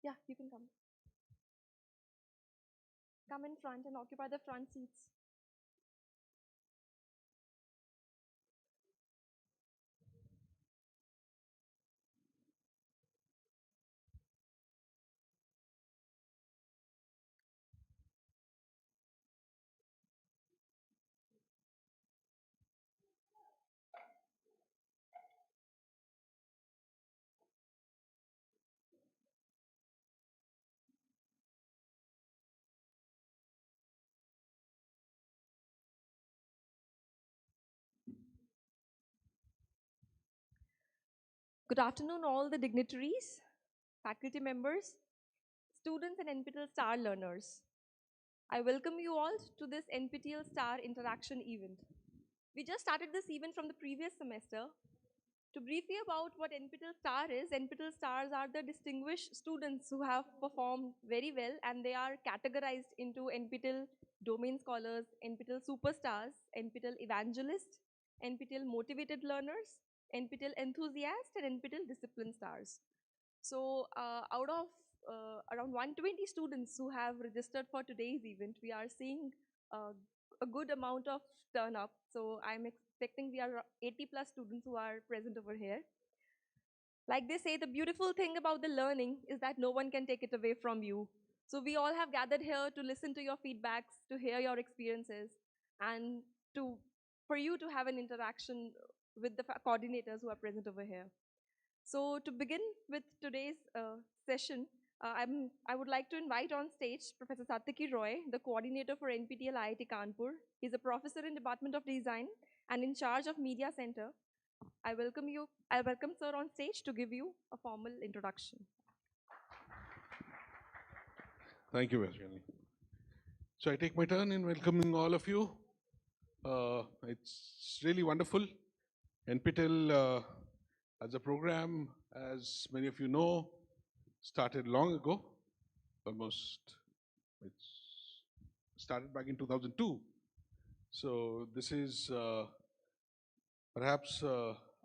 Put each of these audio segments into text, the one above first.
Yeah, you can come. Come in front and occupy the front seats. Good afternoon, all the dignitaries, faculty members, students, and NPTEL STAR learners. I welcome you all to this NPTEL STAR interaction event. We just started this event from the previous semester. To brief you about what NPTEL STAR is, NPTEL STARs are the distinguished students who have performed very well, and they are categorized into NPTEL Domain Scholars, NPTEL Superstars, NPTEL Evangelists, NPTEL Motivated Learners, NPTEL Enthusiasts, and NPTEL Discipline Stars. So out of around 120 students who have registered for today's event, we are seeing uh, a good amount of turn up. So I'm expecting we are 80 plus students who are present over here. Like they say, the beautiful thing about the learning is that no one can take it away from you. So we all have gathered here to listen to your feedbacks, to hear your experiences, and to for you to have an interaction with the coordinators who are present over here. So to begin with today's session, I would like to invite on stage Professor Satyaki Roy, the coordinator for NPTEL IIT Kanpur. He's a professor in Department of Design and in charge of Media Center. I welcome sir on stage to give you a formal introduction. Thank you, Vaishali. So I take my turn in welcoming all of you. It's really wonderful. NPTEL as a program, as many of you know, started long ago. It's started back in 2002. So this is perhaps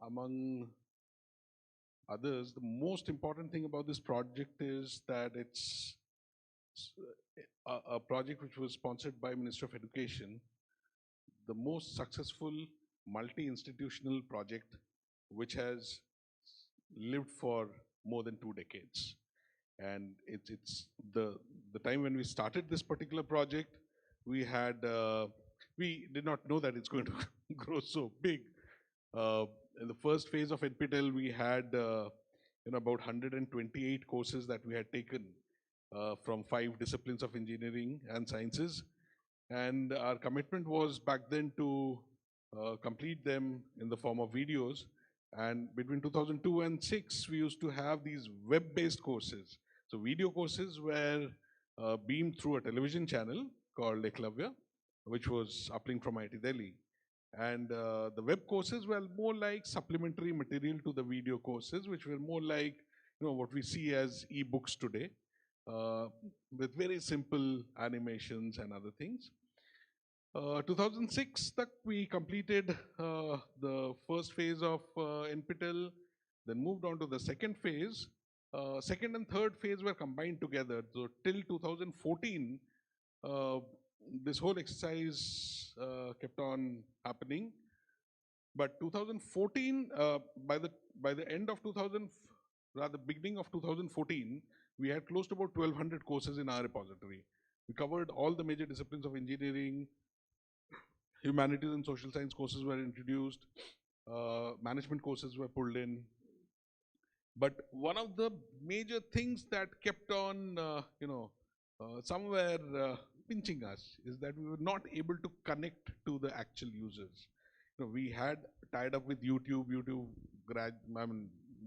among others, the most important thing about this project is that it's a project which was sponsored by Ministry of Education, the most successful multi-institutional project which has lived for more than 2 decades. And it's the time when we started this particular project, we did not know that it's going to grow so big. In the first phase of NPTEL, we had about 128 courses that we had taken from 5 disciplines of engineering and sciences. And our commitment was back then to complete them in the form of videos. And between 2002 and 6, we used to have these web-based courses. So video courses were beamed through a television channel called Eklavya, which was uplink from IIT Delhi. And the web courses were more like supplementary material to the video courses, which were more like what we see as e-books today, with very simple animations and other things. 2006, we completed the first phase of NPTEL, then moved on to the second phase. Second and third phase were combined together. So till 2014, this whole exercise kept on happening. But 2014, by the end of 2000, rather beginning of 2014, we had close to about 1,200 courses in our repository. We covered all the major disciplines of engineering, humanities and social science courses were introduced, management courses were pulled in. But one of the major things that kept on, somewhere pinching us is that we were not able to connect to the actual users. We had tied up with YouTube. YouTube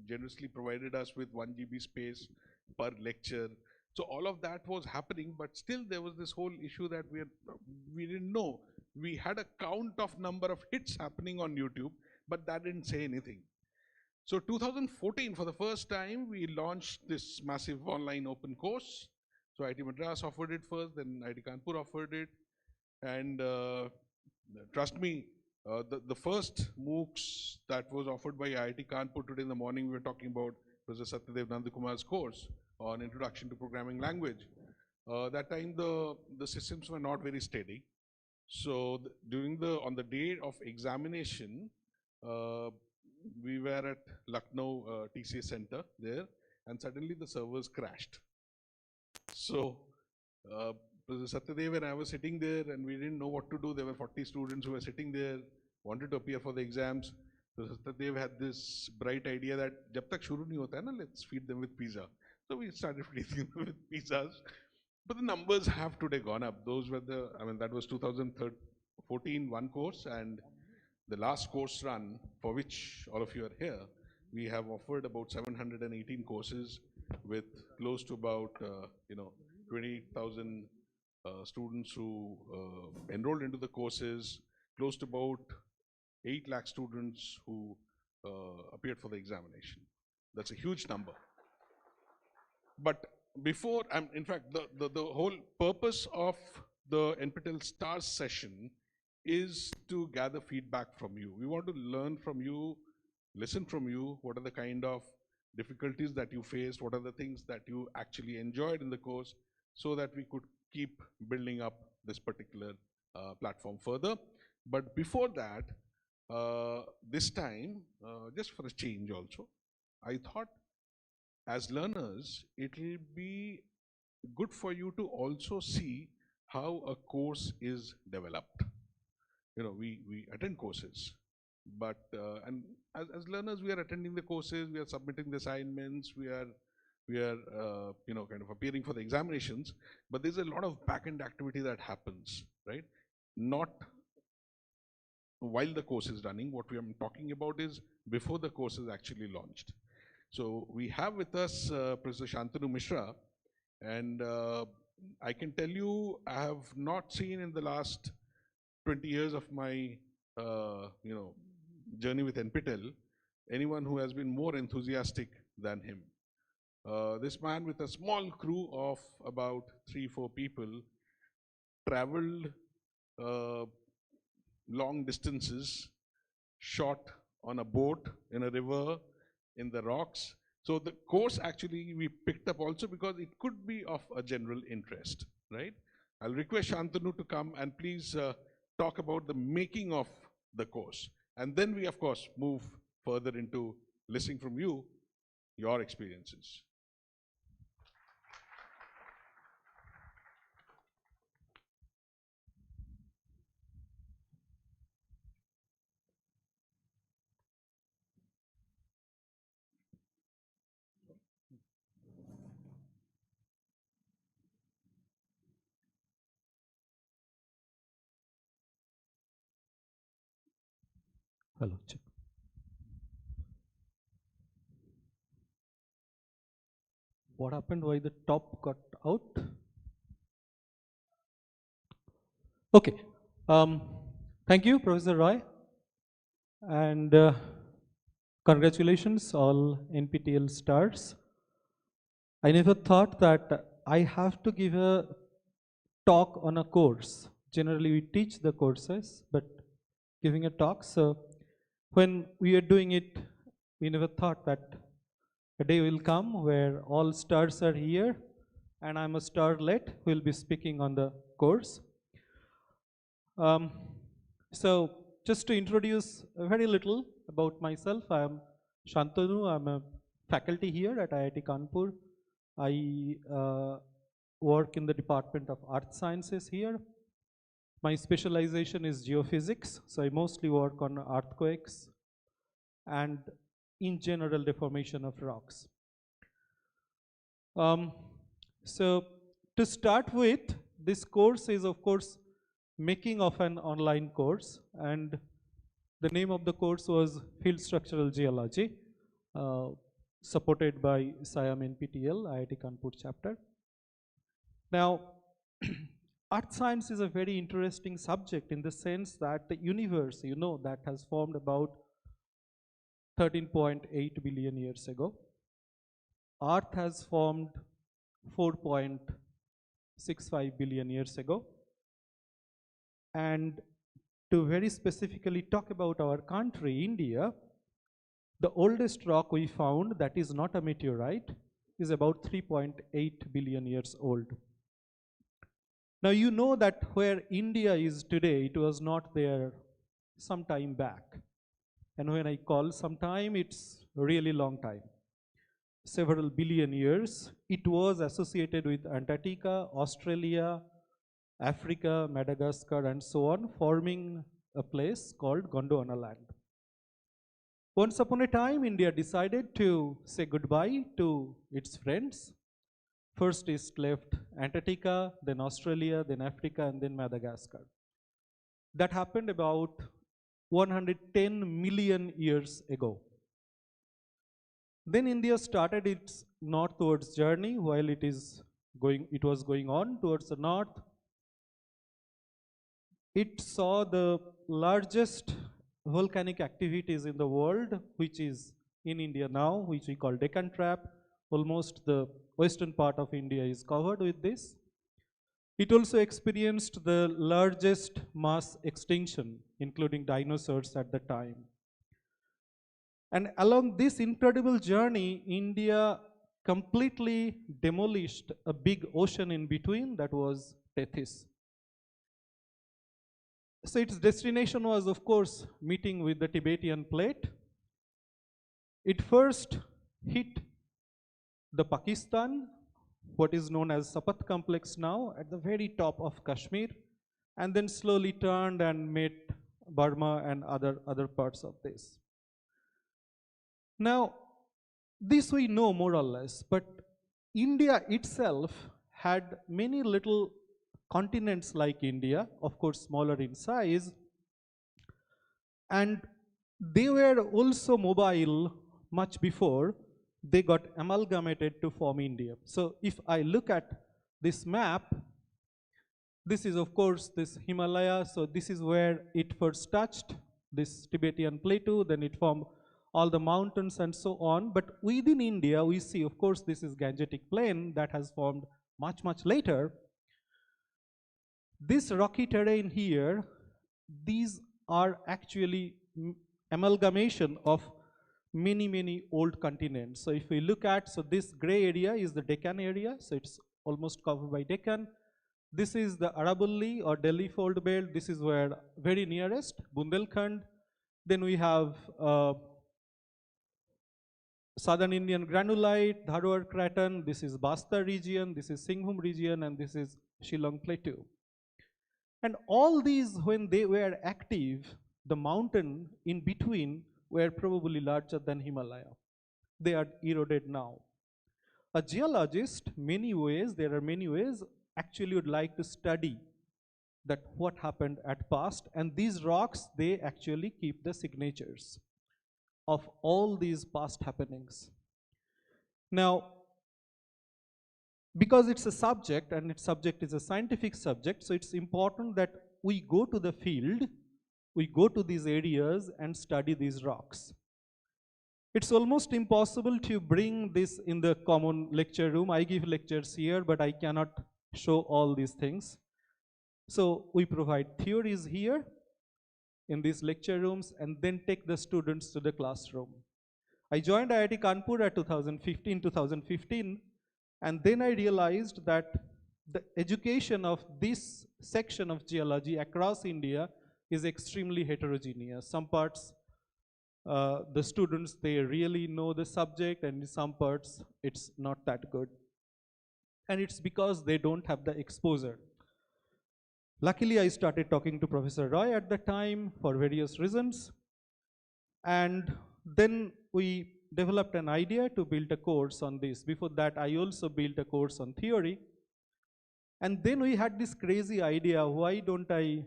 generously provided us with 1 GB space per lecture. So all of that was happening, but still there was this whole issue that we didn't know. We had a count of number of hits happening on YouTube, but that didn't say anything. So 2014, for the first time, we launched this massive online open course. So IIT Madras offered it first, then IIT Kanpur offered it. And trust me, the first MOOCs that was offered by IIT Kanpur today in the morning, we were talking about Professor Satyadev Nandakumar's course on Introduction to Programming Language. That time the systems were not very steady. So on the day of examination, we were at Lucknow TCS Center there, and suddenly the servers crashed. So Satyadev and I was sitting there, and we didn't know what to do. There were 40 students who were sitting there, wanted to appear for the exams. So Satyadev had this bright idea that jab tak shuru nahi hota hai na, let's feed them with pizza. So we started feeding them with pizzas. But the numbers have today gone up. Those were that was 2014 one course, and the last course run for which all of you are here, we have offered about 718 courses with close to about 20,000 students who enrolled into the courses, close to about 8 lakh students who appeared for the examination. That's a huge number. But before, in fact, the whole purpose of the NPTEL STARS session is to gather feedback from you. We want to learn from you, listen from you, what are the kind of difficulties that you faced, what are the things that you actually enjoyed in the course, so that we could keep building up this particular platform further. But before that, this time, just for a change also, I thought as learners, it will be good for you to also see how a course is developed. We attend courses, but and as learners, we are attending the courses, we are submitting the assignments, we are kind of appearing for the examinations, but there's a lot of back-end activity that happens, right? Not while the course is running. What we are talking about is before the course is actually launched. So we have with us Professor Shantanu Mishra, and I can tell you, I have not seen in the last 20 years of my journey with NPTEL anyone who has been more enthusiastic than him. This man, with a small crew of about 3-4 people, traveled long distances, shot on a boat, in a river, in the rocks. So the course actually we picked up also because it could be of a general interest, right? I'll request Shantanu to come and please talk about the making of the course. And then we, of course, move further into listening from you, your experiences. Hello. What happened? Why the top got out? Okay. Thank you, Professor Roy, and congratulations, all NPTEL stars. I never thought that I have to give a talk on a course. Generally, we teach the courses, but giving a talk. So when we are doing it, we never thought that a day will come where all stars are here and I'm a starlet who will be speaking on the course. So just to introduce very little about myself, I am Shantanu. I'm a faculty here at IIT Kanpur. I work in the Department of Earth Sciences here. My specialization is geophysics, so I mostly work on earthquakes and in general deformation of rocks. So to start with, this course is of course making of an online course, and the name of the course was Field Structural Geology, supported by SIAM NPTEL, IIT Kanpur chapter. Now, earth science is a very interesting subject in the sense that the universe, that has formed about 13.8 billion years ago. Earth has formed 4.65 billion years ago. And to very specifically talk about our country, India, The oldest rock we found that is not a meteorite is about 3.8 billion years old. Now you know that where India is today, it was not there some time back. And when I call some time, it's really long time. Several billion years. It was associated with Antarctica, Australia, Africa, Madagascar, and so on, forming a place called Gondwana land. Once upon a time, India decided to say goodbye to its friends. First it left Antarctica, then Australia, then Africa, and then Madagascar. That happened about 110 million years ago. Then India started its northwards journey while it was going on towards the north. It saw the largest volcanic activities in the world, which is in India now, which we call Deccan Trap. Almost the western part of India is covered with this. It also experienced the largest mass extinction, including dinosaurs at the time. And along this incredible journey, India completely demolished a big ocean in between that was Tethys. So its destination was, of course, meeting with the Tibetan plate. It first hit the Pakistan, what is known as Sapat complex now, at the very top of Kashmir, and then slowly turned and met Burma and other parts of this. Now, this we know more or less, but India itself had many little continents like India, of course smaller in size, and they were also mobile much before they got amalgamated to form India. So if I look at this map, this is of course this Himalaya, so this is where it first touched, this Tibetan plateau, then it formed all the mountains and so on. But within India, we see, of course, this is Gangetic Plain that has formed much, much later. This rocky terrain here, these are actually amalgamation of many, many old continents. So if we look at, so this gray area is the Deccan area, so it's almost covered by Deccan. This is the Aravalli or Delhi Fold Belt. This is where very nearest, Bundelkhand. Then we have Southern Indian Granulite, Dharwar Craton, this is Bastar region, this is Singhbhum region, and this is Shillong Plateau. And all these, when they were active, the mountain in between were probably larger than Himalaya. They are eroded now. A geologist, there are many ways, actually would like to study that what happened at past, and these rocks, they actually keep the signatures of all these past happenings. Now, because it's a subject and its subject is a scientific subject, so it's important that we go to the field, we go to these areas and study these rocks. It's almost impossible to bring this in the common lecture room. I give lectures here, but I cannot show all these things. So we provide theories here in these lecture rooms and then take the students to the classroom. I joined IIT Kanpur at 2015, and then I realized that the education of this section of geology across India is extremely heterogeneous. Some parts, the students, they really know the subject, and in some parts, it's not that good. And it's because they don't have the exposure. Luckily, I started talking to Professor Roy at the time for various reasons. And then we developed an idea to build a course on this. Before that, I also built a course on theory. And then we had this crazy idea, why don't I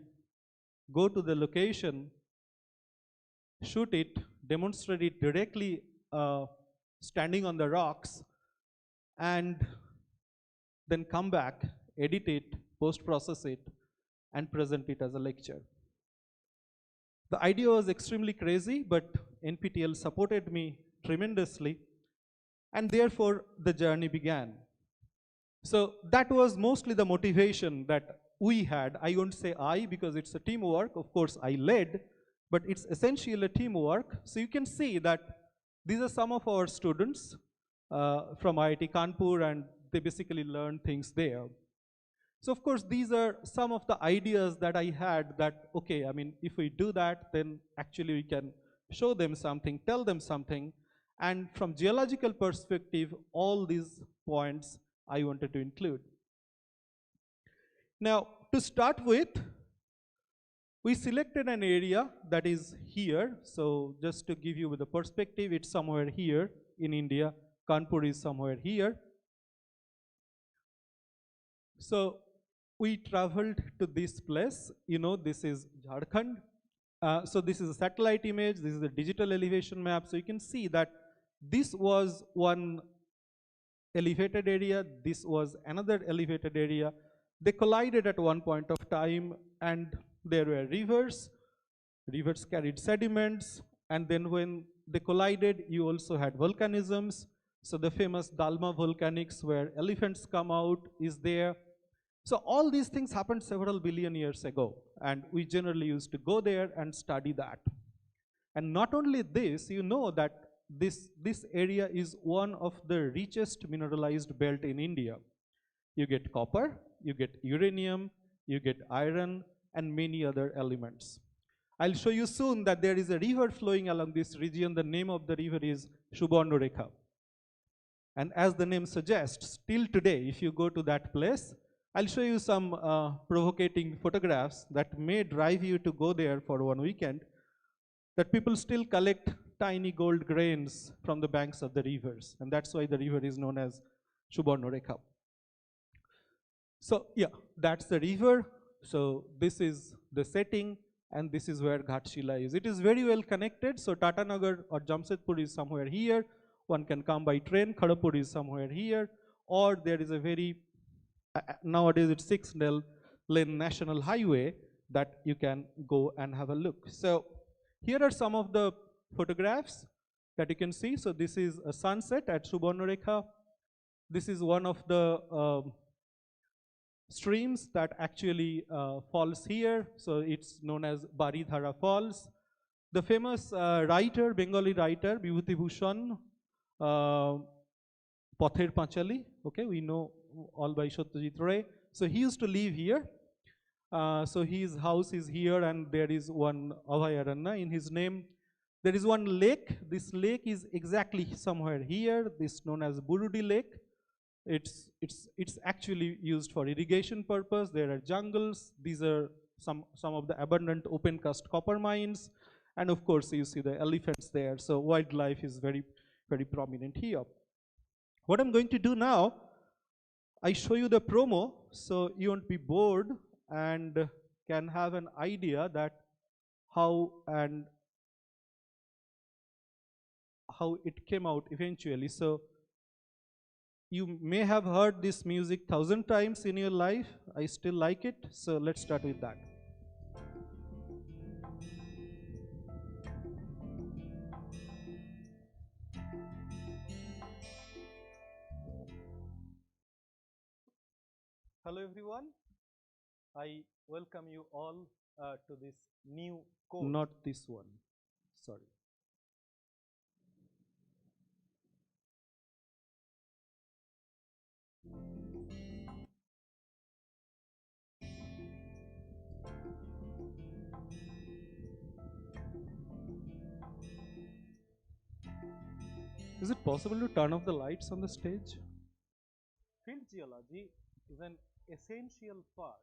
go to the location, shoot it, demonstrate it directly standing on the rocks, and then come back, edit it, post-process it, and present it as a lecture. The idea was extremely crazy, but NPTEL supported me tremendously, and therefore the journey began. So that was mostly the motivation that we had. I won't say I, because it's a teamwork. Of course, I led, but it's essentially a teamwork. So you can see that These are some of our students from IIT Kanpur, and they basically learn things there. So of course, these are some of the ideas that I had that, okay, I mean, if we do that, then actually we can show them something, tell them something. And from geological perspective, all these points I wanted to include. Now, to start with, we selected an area that is here. So just to give you the perspective, it's somewhere here in India. Kanpur is somewhere here. So we traveled to this place. You know, this is Jharkhand. So this is a satellite image. This is a digital elevation map. So you can see that this was one elevated area. This was another elevated area. They collided at one point of time, and there were rivers. Rivers carried sediments, and then when they collided, you also had volcanisms. So the famous Dalma volcanics, where elephants come out, is there. So all these things happened several billion years ago, and we generally used to go there and study that. And not only this, you know that this area is one of the richest mineralized belt in India. You get copper, you get uranium, you get iron, and many other elements. I'll show you soon that there is a river flowing along this region. The name of the river is Subarnarekha. And as the name suggests, till today, if you go to that place, I'll show you some provocating photographs that may drive you to go there for one weekend, that people still collect tiny gold grains from the banks of the rivers. And that's why the river is known as Subarnarekha. So yeah, that's the river. So this is the setting, and this is where Ghatshila is. It is very well connected. So Tatanagar or Jamshedpur is somewhere here. One can come by train. Kharagpur is somewhere here. Or there is a very, nowadays it's 6-lane national highway that you can go and have a look. So here are some of the photographs that you can see. So this is a sunset at Subarnarekha. This is one of the streams that actually falls here. So it's known as Baridhara Falls. The famous writer, Bengali writer, Bibhuti Bhushan, Pather Panchali, okay, we know all by Satyajit Ray. So he used to live here. So his house is here, and there is one Abhayaranya in his name. There is one lake. This lake is exactly somewhere here. This is known as Burudi Lake. It's actually used for irrigation purpose. There are jungles. These are some of the abundant open cast copper mines, and of course you see the elephants there. So wildlife is very, very prominent here. What I'm going to do now, I show you the promo, so you won't be bored and can have an idea that how it came out eventually. So you may have heard this music 1,000 times in your life. I still like it, so let's start with that. Hello everyone. I welcome you all to this new course. Not this one, sorry. Is it possible to turn off the lights on the stage? Field geology is an essential part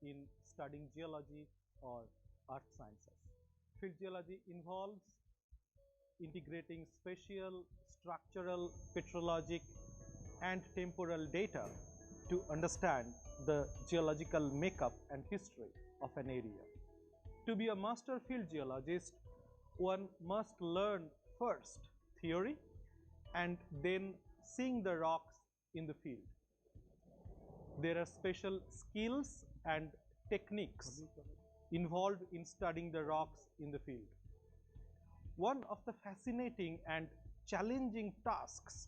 in studying geology or earth sciences. Field geology involves integrating spatial, structural, petrologic, and temporal data to understand the geological makeup and history of an area. To be a master field geologist, one must learn first theory and then seeing the rocks in the field. There are special skills and techniques involved in studying the rocks in the field. One of the fascinating and challenging tasks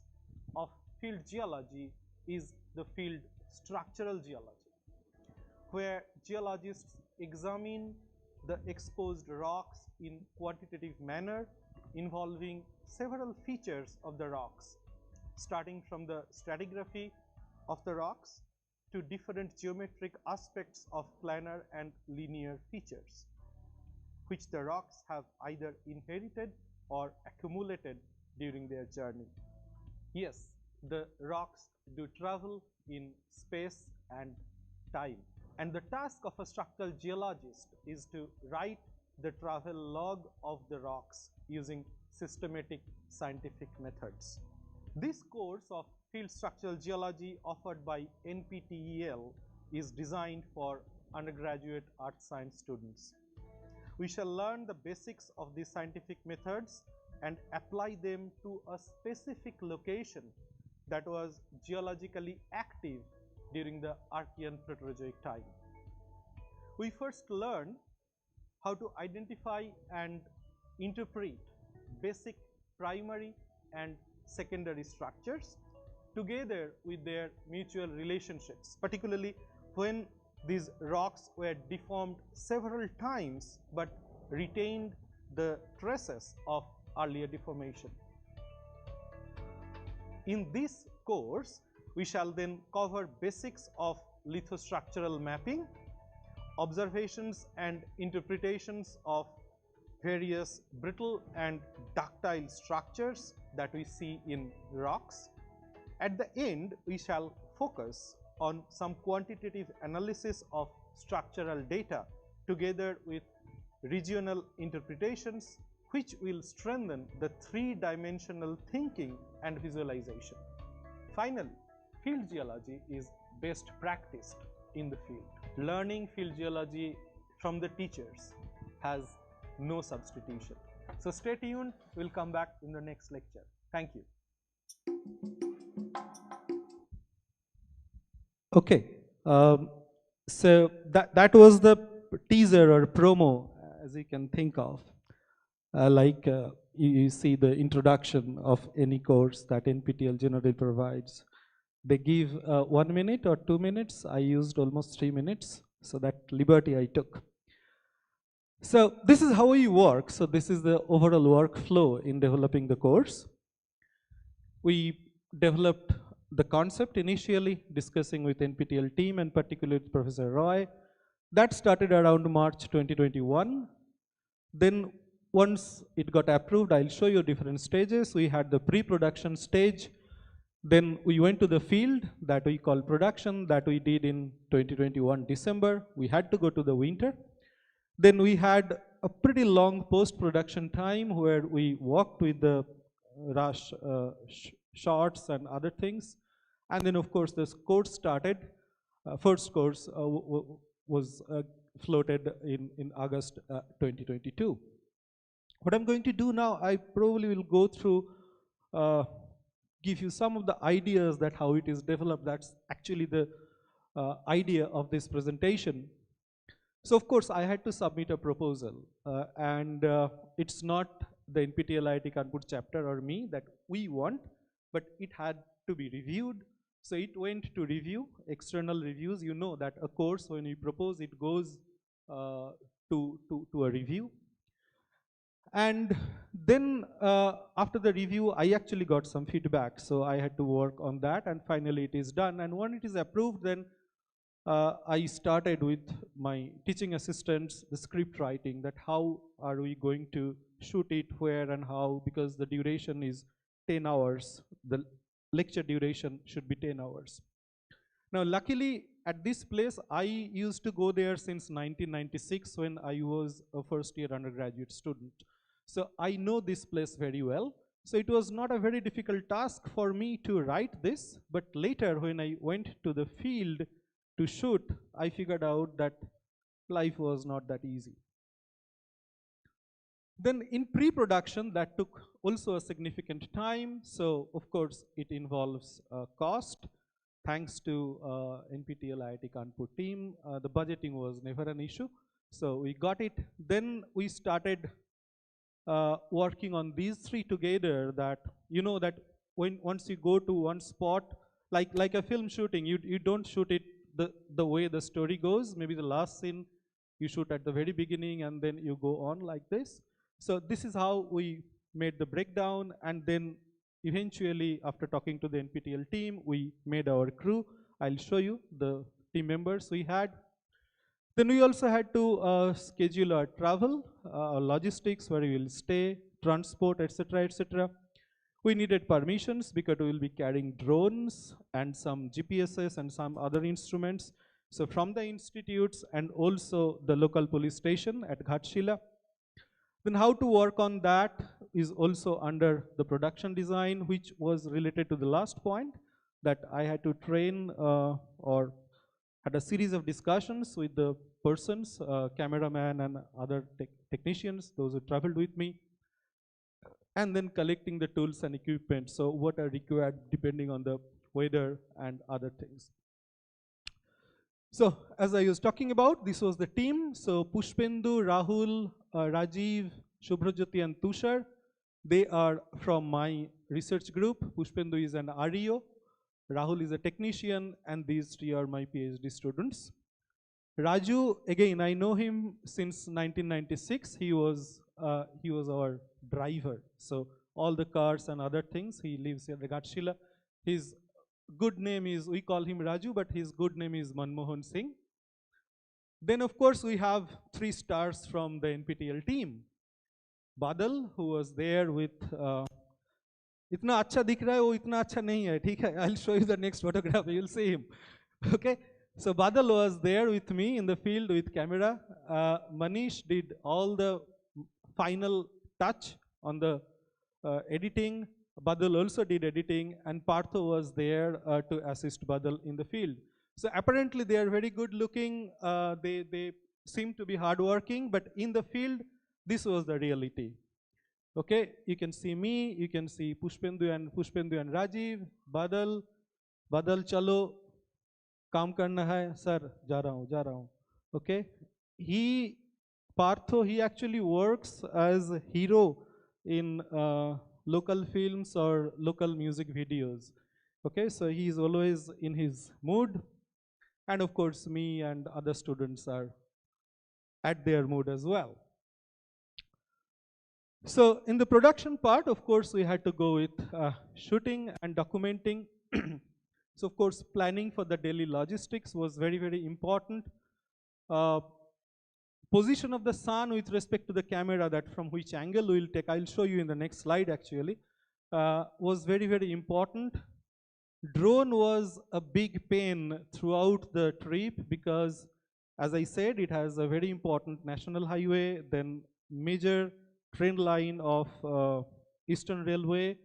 of field geology is the field structural geology, where geologists examine the exposed rocks in quantitative manner involving several features of the rocks, starting from the stratigraphy of the rocks to different geometric aspects of planar and linear features, which the rocks have either inherited or accumulated during their journey. Yes, the rocks do travel in space and time. And the task of a structural geologist is to write the travel log of the rocks using systematic scientific methods. This course of field structural geology offered by NPTEL is designed for undergraduate earth science students. We shall learn the basics of these scientific methods and apply them to a specific location that was geologically active during the Archean Proterozoic time. We first learn how to identify and interpret basic primary and secondary structures together with their mutual relationships, particularly when these rocks were deformed several times but retained the traces of earlier deformation. In this course, we shall then cover basics of lithostructural mapping, observations and interpretations of various brittle and ductile structures that we see in rocks. At the end, we shall focus on some quantitative analysis of structural data together with regional interpretations, which will strengthen the three-dimensional thinking and visualization. Finally, field geology is best practiced in the field. Learning field geology from the teachers has no substitution. So stay tuned, we'll come back in the next lecture. Thank you. Okay, so that was the teaser or promo, as you can think of. You see the introduction of any course that NPTEL generally provides. They give 1 minute or 2 minutes. I used almost 3 minutes, so that liberty I took. So this is how we work. So this is the overall workflow in developing the course. We developed the concept initially, discussing with NPTEL team and particularly with Professor Roy. That started around March 2021. Then once it got approved, I'll show you different stages. We had the pre-production stage. Then we went to the field that we call production, that we did in 2021 December. We had to go to the winter. Then we had a pretty long post-production time where we worked with the rush shots and other things. And then of course this course started. First course was floated in August 2022. What I'm going to do now, I probably will go through, give you some of the ideas that how it is developed. That's actually the idea of this presentation. So of course I had to submit a proposal, and it's not the NPTEL IIT Kanpur chapter or me that we want, but it had to be reviewed. So it went to review, external reviews. You know that a course, when you propose, it goes to a review. And then after the review, I actually got some feedback. So I had to work on that, and finally it is done. And when it is approved, then I started with my teaching assistants, the script writing, that how are we going to shoot it, where and how, because the duration is 10 hours. The lecture duration should be 10 hours. Now, luckily, at this place, I used to go there since 1996 when I was a first-year undergraduate student. So I know this place very well. So it was not a very difficult task for me to write this, but later when I went to the field to shoot, I figured out that life was not that easy. Then in pre-production, that took also a significant time. So of course, it involves cost. Thanks to NPTEL IIT Kanpur team, the budgeting was never an issue. So we got it. Then we started working on these three together. That you know that once you go to one spot, like a film shooting, you don't shoot it the way the story goes. Maybe the last scene you shoot at the very beginning, and then you go on like this. So this is how we made the breakdown, and then eventually, after talking to the NPTEL team, we made our crew. I'll show you the team members we had. Then we also had to schedule our travel, logistics, where we will stay, transport, etc., etc. We needed permissions because we will be carrying drones and some GPSs and some other instruments. So from the institutes and also the local police station at Ghatshila. Then how to work on that is also under the production design, which was related to the last point, that I had to train or had a series of discussions with the persons, cameraman and other technicians, those who traveled with me, and then collecting the tools and equipment, so what are required depending on the weather and other things. So as I was talking about, this was the team. So Pushpendu, Rahul, Rajiv, Shubhrajyoti and Tushar, they are from my research group. Pushpendu is an REO, Rahul is a technician, and these three are my PhD students. Raju, again, I know him since 1996. He was our driver. So all the cars and other things, he lives in Ghatshila. His good name is, we call him Raju, but his good name is Manmohan Singh. Then of course we have 3 stars from the NPTEL team. Badal, who was there with, itna acha dikh raha hai, wo itna acha nahi hai, theek hai? I'll show you the next photograph, you'll see him. Okay, so Badal was there with me in the field with camera. Manish did all the final touch on the editing. Badal also did editing, and Partho was there to assist Badal in the field. So apparently they are very good looking, they seem to be hardworking, but in the field, this was the reality. Okay, you can see me, you can see Pushpendu and Rajiv, Badal, chalo, काम करना है, sir, जा रहा हूँ. Okay, Partho, he actually works as a hero in local films or local music videos. Okay, so he is always in his mood, and of course me and other students are at their mood as well. So in the production part, of course, we had to go with shooting and documenting. So of course, planning for the daily logistics was very, very important. Position of the sun with respect to the camera, that from which angle we will take, I'll show you in the next slide actually, was very, very important. Drone was a big pain throughout the trip because, as I said, it has a very important national highway, then major train line of Eastern Railway,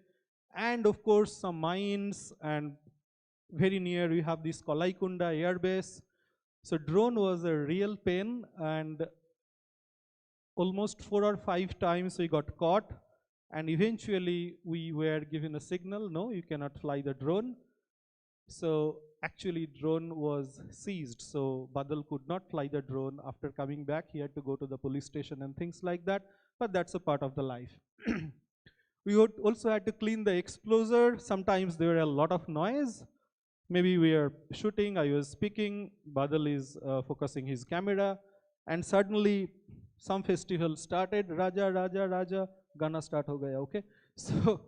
and of course some mines, and very near we have this Kolaikunda air base. So drone was a real pain, and almost 4 or 5 times we got caught, and eventually we were given a signal, no, you cannot fly the drone. So actually drone was seized, so Badal could not fly the drone. After coming back, he had to go to the police station and things like that, but that's a part of the life. We also had to clean the exploser. Sometimes there were a lot of noise. Maybe we are shooting, I was speaking, Badal is focusing his camera, and suddenly some festival started, Raja, Raja, Raja, Gana start ho gaya, okay? So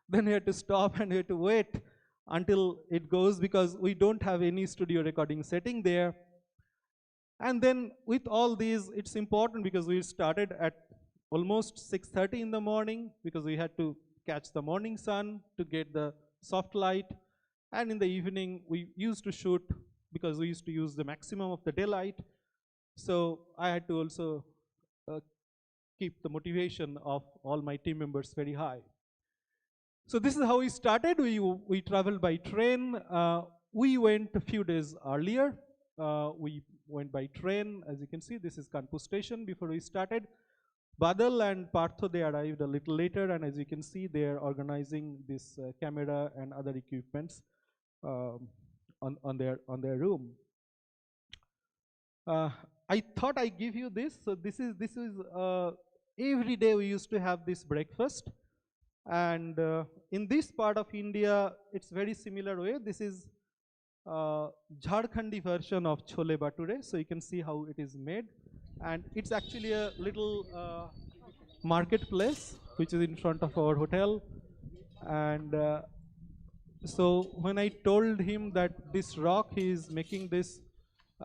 then we had to stop and we had to wait until it goes, because we don't have any studio recording setting there. And then with all these, it's important because we started at almost 6:30 in the morning, because we had to catch the morning sun to get the soft light. And in the evening, we used to shoot because we used to use the maximum of the daylight. So I had to also keep the motivation of all my team members very high. So this is how we started. We traveled by train. We went a few days earlier. We went by train. As you can see, this is Kanpur station before we started. Badal and Partho, they arrived a little later, and as you can see, they are organizing this camera and other equipments on their room. I thought I give you this. So this is every day we used to have this breakfast, and in this part of India, it's very similar way. This is Jharkhandi version of chole bhature. So you can see how it is made, and it's actually a little marketplace. which is in front of our hotel. And so when I told him that this rock he is making this,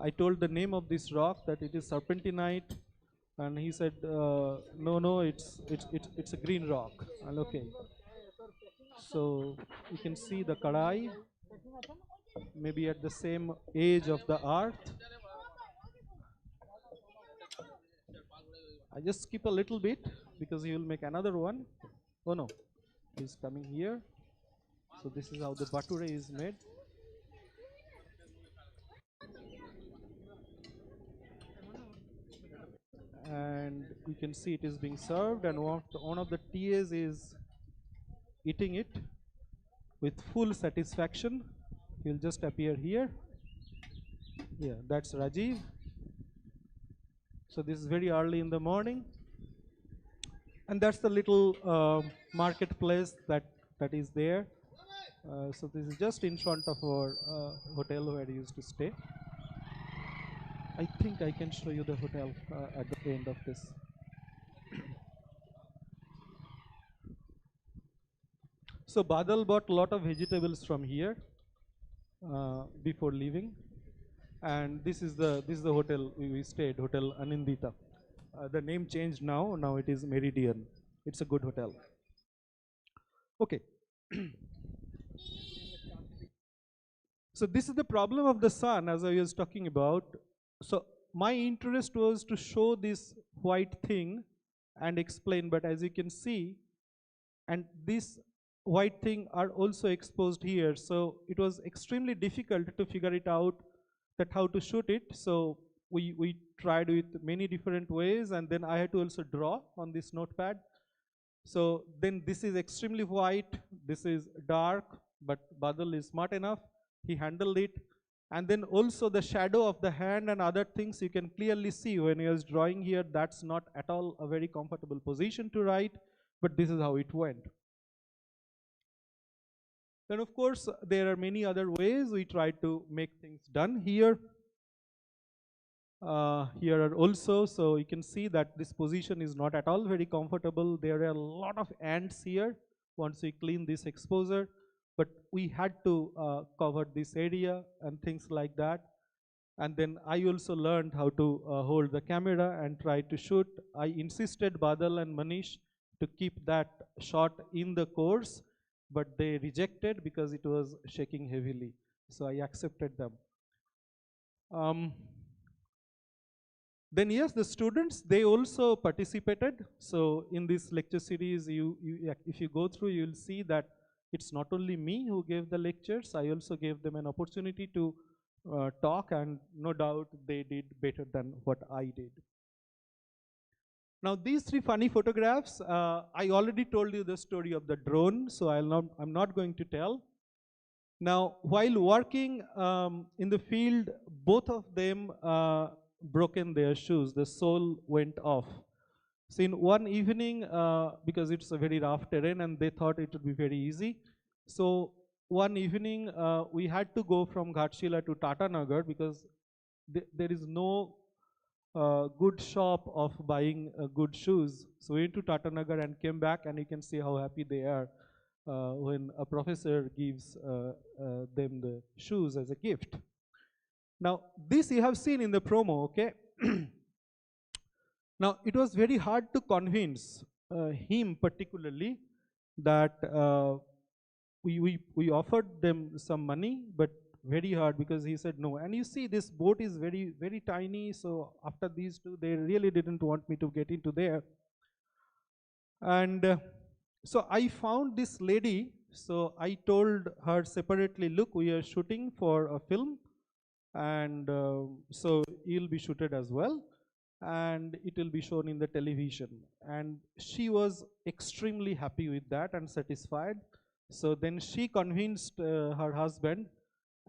I told the name of this rock that it is serpentinite, and he said, no, no, it's a green rock. And okay, so you can see the kadai, maybe at the same age of the earth. I just skip a little bit because he will make another one. Oh no, he's coming here. So this is how the bature is made. And you can see it is being served, and one of the TAs is eating it with full satisfaction. He'll just appear here. Yeah, that's Rajiv. So this is very early in the morning, and that's the little marketplace that is there. So this is just in front of our hotel where I used to stay. I think I can show you the hotel at the end of this. So Badal bought a lot of vegetables from here before leaving, and this is the hotel we stayed, Hotel Anindita. The name changed now. Now it is Meridian. It's a good hotel. Okay. So this is the problem of the sun, as I was talking about. So my interest was to show this white thing and explain, but as you can see, and this white thing are also exposed here. So it was extremely difficult to figure it out that how to shoot it. So we tried with many different ways, and then I had to also draw on this notepad. So then this is extremely white, this is dark, but Badal is smart enough, he handled it. And then also the shadow of the hand and other things you can clearly see when he was drawing here. That's not at all a very comfortable position to write, but this is how it went. Then of course there are many other ways we try to make things done here. Here are also, so you can see that this position is not at all very comfortable. There are a lot of ants here once we clean this exposure, but we had to cover this area and things like that. And then I also learned how to hold the camera and try to shoot. I insisted Badal and Manish to keep that shot in the course, but they rejected because it was shaking heavily. So I accepted them. Then yes, the students, they also participated. So in this lecture series, if you go through, you'll see that it's not only me who gave the lectures, I also gave them an opportunity to talk, and no doubt they did better than what I did. Now these three funny photographs, I already told you the story of the drone, so I'm not going to tell. Now while working in the field, both of them broken their shoes, the sole went off. So in one evening, because it's a very rough terrain and they thought it would be very easy, so one evening we had to go from Ghatshila to Tatanagar because there is no good shop of buying good shoes. So we went to Tatanagar and came back, and you can see how happy they are when a professor gives them the shoes as a gift. Now this you have seen in the promo, okay? Now it was very hard to convince him particularly that we offered them some money, but very hard because he said no. And you see this boat is very, very tiny, so after these two, they really didn't want me to get into there. And so I found this lady, so I told her separately, look, we are shooting for a film, and so you'll be shooted as well, and it will be shown in the television. And she was extremely happy with that and satisfied. So then she convinced her husband,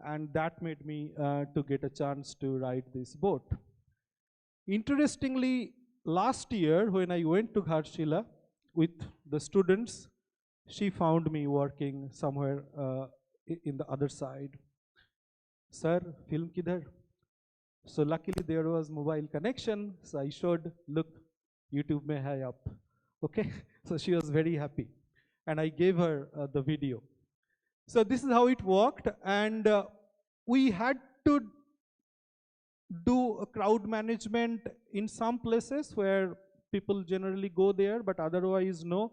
and that made me to get a chance to ride this boat. Interestingly, last year when I went to Ghatshila with the students, she found me working somewhere in the other side. Sir, film kidhar? So luckily there was mobile connection, so I showed, look, YouTube mein hai up. Okay, so she was very happy, and I gave her the video. So this is how it worked, and we had to do a crowd management in some places where people generally go there, but otherwise no.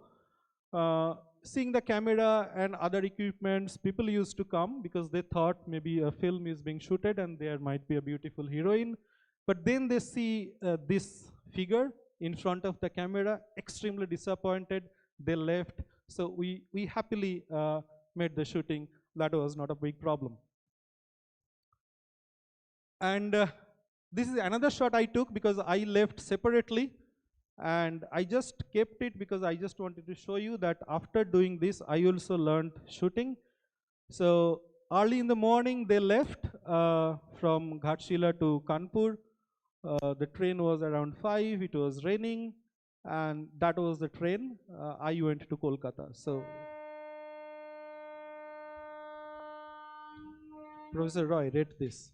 Seeing the camera and other equipments, people used to come because they thought maybe a film is being shooted and there might be a beautiful heroine. But then they see this figure in front of the camera, extremely disappointed. They left. So we happily made the shooting. That was not a big problem. And this is another shot I took because I left separately, and I just kept it because I just wanted to show you that after doing this I also learned shooting. So early in the morning they left from Ghatshila to Kanpur. The train was around 5, it was raining, and that was the train. I went to Kolkata. So Professor Roy, read this.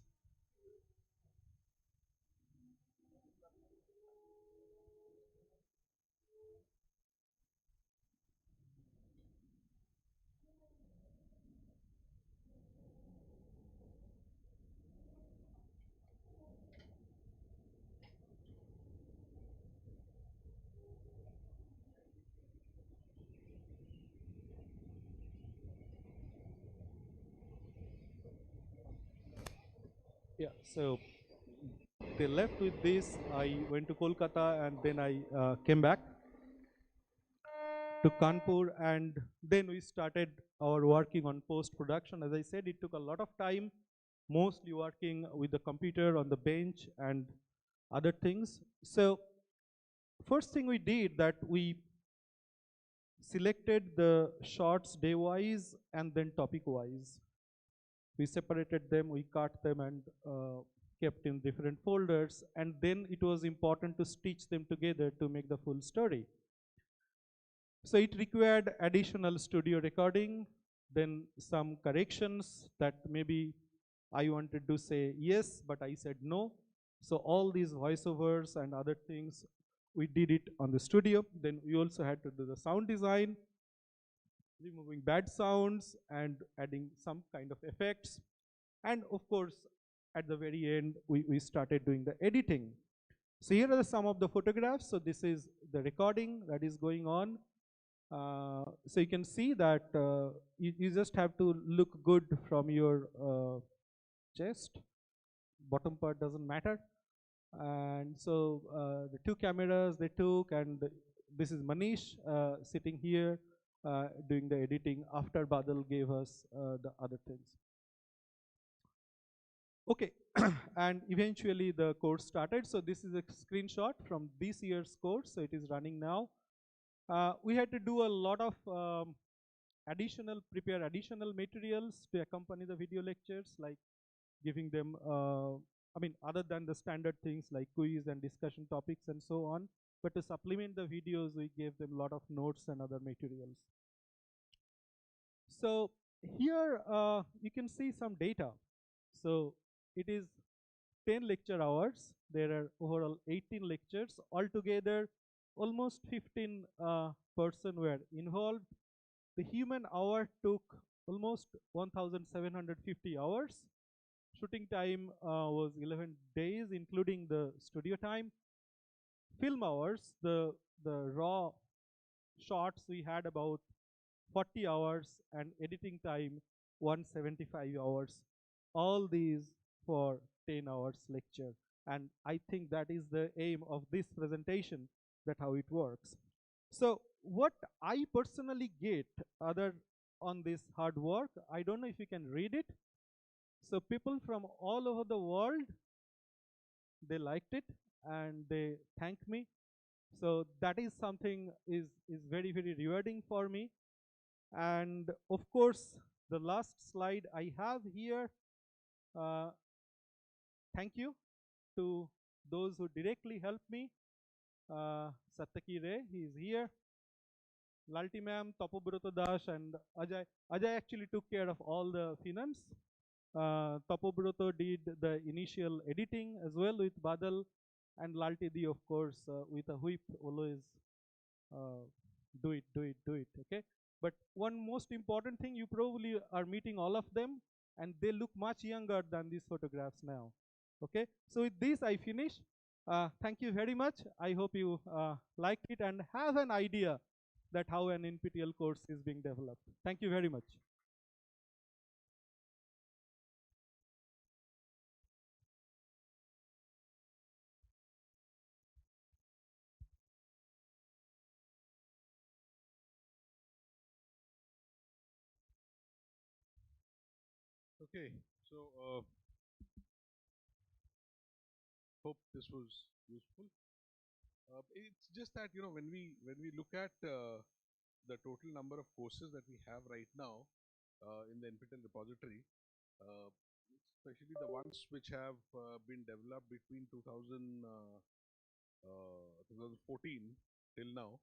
Yeah, so they left with this. I went to Kolkata and then I came back to Kanpur, and then we started our working on post-production. As I said, it took a lot of time, mostly working with the computer on the bench and other things. So first thing we did that we selected the shots day-wise and then topic-wise. We separated them, we cut them and kept in different folders, and then it was important to stitch them together to make the full story. So it required additional studio recording, then some corrections that maybe I wanted to say yes, but I said no. So all these voiceovers and other things, we did it on the studio. Then we also had to do the sound design, removing bad sounds and adding some kind of effects. And of course, at the very end, we started doing the editing. So here are some of the photographs. So this is the recording that is going on. So you can see that you just have to look good from your chest. Bottom part doesn't matter. And so the two cameras they took, and this is Manish sitting here doing the editing after Badal gave us the other things. Okay, and eventually the course started. So this is a screenshot from this year's course. So it is running now. We had to do a lot of prepare additional materials to accompany the video lectures, like giving them, other than the standard things like quiz and discussion topics and so on. But to supplement the videos, we gave them a lot of notes and other materials. So here you can see some data. So it is 10 lecture hours. There are overall 18 lectures. Altogether, almost 15 person were involved. The human hour took almost 1,750 hours. Shooting time was 11 days, including the studio time. Film hours, the raw shots we had about 40 hours, and editing time 175 hours. All these for 10 hours lecture. And I think that is the aim of this presentation, that how it works. So what I personally get other on this hard work, I don't know if you can read it. So people from all over the world, they liked it and they thanked me. So that is something is very, very rewarding for me. And of course, the last slide I have here, uh, thank you to those who directly helped me. Satyaki Ray, he is here. Lalti ma'am, Tapobrata Das, and Ajay. Ajay actually took care of all the finance. Tapobroto did the initial editing as well with Badal, and Lalti Di, of course, with a whip always uh, do it, do it, do it. Okay. But one most important thing, you probably are meeting all of them, and they look much younger than these photographs now. Okay. So with this, I finish. Thank you very much. I hope you liked it and have an idea that how an NPTEL course is being developed. Thank you very much. Okay, so hope this was useful. It's just that when we look at the total number of courses that we have right now in the NPTEL repository, uh, especially the ones which have been developed between 2014 till now,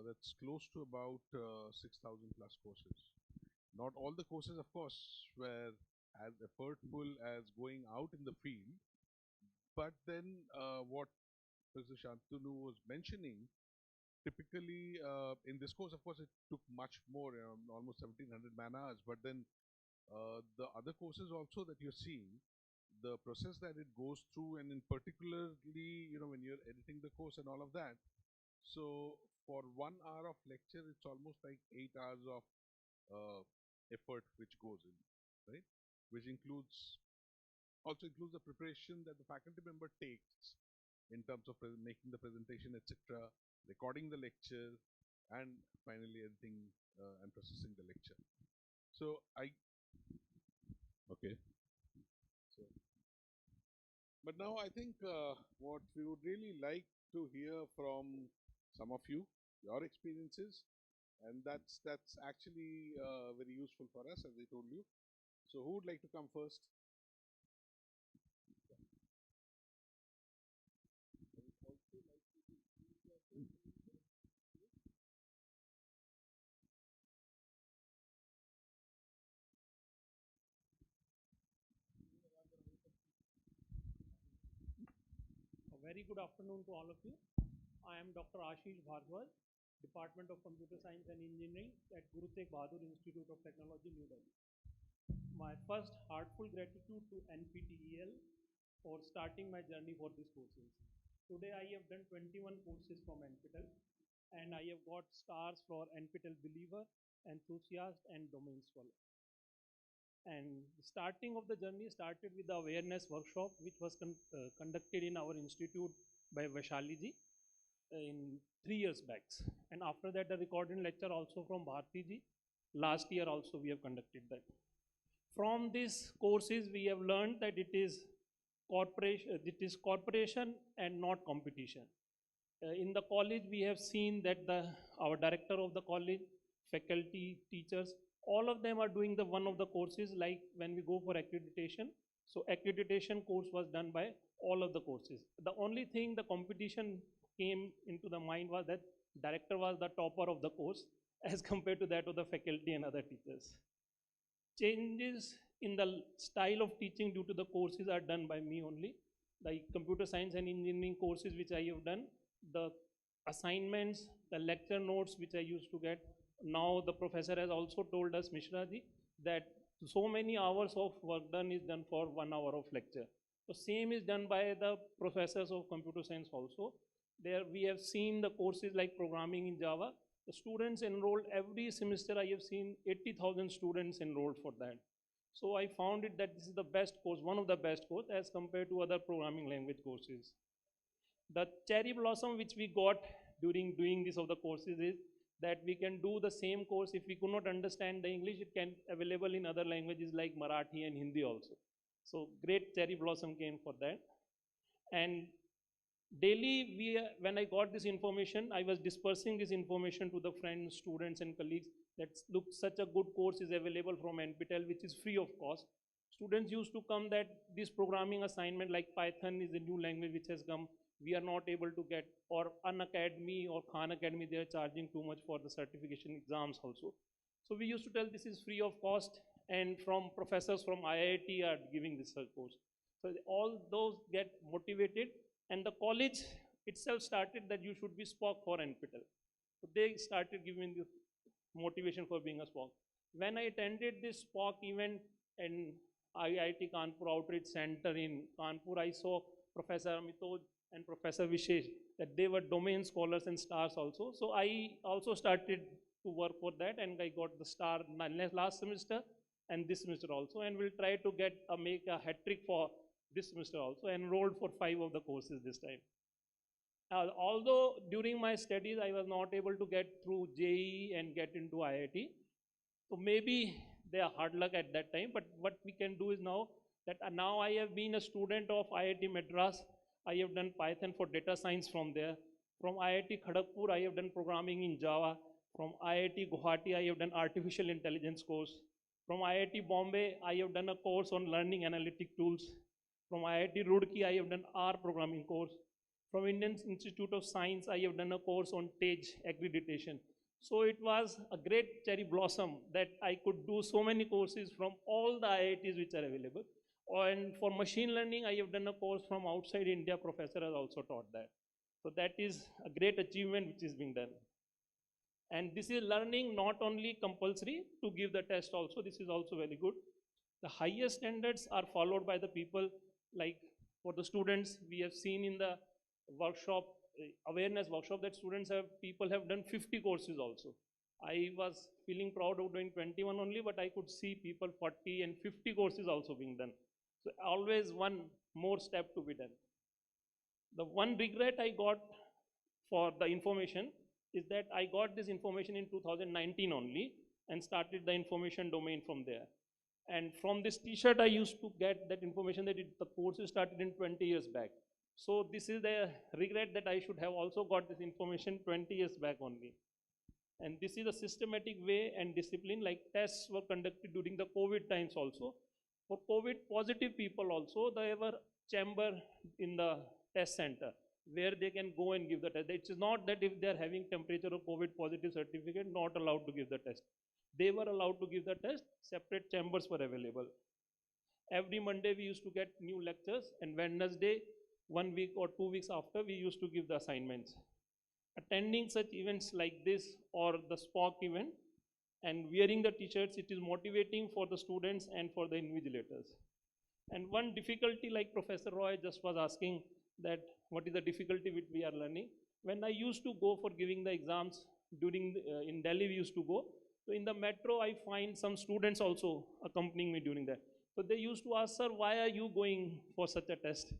that's close to about 6,000 plus courses. Not all the courses, of course, were as effortful as going out in the field, but then what Professor Shantanu was mentioning, typically in this course, of course, it took much more, almost 1,700 man hours. But then the other courses also that you're seeing, the process that it goes through, and in particularly, when you're editing the course and all of that. So for 1 hour of lecture, it's almost like 8 hours of uh, effort which goes in, right? Which also includes the preparation that the faculty member takes in terms of making the presentation, etc., recording the lecture, and finally editing and processing the lecture. So okay. So, but now I think what we would really like to hear from some of you, your experiences, and that's actually very useful for us, as I told you. So, who would like to come first? A very good afternoon to all of you. I am Dr. Ashish Bhardwaj, Department of Computer Science and Engineering at Guru Tegh Bahadur Institute of Technology, New Delhi. My first heartfelt gratitude to NPTEL for starting my journey for these courses. Today I have done 21 courses from NPTEL, and I have got stars for NPTEL Believer, Enthusiast and Domain Scholar. And the starting of the journey started with the awareness workshop, which was conducted in our institute by Vaishali ji in 3 years back. And after that, the recorded lecture also from Bharti ji. Last year also we have conducted that. From these courses, we have learned that it is corporation and not competition. In the college, we have seen that our director of the college, faculty, teachers, all of them are doing the one of the courses, like when we go for accreditation. So accreditation course was done by all of the courses. The only thing the competition came into the mind was that director was the topper of the course as compared to that of the faculty and other teachers. Changes in the style of teaching due to the courses are done by me only. The computer science and engineering courses which I have done, the assignments, the lecture notes which I used to get, now the professor has also told us, Mishra ji, that so many hours of work done is done for 1 hour of lecture. So same is done by the professors of computer science also. There we have seen the courses like programming in Java. The students enrolled every semester. I have seen 80,000 students enrolled for that. So I found it that this is the best course, one of the best course as compared to other programming language courses. The cherry blossom which we got during doing this of the courses is that we can do the same course. If we could not understand the English, it can available in other languages like Marathi and Hindi also. So great cherry blossom came for that. And daily, when I got this information, I was dispersing this information to the friends, students, and colleagues that look, such a good course is available from NPTEL, which is free of cost. Students used to come that this programming assignment like Python is a new language which has come, we are not able to get, or Unacademy or Khan Academy, they are charging too much for the certification exams also. So we used to tell this is free of cost, and from professors from IIT are giving this course. So all those get motivated, and the college itself started that you should be SPOC for NPTEL. So they started giving me the motivation for being a SPOC. When I attended this SPOC event in IIT Kanpur Outreach Center in Kanpur, I saw Professor Amitoj and Professor Vishesh, that they were domain scholars and stars also. So I also started to work for that, and I got the star last semester and this semester also, and we'll try to make a hat trick for this semester also. Enrolled for 5 of the courses this time. Although during my studies I was not able to get through JEE and get into IIT, so maybe they are hard luck at that time, but what we can do is now that now I have been a student of IIT Madras. I have done Python for data science from there. From IIT Kharagpur, I have done programming in Java. From IIT Guwahati, I have done artificial intelligence course. From IIT Bombay, I have done a course on learning analytic tools. From IIT Roorkee, I have done R programming course. From Indian Institute of Science, I have done a course on TEJ accreditation. So it was a great cherry blossom that I could do so many courses from all the IITs which are available. And for machine learning, I have done a course from outside India. Professor has also taught that. So that is a great achievement which is being done. And this is learning not only compulsory to give the test also, this is also very good. The highest standards are followed by the people, like for the students, we have seen in the workshop, awareness workshop, that people have done 50 courses also. I was feeling proud of doing 21 only, but I could see people 40 and 50 courses also being done. So always one more step to be done. The one regret I got for the information is that I got this information in 2019 only and started the information domain from there. And from this t-shirt I used to get that information that the course started in 20 years back. So this is the regret that I should have also got this information 20 years back only. And this is a systematic way and discipline, like tests were conducted during the COVID times also. For COVID positive people also, there were chamber in the test center where they can go and give the test. It is not that if they are having temperature or COVID positive certificate, not allowed to give the test. They were allowed to give the test, separate chambers were available. Every Monday we used to get new lectures, and Wednesday, 1 week or 2 weeks after, we used to give the assignments. Attending such events like this or the SPOC event and wearing the t-shirts, it is motivating for the students and for the invigilators. And one difficulty, like Professor Roy just was asking, that what is the difficulty which we are learning. When I used to go for giving the exams in Delhi, we used to go. So in the metro, I find some students also accompanying me during that. So they used to ask, sir, why are you going for such a test?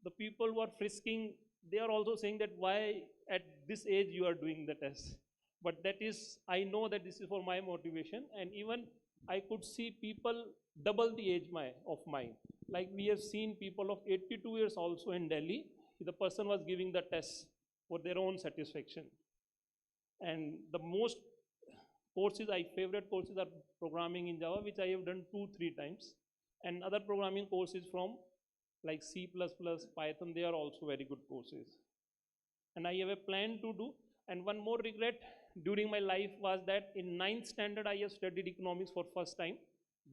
The people who are frisking, they are also saying that why at this age you are doing the test. But that is, I know that this is for my motivation, and even I could see people double the age of mine. Like we have seen people of 82 years also in Delhi. The person was giving the test for their own satisfaction. And the most favorite courses are programming in Java, which I have done 2-3 times. And other programming courses from like C++, Python, they are also very good courses. And I have a plan to do. And one more regret during my life was that in 9th standard, I have studied economics for first time.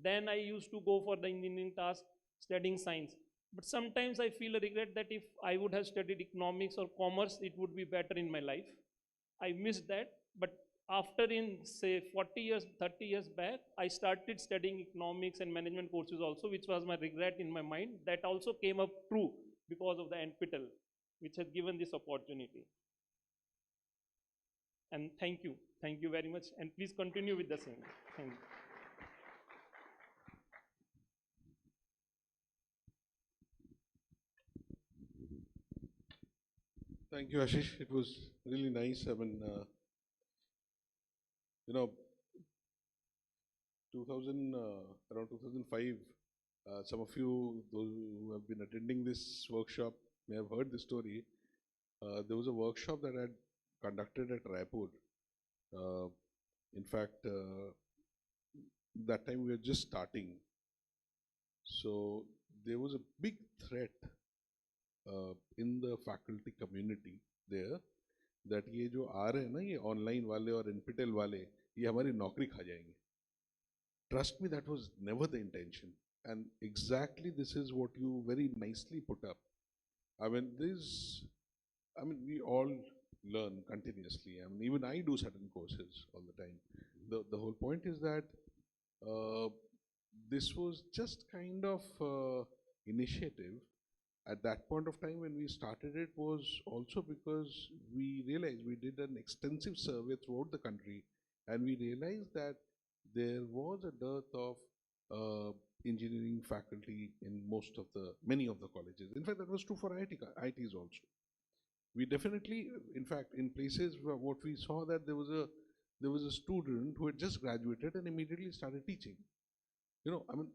Then I used to go for the engineering task, studying science. But sometimes I feel a regret that if I would have studied economics or commerce, it would be better in my life. I missed that. But after in say 40 years, 30 years back, I started studying economics and management courses also, which was my regret in my mind. That also came up true because of the NPTEL, which has given this opportunity. And thank you very much, and please continue with the same. Thank you. Thank you, Ashish. It was really nice. I mean, around 2005, some of you, those who have been attending this workshop, may have heard the story. There was a workshop that I had conducted at Raipur. In fact, that time we were just starting. So there was a big threat in the faculty community there that ये जो आ रहे हैं ना ये online वाले और NPTEL वाले ये हमारी नौकरी खा जाएंगे. Trust me, that was never the intention. And exactly this is what you very nicely put up. I mean, we all learn continuously. I mean, even I do certain courses all the time. The whole point is that uh, this was just kind of initiative at that point of time when we started it was also because we realized we did an extensive survey throughout the country, and we realized that there was a dearth of engineering faculty in many of the colleges. In fact, that was true for ITs also. We definitely, in fact, in places where what we saw that there was a student who had just graduated and immediately started teaching. I mean,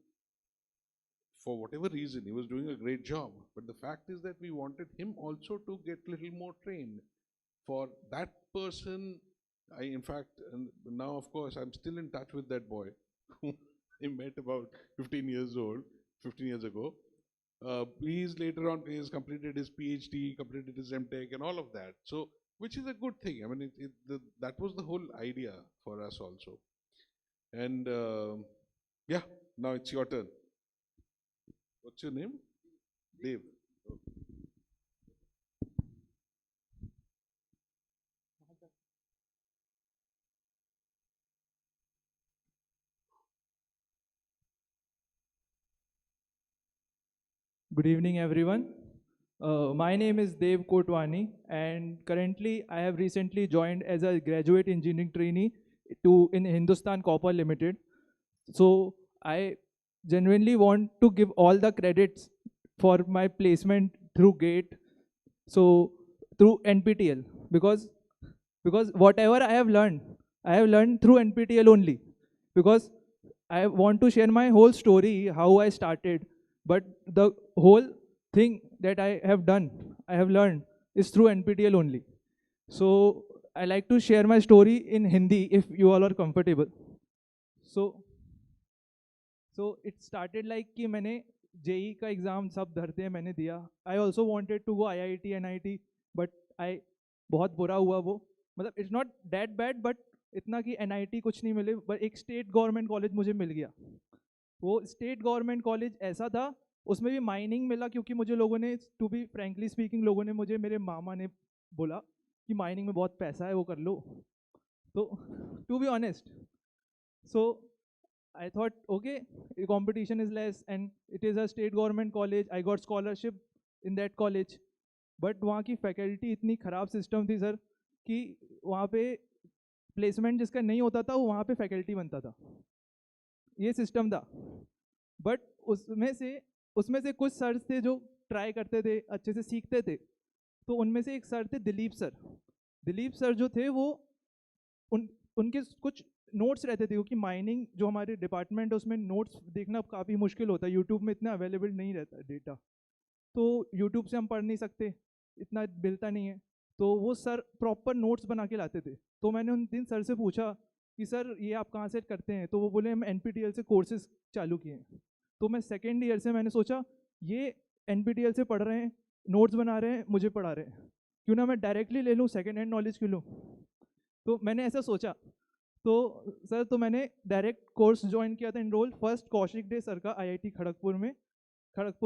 for whatever reason, he was doing a great job. But the fact is that we wanted him also to get a little more trained. For that person, in fact, and now of course, I'm still in touch with that boy who I met about 15 years ago. He's later on, he's completed his PhD, completed his MTech and all of that. So, which is a good thing. I mean, that was the whole idea for us also. And yeah, now it's your turn. What's your name? Dave. Good evening, everyone. My name is Dev Kotwani, and currently I have recently joined as a graduate engineering trainee in Hindustan Copper Limited. So I genuinely want to give all the credits for my placement through GATE, so through NPTEL, because whatever I have learned through NPTEL only. Because I want to share my whole story, how I started, but the whole thing that I have done, I have learned is through NPTEL only. So I like to share my story in Hindi if you all are comfortable. So it started like कि मैंने JEE का exam सब धरते हैं मैंने दिया. I also wanted to go IIT NIT, but I बहुत बुरा हुआ वो. मतलब it's not that bad, but इतना कि NIT कुछ नहीं मिले, but एक स्टेट गवर्नमेंट कॉलेज मुझे मिल गया. वो स्टेट गवर्नमेंट कॉलेज ऐसा था, उसमें भी माइनिंग मिला, क्योंकि मुझे लोगों ने, टू बी फ्रेंकली स्पीकिंग, लोगों ने मुझे, मेरे मामा ने बोला कि माइनिंग में बहुत पैसा है, वो कर लो. तो to be honest, so I thought, okay, the competition is less and it is a state government college. I got scholarship in that college. But वहाँ की फैकल्टी इतनी ख़राब सिस्टम थी सर कि वहाँ पे प्लेसमेंट जिसका नहीं होता था वो वहाँ पे फैकल्टी बनता था. ये सिस्टम था. बट उसमें से कुछ सर थे जो ट्राई करते थे, अच्छे से सीखते थे. तो उनमें से एक सर थे दिलीप सर जो थे वो उनके कुछ नोट्स रहते थे, क्योंकि माइनिंग जो हमारे डिपार्टमेंट है उसमें नोट्स देखना काफ़ी मुश्किल होता है, यूट्यूब में इतना अवेलेबल नहीं रहता डेटा, तो यूट्यूब से हम पढ़ नहीं सकते, इतना मिलता नहीं है. तो वो सर प्रॉपर नोट्स बना के लाते थे. तो मैंने उन दिन सर से पूछा कि सर ये आप कहाँ से करते हैं, तो वो बोले हम NPTEL से कोर्सेज चालू किए हैं. तो मैं सेकेंड ईयर से मैंने सोचा ये NPTEL से पढ़ रहे हैं, नोट्स बना रहे हैं, मुझे पढ़ा रहे हैं, क्यों ना मैं डायरेक्टली ले लूँ, सेकेंड हैंड नॉलेज क्यों लूँ. तो मैंने ऐसा सोचा. तो सर, तो मैंने डायरेक्ट कोर्स ज्वाइन किया था, enroll first Kaushik De sir का IIT खड़गपुर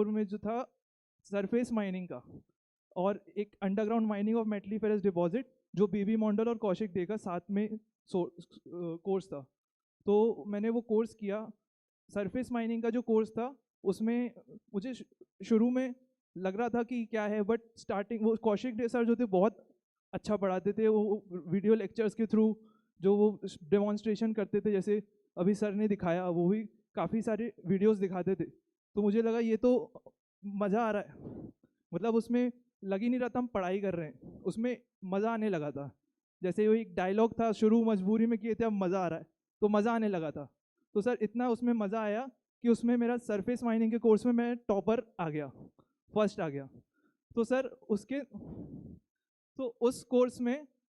में जो था सरफेस माइनिंग का, और एक underground mining of metalliferous deposit जो BB मॉन्डल और कौशिक डे का साथ में कोर्स था. तो मैंने वो कोर्स किया. सरफेस माइनिंग का जो कोर्स था उसमें मुझे शुरू में लग रहा था कि क्या है, बट स्टार्टिंग वो कौशिक डे सर जो थे बहुत अच्छा पढ़ाते थे. वो वीडियो लेक्चर्स के थ्रू जो वो डेमोन्स्ट्रेशन करते थे, जैसे अभी सर ने दिखाया, वो भी काफ़ी सारे वीडियोस दिखाते थे. तो मुझे लगा ये तो मज़ा आ रहा है, मतलब उसमें लग ही नहीं रहा था हम पढ़ाई कर रहे हैं, उसमें मज़ा आने लगा था. जैसे वो एक डायलॉग था, शुरू मजबूरी में किए थे, अब मज़ा आ रहा है, तो मज़ा आने लगा था. तो सर इतना उसमें मज़ा आया कि उसमें मेरा सरफेस माइनिंग के कोर्स में मैं टॉपर आ गया, फर्स्ट आ गया. तो सर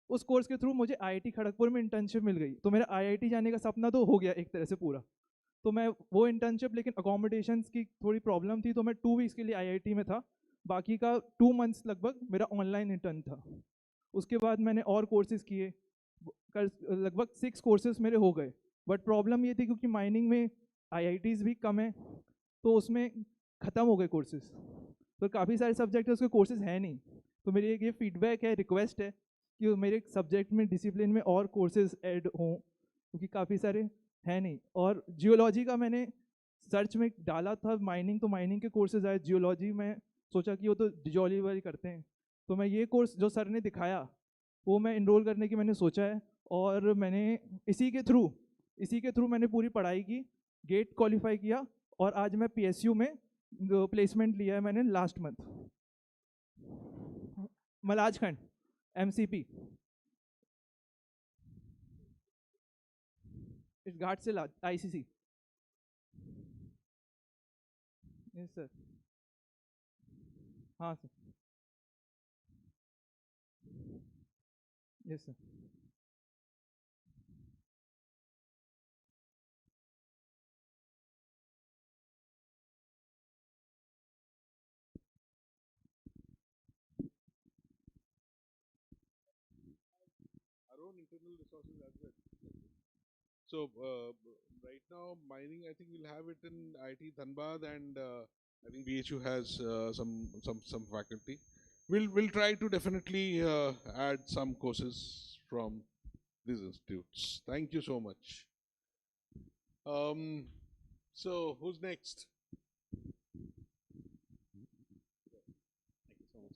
उस कोर्स के थ्रू मुझे IIT खड़गपुर में इंटर्नशिप मिल गई. तो मेरा IIT जाने का सपना तो हो गया एक तरह से पूरा. तो मैं वो इंटर्नशिप, लेकिन अकोमोडेशंस की थोड़ी प्रॉब्लम थी, तो मैं 2 वीक्स के लिए IIT में था, बाकी का 2 मंथ्स लगभग मेरा ऑनलाइन इंटर्न था. उसके बाद मैंने और कोर्सेज किए, लगभग 6 कोर्सेज मेरे हो गए. बट प्रॉब्लम ये थी क्योंकि माइनिंग में IITs भी कम है, तो उसमें ख़त्म हो गए कोर्सेज. तो काफ़ी सारे सब्जेक्ट है उसके कोर्सेज हैं नहीं. तो मेरी एक ये फीडबैक है, रिक्वेस्ट है कि मेरे सब्जेक्ट में डिसिप्लिन में और कोर्सेज ऐड हों, क्योंकि काफ़ी सारे हैं नहीं। और जियोलॉजी का मैंने सर्च में डाला था माइनिंग, तो माइनिंग के कोर्सेज आए। जियोलॉजी में सोचा कि वो तो जियोलॉजी वाली करते हैं, तो मैं ये कोर्स जो सर ने दिखाया वो मैं इनरोल करने की मैंने सोचा है। और मैंने इसी के थ्रू मैंने पूरी पढ़ाई की, गेट क्वालिफाई किया, और आज मैं पीएसयू में प्लेसमेंट लिया है मैंने लास्ट मंथ, मलाजखंड, एमसीपी, इस घाट से आईसीसी। Yes sir. हाँ sir. Yes sir. Our own internal resources as well. So right now, mining, I think we'll have it in IIT Dhanbad, and I think BHU has some faculty. We'll try to definitely add some courses from these institutes. Thank you so much. So who's next? Thank you so much.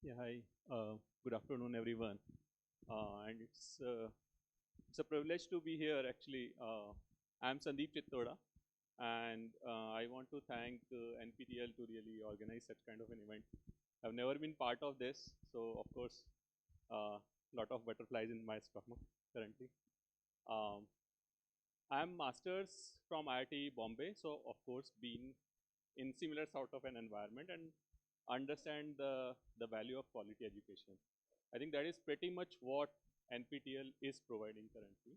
Yeah, hi. Good afternoon, everyone. And it's a privilege to be here. Actually, I'm Sandeep Chittoda, and I want to thank NPTEL to really organize such kind of an event. I've never been part of this, so of course, a lot of butterflies in my stomach currently. Um, I'm masters from IIT Bombay, so of course, been in similar sort of an environment and understand the value of quality education. I think that is pretty much what NPTEL is providing currently.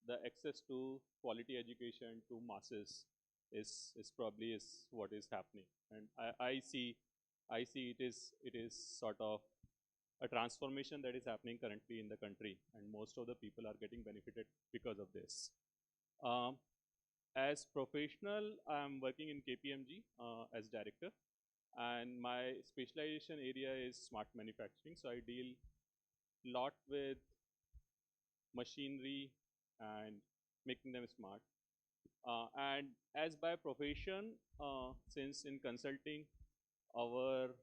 The access to quality education to masses is probably is what is happening, and I see it is sort of a transformation that is happening currently in the country, and most of the people are getting benefited because of this. Um, as professional, I'm working in KPMG as director, and my specialization area is smart manufacturing. So I deal lot with machinery and making them smart. And as by profession, since in consulting, our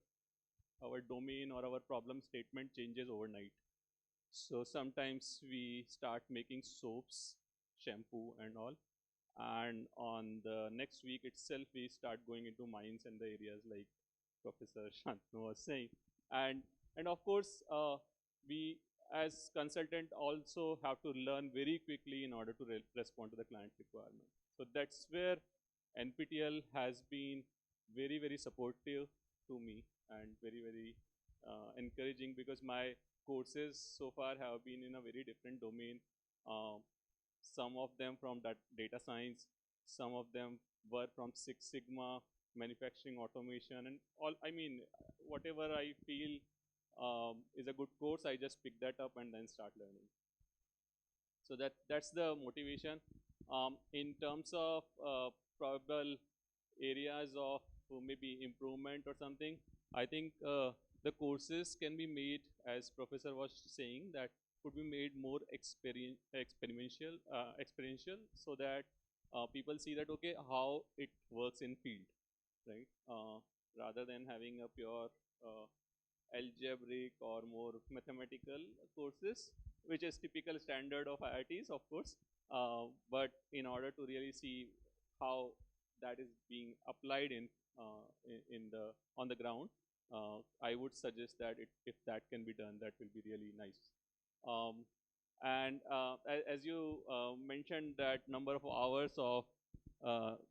our domain or our problem statement changes overnight. So sometimes we start making soaps, shampoo and all. And on the next week itself, we start going into mines and the areas like Professor Shantanu was saying. And, and of course, we as consultant also have to learn very quickly in order to respond to the client requirement. So that's where NPTEL has been very, very supportive to me and very, very encouraging, because my courses so far have been in a very different domain. Some of them from that data science, some of them were from Six Sigma, manufacturing automation, and all. I mean, whatever I feel is a good course, I just pick that up and then start learning. So that's the motivation. In terms of probable areas of maybe improvement or something, I think the courses can be made, as Professor was saying, that could be made more experiential, so that people see that, okay, how it works in field, right? Rather than having a pure algebraic or more mathematical courses, which is typical standard of IITs, of course. But in order to really see how that is being applied in the on the ground, I would suggest that if that can be done, that will be really nice. Um, and as you mentioned, that number of hours of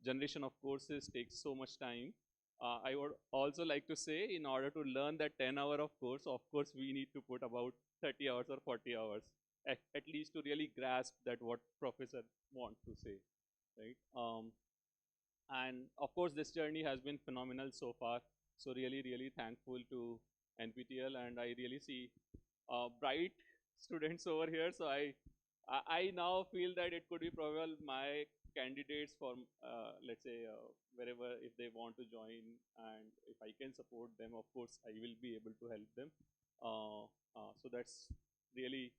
generation of courses takes so much time. I would also like to say, in order to learn that 10-hour of course, we need to put about 30 hours or 40 hours, at least to really grasp that what professor want to say, right? And of course, this journey has been phenomenal so far. So really, really thankful to NPTEL, and I really see bright students over here, so I now feel that it could be probable my candidates for let's say wherever if they want to join, and if I can support them, of course I will be able to help them. So that's really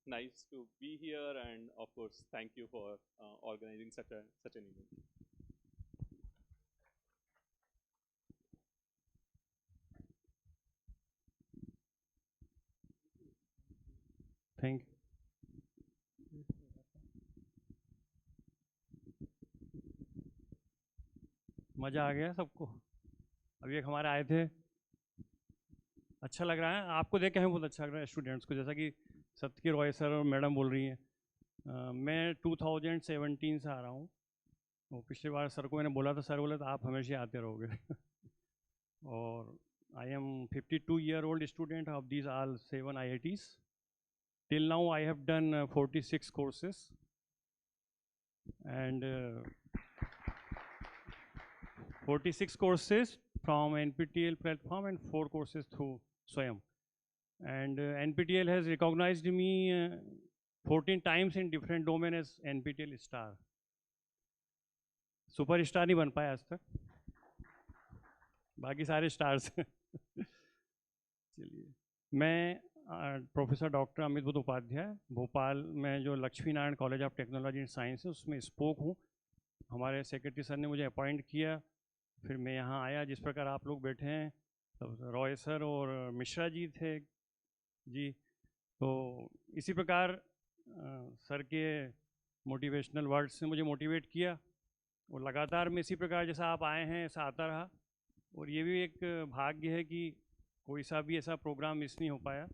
nice to be here, and of course thank you for organizing such an event. Thank you. मज़ा आ गया सबको? अभी एक हमारे आए थे, अच्छा लग रहा है आपको देख के, हमें बहुत अच्छा लग रहा है स्टूडेंट्स को, जैसा कि सत्य रॉय सर और मैडम बोल रही हैं। मैं 2017 से आ रहा हूँ, वो पिछली बार सर को मैंने बोला था, सर बोले तो आप हमेशा आते रहोगे। और I am 52-year-old student of these all 7 IITs. Till now I have done 46 courses, and 46 courses from NPTEL platform and 4 courses through Swayam. And NPTEL has recognized me 14 times in different domain as NPTEL star. Super star नहीं बन पाया आज तक, बाकी सारे stars. चलिए, मैं professor doctor Amit Buddha Upadhyay, Bhopal में जो Lakshmi Narayan college of technology and science है उसमें स्पोक हूँ। हमारे सेक्रेटरी सर ने मुझे अपॉइंट किया, फिर मैं यहाँ आया। जिस प्रकार आप लोग बैठे हैं, तब रॉय सर और मिश्रा जी थे जी, तो इसी प्रकार सर के मोटिवेशनल वर्ड्स ने मुझे मोटिवेट किया, और लगातार मैं इसी प्रकार जैसा आप आए हैं ऐसा आता रहा। और ये भी एक भाग्य है कि कोई सा भी ऐसा प्रोग्राम मिस नहीं हो पाया।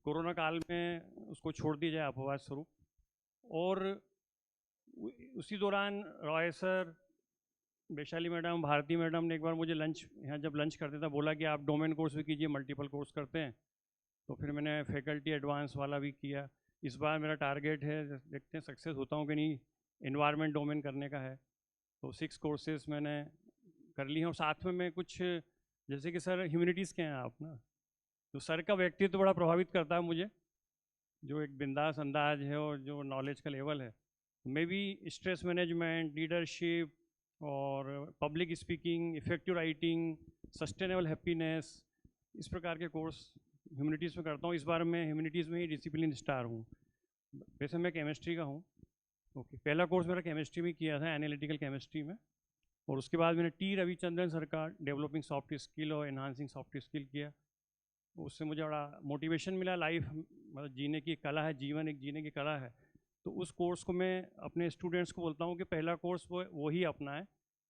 कोरोना काल में उसको छोड़ दिया जाए अपवाद स्वरूप। और उसी दौरान Roy sir, Vaishali madam, Bharati madam ने एक बार मुझे लंच, यहाँ जब लंच करते था, बोला कि आप डोमेन कोर्स भी कीजिए, मल्टीपल कोर्स करते हैं। तो फिर मैंने फैकल्टी एडवांस वाला भी किया। इस बार मेरा टारगेट है, देखते हैं सक्सेस होता हूँ कि नहीं, एनवायरनमेंट डोमेन करने का है। तो 6 कोर्सेज मैंने कर ली हैं। और साथ में मैं कुछ, जैसे कि सर ह्यूमैनिटीज़ के हैं आप ना, तो सर का व्यक्तित्व बड़ा प्रभावित करता है मुझे, जो एक बिंदास अंदाज है और जो नॉलेज का लेवल है। मैं भी स्ट्रेस मैनेजमेंट, लीडरशिप और public speaking, effective writing, sustainable happiness, इस प्रकार के कोर्स ह्यूमैनिटीज़ में करता हूँ। इस बार मैं ह्यूमैनिटीज़ में ही डिसिप्लिन स्टार हूँ। वैसे मैं केमिस्ट्री का हूँ। ओके, पहला कोर्स मेरा केमिस्ट्री में किया था, एनालिटिकल केमिस्ट्री में। और उसके बाद मैंने टी रविचंद्रन सर का डेवलपिंग सॉफ्ट स्किल और एनहांसिंग सॉफ्ट स्किल किया। उससे मुझे बड़ा मोटिवेशन मिला। लाइफ मतलब जीने की कला है, जीवन एक जीने की कला है। तो उस कोर्स को मैं अपने स्टूडेंट्स को बोलता हूँ कि पहला कोर्स वो ही अपना है,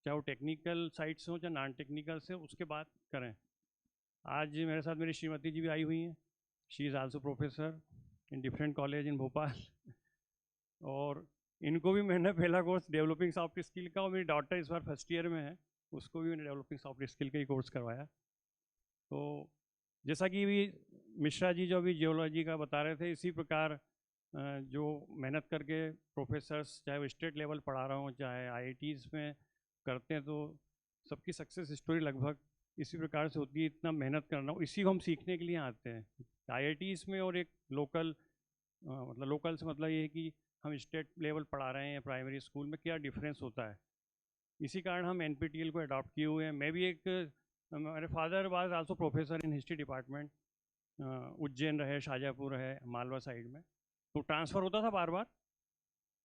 चाहे वो टेक्निकल साइड से हो चाहे नॉन टेक्निकल से, उसके बाद करें। आज मेरे साथ मेरी श्रीमती जी भी आई हुई हैं। She is also professor in different college in Bhopal. और इनको भी मैंने पहला कोर्स डेवलपिंग सॉफ्ट स्किल का, और मेरी डॉटर इस बार फर्स्ट ईयर में है, उसको भी मैंने डेवलपिंग सॉफ्ट स्किल का ही कोर्स करवाया। तो जैसा कि भी मिश्रा जी जो अभी जियोलॉजी का बता रहे थे, इसी प्रकार जो मेहनत करके प्रोफेसर्स, चाहे वो स्टेट लेवल पढ़ा रहा हूँ चाहे IITs में करते हैं, तो सबकी सक्सेस स्टोरी लगभग इसी प्रकार से होती है। इतना मेहनत करना, इसी को हम सीखने के लिए आते हैं IITs में। और एक लोकल मतलब लोकल से मतलब ये है कि हम स्टेट लेवल पढ़ा रहे हैं प्राइमरी स्कूल में, क्या डिफरेंस होता है। इसी कारण हम NPTEL को अडॉप्ट किए हुए हैं। मैं भी एक, मेरे father was also professor in history department, Ujjain रहे, शाजापुर रहे, मालवा साइड में। तो ट्रांसफ़र होता था बार बार।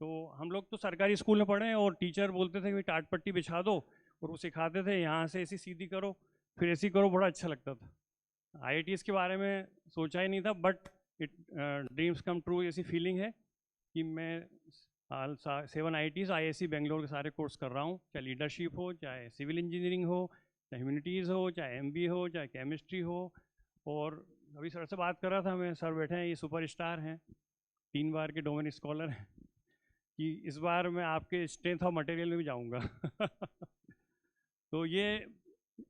तो हम लोग तो सरकारी स्कूल में पढ़े, और टीचर बोलते थे कि टाट पट्टी बिछा दो, और वो सिखाते थे यहाँ से ऐसी सीधी करो, फिर ऐसी करो, बड़ा अच्छा लगता था। IITs के बारे में सोचा ही नहीं था, but it dreams come true, ऐसी फीलिंग है कि मैं 7 IITs IISc बेंगलोर के सारे कोर्स कर रहा हूँ, चाहे लीडरशिप हो, चाहे सिविल इंजीनियरिंग हो, चाहे ह्यूमैनिटीज़ हो, चाहे MBA हो, चाहे केमिस्ट्री हो। और अभी सर से बात कर रहा था मैं, सर बैठे हैं, ये सुपर स्टार हैं, 3 बार के डोमेन स्कॉलर हैं, कि इस बार मैं आपके स्ट्रेंथ ऑफ मटेरियल में भी जाऊंगा। तो ये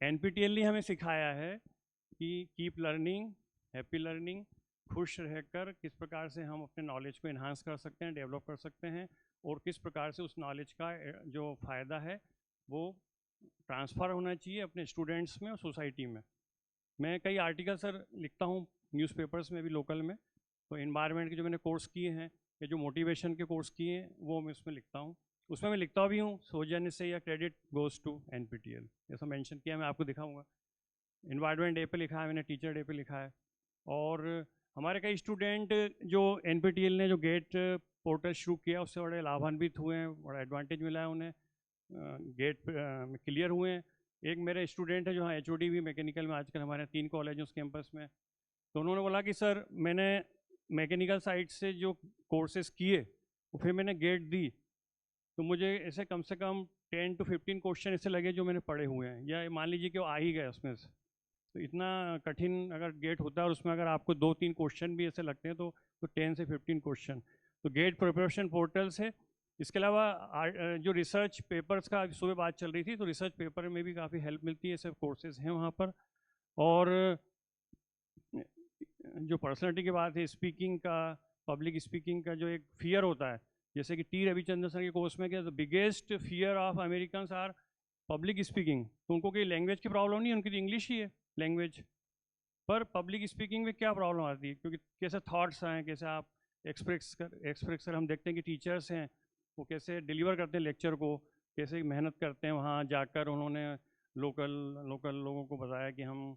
NPTEL ने हमें सिखाया है कि कीप लर्निंग, हैप्पी लर्निंग, खुश रहकर किस प्रकार से हम अपने नॉलेज को इन्हांस कर सकते हैं, डेवलप कर सकते हैं, और किस प्रकार से उस नॉलेज का जो फ़ायदा है वो ट्रांसफ़र होना चाहिए अपने स्टूडेंट्स में और सोसाइटी में। मैं कई आर्टिकल सर लिखता हूँ न्यूज़पेपर्स में भी, लोकल में। तो इन्वायरमेंट के जो मैंने कोर्स किए हैं या जो मोटिवेशन के कोर्स किए हैं वो मैं उसमें लिखता हूँ। उसमें मैं लिखता भी हूँ सौजन्य से या क्रेडिट गोज़ टू NPTEL, जैसा मेंशन किया मैं आपको दिखाऊंगा। इन्वायरमेंट डे पे लिखा है मैंने, टीचर डे पे लिखा है। और हमारे कई स्टूडेंट जो NPTEL ने जो गेट पोर्टल शुरू किया उससे बड़े लाभान्वित हुए हैं, बड़ा एडवांटेज मिला है उन्हें, गेट में क्लियर हुए हैं। एक मेरे स्टूडेंट है जो हाँ HOD भी मैकेनिकल में, आजकल हमारे 3 कॉलेज हैं उस कैंपस में, तो उन्होंने बोला कि सर मैंने मैकेनिकल साइड से जो कोर्सेज किए वो फिर मैंने गेट दी तो मुझे ऐसे कम से कम 10 to 15 क्वेश्चन ऐसे लगे जो मैंने पढ़े हुए हैं, या मान लीजिए कि वो आ ही गए उसमें से। तो इतना कठिन अगर गेट होता है और उसमें अगर आपको 2-3 क्वेश्चन भी ऐसे लगते हैं तो 10 से 15 क्वेश्चन तो गेट प्रिपरेशन पोर्टल से। इसके अलावा जो रिसर्च पेपर्स का सुबह बात चल रही थी, तो रिसर्च पेपर में भी काफ़ी हेल्प मिलती है, सब कोर्सेज हैं वहाँ पर। और जो पर्सनैलिटी की बात है, स्पीकिंग का, पब्लिक स्पीकिंग का जो एक फियर होता है, जैसे कि टी रविचंद्रन सर के कोर्स में क्या, the biggest fear of American are public speaking. तो उनको कोई लैंग्वेज की प्रॉब्लम नहीं है, उनकी तो इंग्लिश ही है लैंग्वेज, पर पब्लिक स्पीकिंग में क्या प्रॉब्लम आती है, क्योंकि कैसे थॉट्स हैं, कैसे आप एक्सप्रेस कर हम देखते हैं कि टीचर्स हैं वो कैसे डिलीवर करते हैं लेक्चर को, कैसे मेहनत करते हैं वहाँ जाकर। उन्होंने लोकल लोकल लोगों को बताया कि हम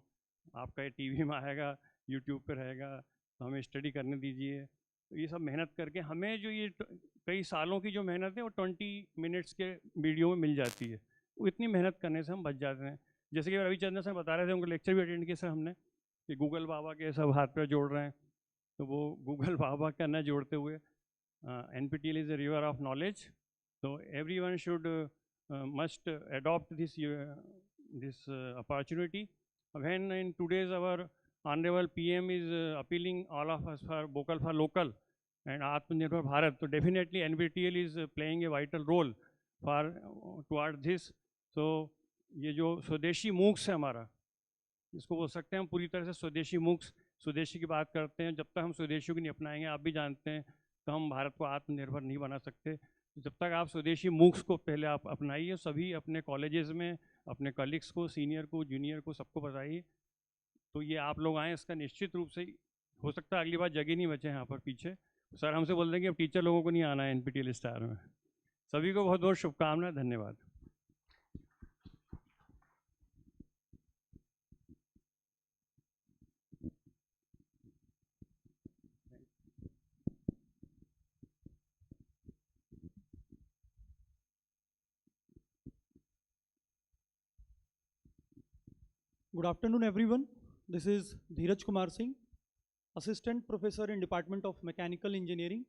आपका ये टीवी में आएगा, यूट्यूब पर रहेगा, तो हमें स्टडी करने दीजिए। तो ये सब मेहनत करके हमें जो ये कई सालों की जो मेहनत है वो 20 मिनट्स के वीडियो में मिल जाती है। वो इतनी मेहनत करने से हम बच जाते हैं। जैसे कि रविचंद्रन सर बता रहे थे, उनको लेक्चर भी अटेंड किया सर हमने, कि गूगल बाबा के सब हाथ पे जोड़ रहे हैं, तो वो गूगल बाबा का न जोड़ते हुए NPTEL is a river of knowledge, so everyone should must adopt this opportunity. When in today's our honorable PM is appealing all of us for vocal for local and Atmanirbhar Bharat, so definitely NPTEL is playing a vital role for toward this. So ये जो स्वदेशी MOOCs है हमारा, इसको बोल सकते हैं हम पूरी तरह से स्वदेशी मूक्स, स्वदेशी की बात करते हैं। जब तक हम स्वदेशियों को नहीं अपनाएंगे, आप भी जानते हैं, तो हम भारत को आत्मनिर्भर नहीं बना सकते। तो जब तक आप स्वदेशी मूक्स को पहले आप अपनाइए, सभी अपने कॉलेजेस में अपने कलीग्स को, सीनियर को, जूनियर को, सबको बताइए। तो ये आप लोग आएँ, इसका निश्चित रूप से हो सकता है अगली बार जगह नहीं बचे यहाँ पर पीछे, सर हमसे बोल देंगे अब टीचर लोगों को नहीं आना है NPTEL स्टार में। सभी को बहुत बहुत शुभकामनाएं, धन्यवाद। Good afternoon, everyone. This is Dheeraj Kumar Singh, Assistant Professor in Department of Mechanical Engineering,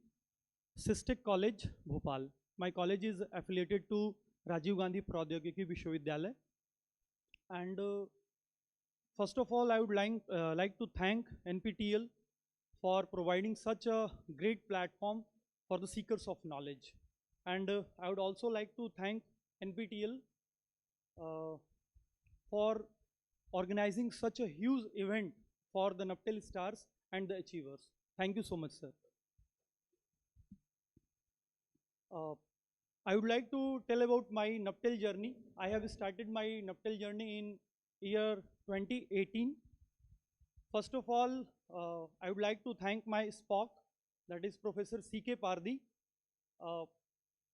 SISTEC College, Bhopal. My college is affiliated to Rajiv Gandhi Pradyogiki Vishwavidyalaya. And first of all, I would like to thank NPTEL for providing such a great platform for the seekers of knowledge. And I would also like to thank NPTEL for organizing such a huge event for the NPTEL stars and the achievers. Thank you so much, sir. I would like to tell about my NPTEL journey. I have started my NPTEL journey in year 2018. First of all, I would like to thank my SPOC, that is Professor C.K. Pardi.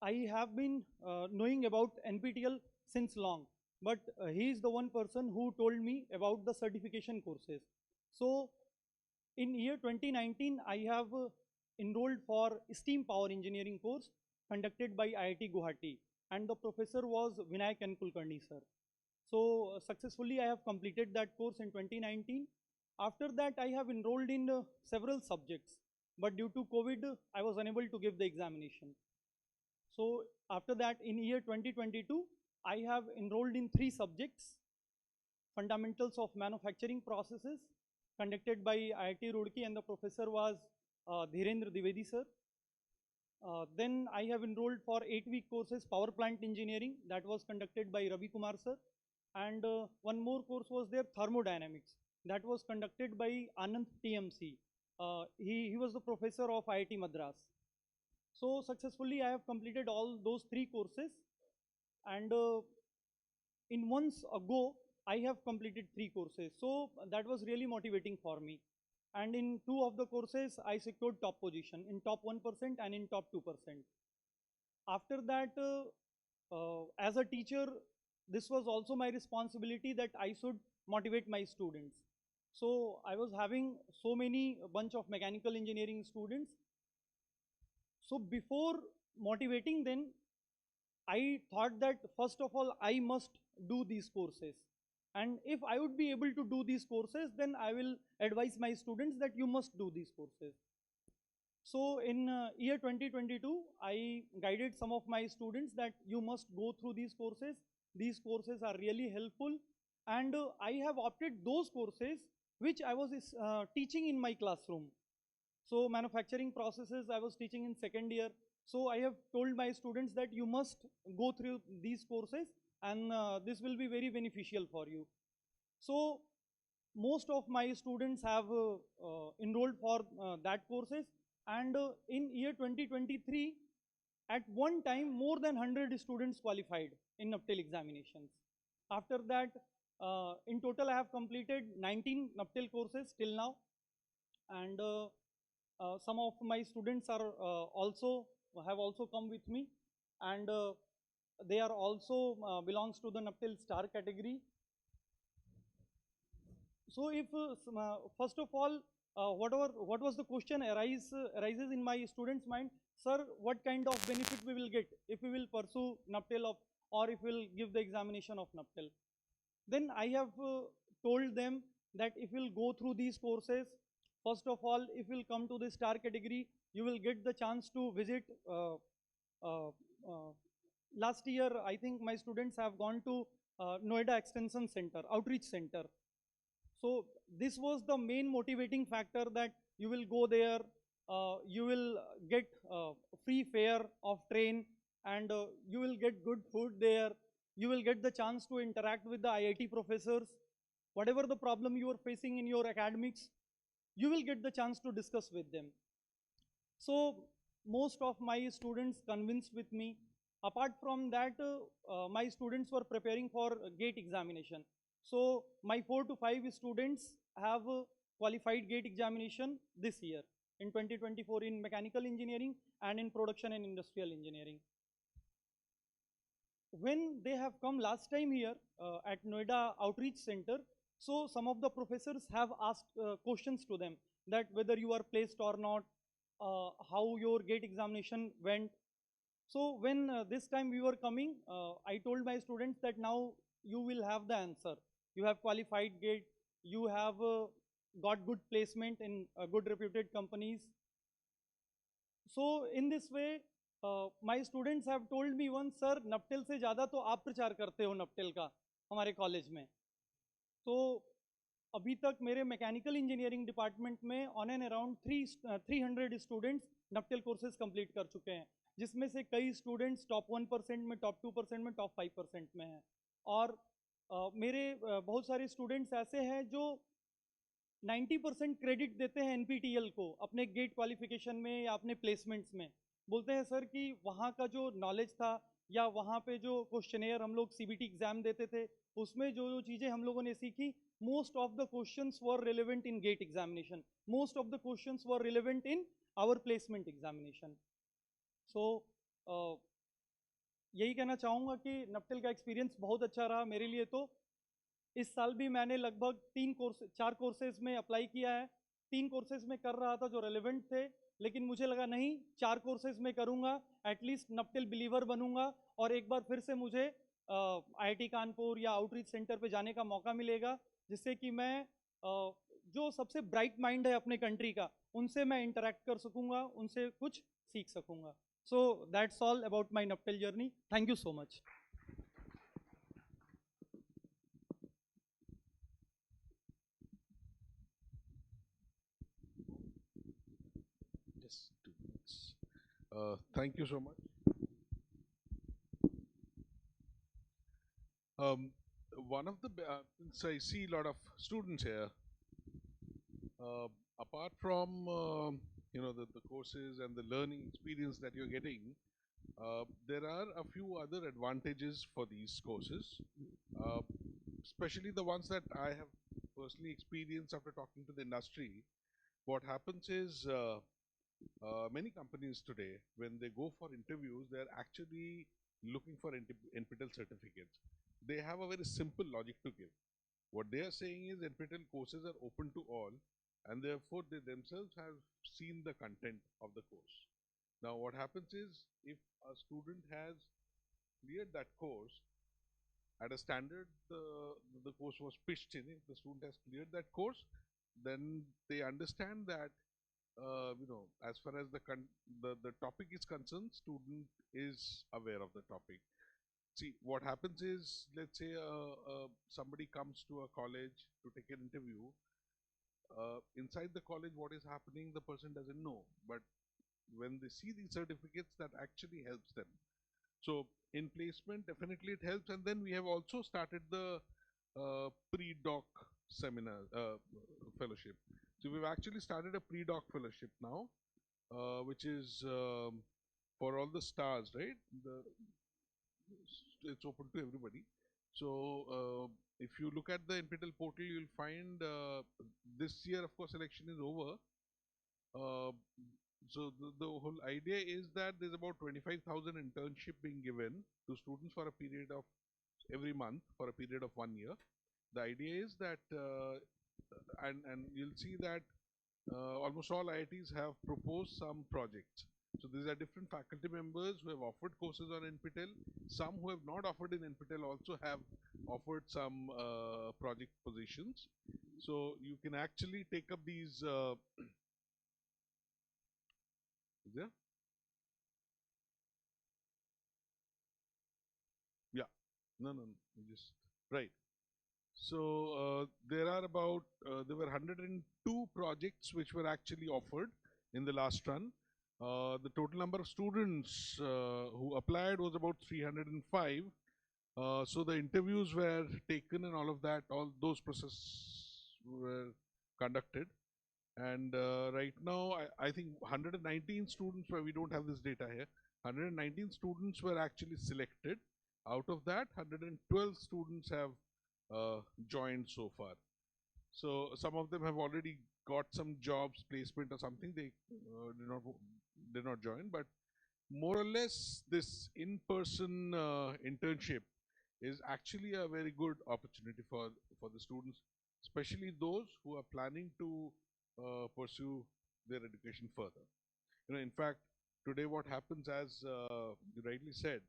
I have been knowing about NPTEL since long, but he is the one person who told me about the certification courses. So in year 2019, I have enrolled for steam power engineering course conducted by IIT Guwahati, and the professor was Vinayak N. Kulkarni sir. So successfully I have completed that course in 2019. After that I have enrolled in several subjects, but due to COVID I was unable to give the examination. So after that in year 2022 I have enrolled in 3 subjects: Fundamentals of Manufacturing Processes conducted by IIT Roorkee, and the professor was Dhirendra Dwivedi sir. Then I have enrolled for 8-week courses Power Plant Engineering, that was conducted by Ravi Kumar sir. And one more course was there, Thermodynamics, that was conducted by Anand TMC. He was the professor of IIT Madras. So successfully I have completed all those 3 courses, and in months ago I have completed 3 courses. So that was really motivating for me. and in 2 of the courses I secured top position, in top 1% and in top 2%. After that, as a teacher, this was also my responsibility that I should motivate my students. So I was having so many bunch of mechanical engineering students. So before motivating them, I thought that first of all, I must do these courses. And if I would be able to do these courses, then I will advise my students that you must do these courses. So in year 2022, I guided some of my students that you must go through these courses. These courses are really helpful. And I have opted those courses which I was teaching in my classroom. So manufacturing processes I was teaching in second year. So I have told my students that you must go through these courses, and this will be very beneficial for you. So most of my students have enrolled for that courses, and in year 2023, at one time more than 100 students qualified in NPTEL examinations. After that, in total I have completed 19 NPTEL courses till now, and some of my students are have also come with me, and they are also belongs to the NPTEL star category. So if first of all, what was the question arises in my students' mind, sir, what kind of benefit we will get if we will pursue NPTEL or if we will give the examination of NPTEL? Then I have told them that if we'll go through these courses, first of all, if we'll come to the star category, you will get the chance to visit. Uh, uh, Last year, I think my students have gone to Noida Extension Center, Outreach Center. So this was the main motivating factor, that you will go there, you will get free fare of train, and you will get good food there. You will get the chance to interact with the IIT professors. Whatever the problem you are facing in your academics, you will get the chance to discuss with them. So most of my students convinced with me. Apart from that, my students were preparing for GATE examination. So my 4 to 5 students have qualified GATE examination this year in 2024 in mechanical engineering and in production and industrial engineering. When they have come last time here at Noida Outreach Center, so some of the professors have asked questions to them, that whether you are placed or not, how your GATE examination went. So when this time we were coming, I told my students that now you will have the answer. You have qualified GATE, you have got good placement in good reputed companies. So in this way, my students have told me once, sir, NPTEL से ज़्यादा तो आप प्रचार करते हो NPTEL का हमारे college में. तो अभी तक मेरे मैकेनिकल इंजीनियरिंग डिपार्टमेंट में on and around 300 students NPTEL courses complete कर चुके हैं, जिसमें से कई स्टूडेंट्स टॉप 1% में, टॉप 2% में, टॉप 5% में हैं. और मेरे बहुत सारे स्टूडेंट्स ऐसे हैं जो 90% क्रेडिट देते हैं NPTEL को अपने गेट क्वालिफिकेशन में या अपने प्लेसमेंट्स में. बोलते हैं सर कि वहाँ का जो नॉलेज था या वहाँ पे जो क्वेश्चनेयर हम लोग CBT एग्जाम देते थे, उसमें जो जो चीज़ें हम लोगों ने सीखी, most of the questions were relevant in GATE examination, most of the questions were relevant in our placement examination. So यही कहना चाहूँगा कि NPTEL का एक्सपीरियंस बहुत अच्छा रहा मेरे लिए. तो इस साल भी मैंने लगभग 4 कोर्सेज में अप्लाई किया है. 3 कोर्सेज में कर रहा था जो रेलिवेंट थे, लेकिन मुझे लगा नहीं, 4 कोर्सेज में करूँगा, एटलीस्ट NPTEL बिलीवर बनूंगा और एक बार फिर से मुझे IIT कानपुर या आउटरीच सेंटर पे जाने का मौका मिलेगा, जिससे कि मैं जो सबसे ब्राइट माइंड है अपने कंट्री का, उनसे मैं इंटरेक्ट कर सकूँगा, उनसे कुछ सीख सकूँगा. So that's all about my NPTEL journey. Thank you so much. Yes, 2 minutes. Thank you so much. One of the, since I see a lot of students here, apart from the courses and the learning experience that you're getting, there are a few other advantages for these courses, especially the ones that I have personally experienced after talking to the industry. what happens is many companies today, when they go for interviews, they're actually looking for NPTEL certificates. They have a very simple logic to give. What they are saying is NPTEL courses are open to all, and therefore they themselves have seen the content of the course. Now what happens is, if a student has cleared that course, at a standard the course was pitched in, if the student has cleared that course, then they understand that as far as the topic is concerned, student is aware of the topic. See, what happens is, let's say somebody comes to a college to take an interview. Inside the college, what is happening, the person doesn't know. But when they see these certificates, that actually helps them. So in placement, definitely it helps. And then we have also started the pre-doc seminar fellowship. So we've actually started a pre-doc fellowship now, which is for all the stars, right? It's open to everybody. So if you look at the NPTEL portal, you'll find this year, of course, election is over. So the whole idea is that there's about 25,000 internship being given to students for a period of every month for a period of 1 year. The idea is that, and you'll see that almost all IITs have proposed some projects. So these are different faculty members who have offered courses on NPTEL. Some who have not offered in NPTEL also have offered some project positions. So you can actually take up these. Is there? Yeah. No, no, no. Just right. So there were 102 projects which were actually offered in the last run. The total number of students who applied was about 305. So the interviews were taken and all of that, all those processes were conducted. And right now, I think 119 students, we don't have this data here, 119 students were actually selected. Out of that, 112 students have joined so far. So some of them have already got some jobs, placement or something. They did not join, but more or less this in-person internship is actually a very good opportunity for the students, especially those who are planning to pursue their education further. In fact, today what happens, as you rightly said,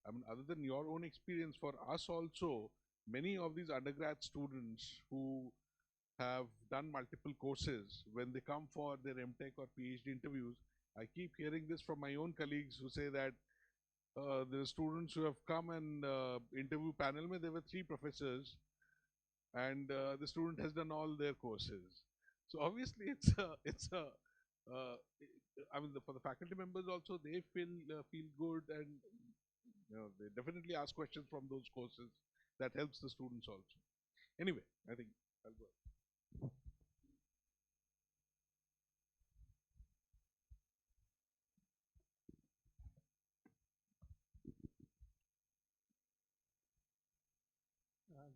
I mean, other than your own experience, for us also, many of these undergrad students who have done multiple courses, when they come for their MTech or PhD interviews, I keep hearing this from my own colleagues who say that there are students who have come and interview panel where there were 3 professors and the student has done all their courses. So obviously uh, I mean, for the faculty members also, they feel good, and they definitely ask questions from those courses. That helps the students also. Anyway, I think I'll go.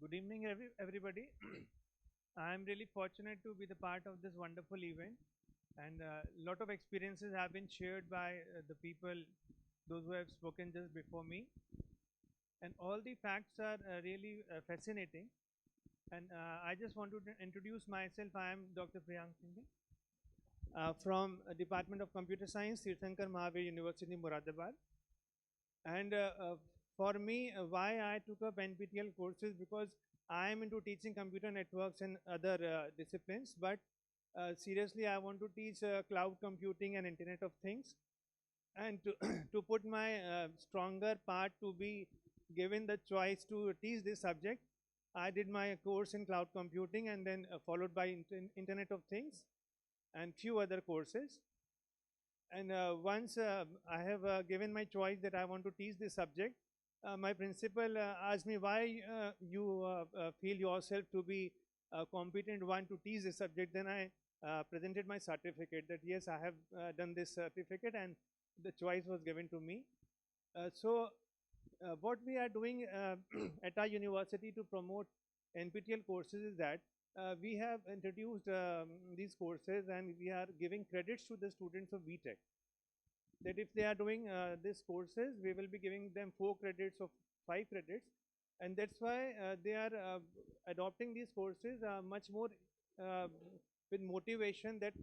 Good evening, everybody. I'm really fortunate to be the part of this wonderful event, and a lot of experiences have been shared by the people, those who have spoken just before me, and all the facts are really fascinating. And I just want to introduce myself. I am Dr. Priyank Singh from Department of Computer Science, Tirthankar Mahavir University, Moradabad. And for me, why I took up NPTEL courses, because I am into teaching computer networks and other disciplines, but seriously, I want to teach cloud computing and Internet of Things. And to, to put my stronger part to be given the choice to teach this subject, I did my course in cloud computing and then followed by Internet of Things and few other courses. And once I have given my choice that I want to teach this subject, my principal asked me why you feel yourself to be a competent one to teach this subject. Then I presented my certificate that yes, I have done this certificate, and the choice was given to me. So what we are doing at our university to promote NPTEL courses is that we have introduced these courses and we are giving credits to the students of BTech. That if they are doing these courses, we will be giving them 4 credits of 5 credits, and that's why they are adopting these courses much more with motivation that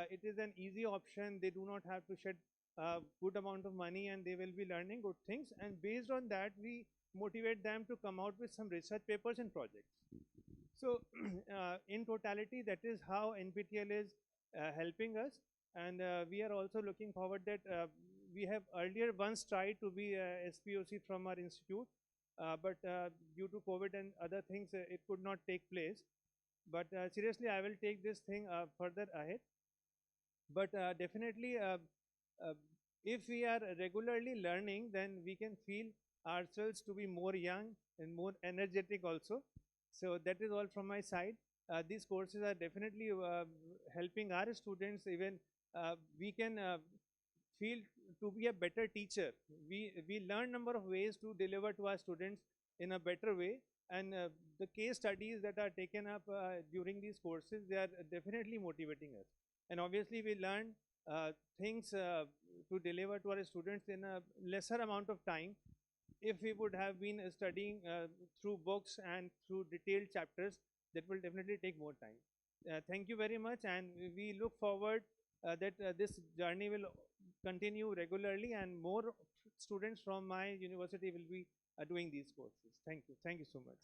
it is an easy option. They do not have to shed good amount of money and they will be learning good things, and based on that we motivate them to come out with some research papers and projects. So in totality, that is how NPTEL is helping us, and we are also looking forward that we have earlier once tried to be a SPOC from our institute, but due to COVID and other things, it could not take place. But seriously, I will take this thing further ahead. But definitely, uh, if we are regularly learning, then we can feel ourselves to be more young and more energetic also. So that is all from my side. These courses are definitely helping our students. Even we can feel to be a better teacher. We learn number of ways to deliver to our students in a better way, and the case studies that are taken up during these courses, they are definitely motivating us. And obviously we learn things to deliver to our students in a lesser amount of time. If we would have been studying through books and through detailed chapters, that will definitely take more time. Thank you very much, and we look forward that this journey will continue regularly and more students from my university will be doing these courses. Thank you. Thank you so much.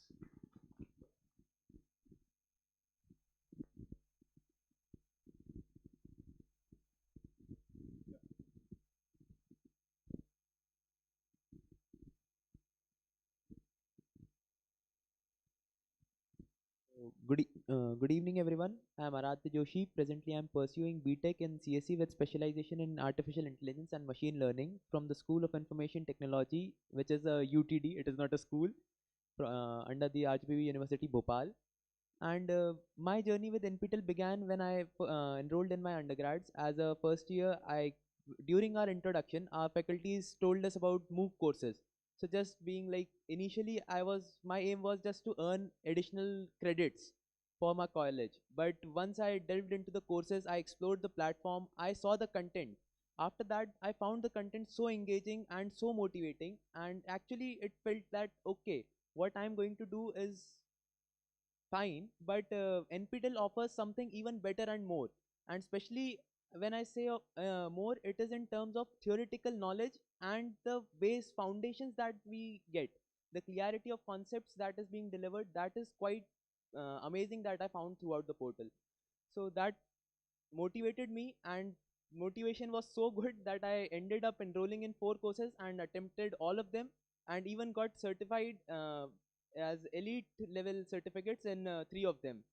Good evening, everyone. I am Aradhya Joshi. Presently, I am pursuing BTech in CSE with specialization in Artificial Intelligence and Machine Learning from the School of Information Technology, which is a UTD. It is not a school, under the RGPV University, Bhopal. And my journey with NPTEL began when I enrolled in my undergrads. As a first year, during our introduction, our faculties told us about MOOC courses. So just being like, initially my aim was just to earn additional credits for my college. But once I delved into the courses, I explored the platform, I saw the content. After that, I found the content so engaging and so motivating, and actually it felt that, okay, what I'm going to do is fine, but NPTEL offers something even better and more. And especially when I say more, it is in terms of theoretical knowledge and the base foundations that we get. The clarity of concepts that is being delivered, that is quite amazing, that I found throughout the portal. So that motivated me, and motivation was so good that I ended up enrolling in 4 courses and attempted all of them, and even got certified as elite level certificates in 3 of them.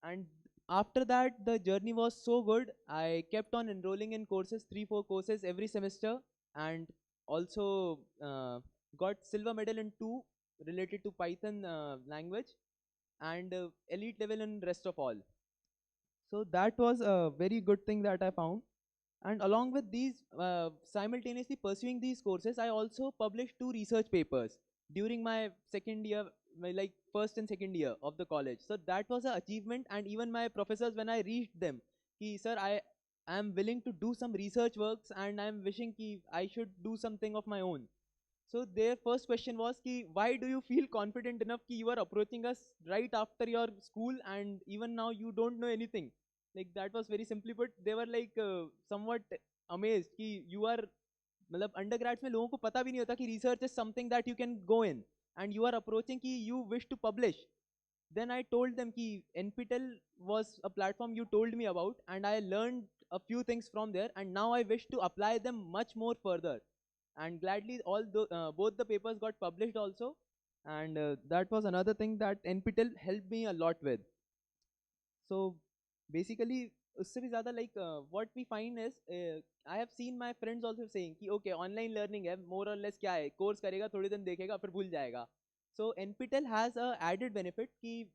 And after that, the journey was so good, I kept on enrolling in courses, 3-4 courses every semester, and also got silver medal in 2 related to Python language, and elite level in rest of all. So that was a very good thing that I found. And along with these, simultaneously pursuing these courses, I also published 2 research papers during my second year, like first and second year of the college. So that was an achievement, and even my professors, when I reached them, ki, sir, I am willing to do some research works and I am wishing ki I should do something of my own. So their first question was ki, why do you feel confident enough ki you are approaching us right after your school and even now you don't know anything? Like that was very simply put. They were like somewhat amazed कि you are, मतलब undergrads में लोगों को पता भी नहीं होता कि research is something that you can go in, and you are approaching कि you wish to publish. Then I told them कि NPTEL was a platform you told me about, and I learned a few things from there, and now I wish to apply them much more further. And gladly both the papers got published also, and that was another thing that NPTEL helped me a lot with. So basically, उससे भी ज़्यादा like what we find is I have seen my friends also saying कि okay, online learning है, more or less क्या है, course करेगा, थोड़े दिन देखेगा, फिर भूल जाएगा. So NPTEL has a added benefit कि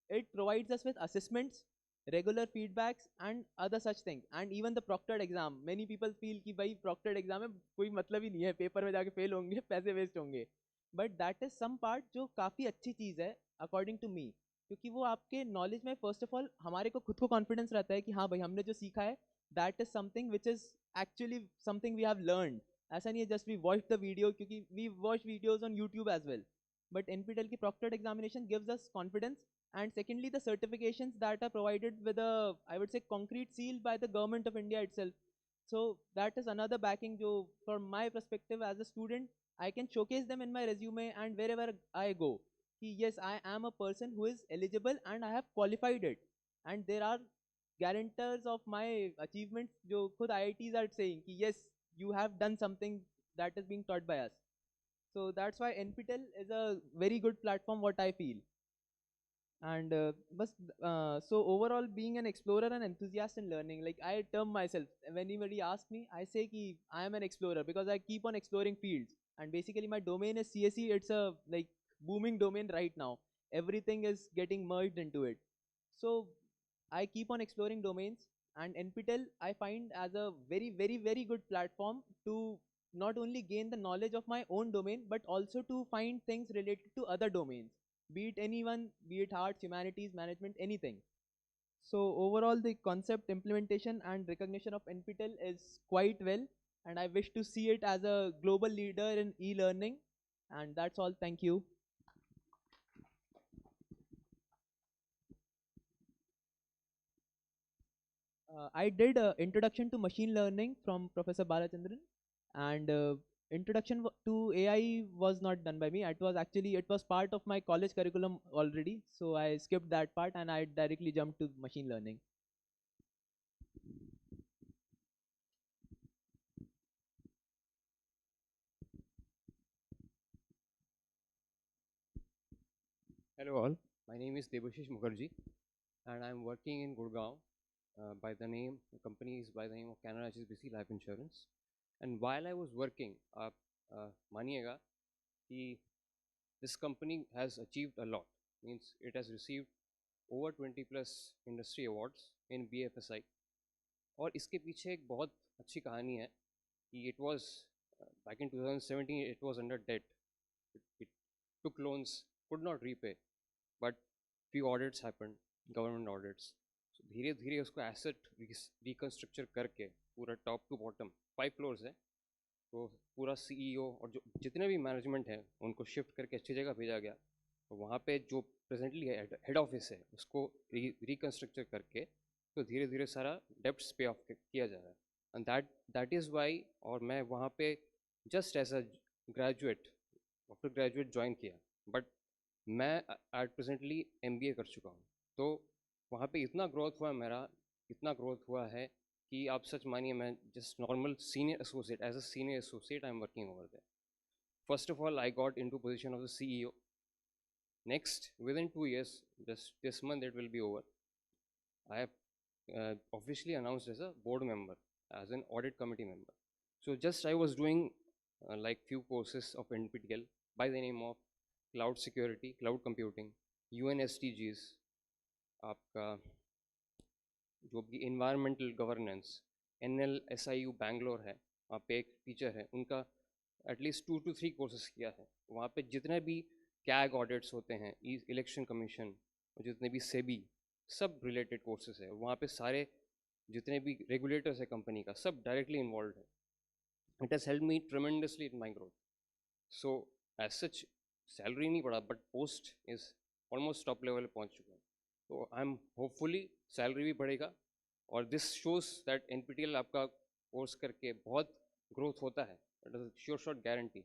it provides us with assessments, regular feedbacks and other such things, and even the proctored exam. Many people feel कि भाई proctored exam है, कोई मतलब ही नहीं है, पेपर में जाके फेल होंगे, पैसे वेस्ट होंगे. But that is some part जो काफ़ी अच्छी चीज़ है, अकॉर्डिंग टू मी, क्योंकि वो आपके नॉलेज में फर्स्ट ऑफ ऑल हमारे को खुद को कॉन्फिडेंस रहता है कि हाँ भाई हमने जो सीखा है that is something which is actually something we have learned. ऐसा नहीं है just we watch the video, क्योंकि we watch videos on YouTube as well, but NPTEL की proctored examination gives us confidence. And secondly, the certifications that are provided with a, I would say, concrete seal by the government of India itself. So that is another backing jo from my perspective as a student I can showcase them in my resume and wherever I go ki yes, I am a person who is eligible and I have qualified it. And there are guarantors of my achievements jo khud IITs are saying ki yes, you have done something that is being taught by us. So that's why NPTEL is a very good platform, what I feel. And so overall, being an explorer and enthusiast in learning, like I term myself, when anybody asks me, I say ki I am an explorer because I keep on exploring fields. And basically my domain is CSE. It's a like booming domain right now. Everything is getting merged into it. So I keep on exploring domains, and NPTEL I find as a very, very, very good platform to not only gain the knowledge of my own domain, but also to find things related to other domains, be it anyone, be it arts, humanities, management, anything. So overall, the concept, implementation and recognition of NPTEL is quite well, and I wish to see it as a global leader in e-learning. And that's all. Thank you. I did introduction to machine learning from Professor Balachandran, and introduction to AI was not done by me. It was part of my college curriculum already, so I skipped that part and I directly jumped to machine learning. Hello all, my name is Debashish Mukherjee and I'm working in Gurgaon the company is by the name of Canada HSBC Life Insurance. And while I was working, मानिएगा कि this company has achieved a lot, means it has received over 20 plus industry awards in BFSI. और इसके पीछे एक बहुत अच्छी कहानी है कि it was back in 2017 it was under debt, it took loans, could not repay, but few audits happened, government audits. So धीरे धीरे उसको asset reconstructure करके पूरा top to bottom 5 floors है, तो पूरा CEO और जो जितने भी मैनेजमेंट है उनको शिफ्ट करके अच्छी जगह भेजा गया. तो वहाँ पे जो प्रेजेंटली हेड ऑफिस है उसको रिकन्स्ट्रक्चर करके तो धीरे धीरे सारा डेप्ट्स पे ऑफ किया जा रहा है. एंड दैट इज़ वाई, और मैं वहाँ पे just as a graduate after graduate join किया, बट मैं एट प्रेजेंटली MBA कर चुका हूँ. तो वहाँ पे इतना ग्रोथ हुआ मेरा, इतना ग्रोथ हुआ है कि आप सच मानिए मैं just normal senior associate, as a senior associate I am working over there. First of all, I got into position of the CEO. Next, within 2 years, just this month it will be over, I have officially announced as a board member, as an audit committee member. So just I was doing like few courses of NPTEL by the name of cloud security, cloud computing, UN SDGs, आपका जो भी environmental governance, NLSIU Bangalore है, वहाँ पे एक teacher है, उनका at least 2 to 3 courses किया है. वहाँ पे जितने भी कैग ऑडिट्स होते हैं, इलेक्शन कमीशन और जितने भी सेबी, सब रिलेटेड कोर्सेज है. वहाँ पे सारे जितने भी रेगुलेटर्स है कंपनी का, सब डायरेक्टली इन्वॉल्व है. It has help me tremendously in my growth. So as such salary नहीं बढ़ा, but post is almost top level पहुँच चुका है. तो आई एम होपफुली सैलरी भी बढ़ेगा, और दिस शोज दैट NPTEL आपका कोर्स करके बहुत ग्रोथ होता है. It is sure shot guarantee,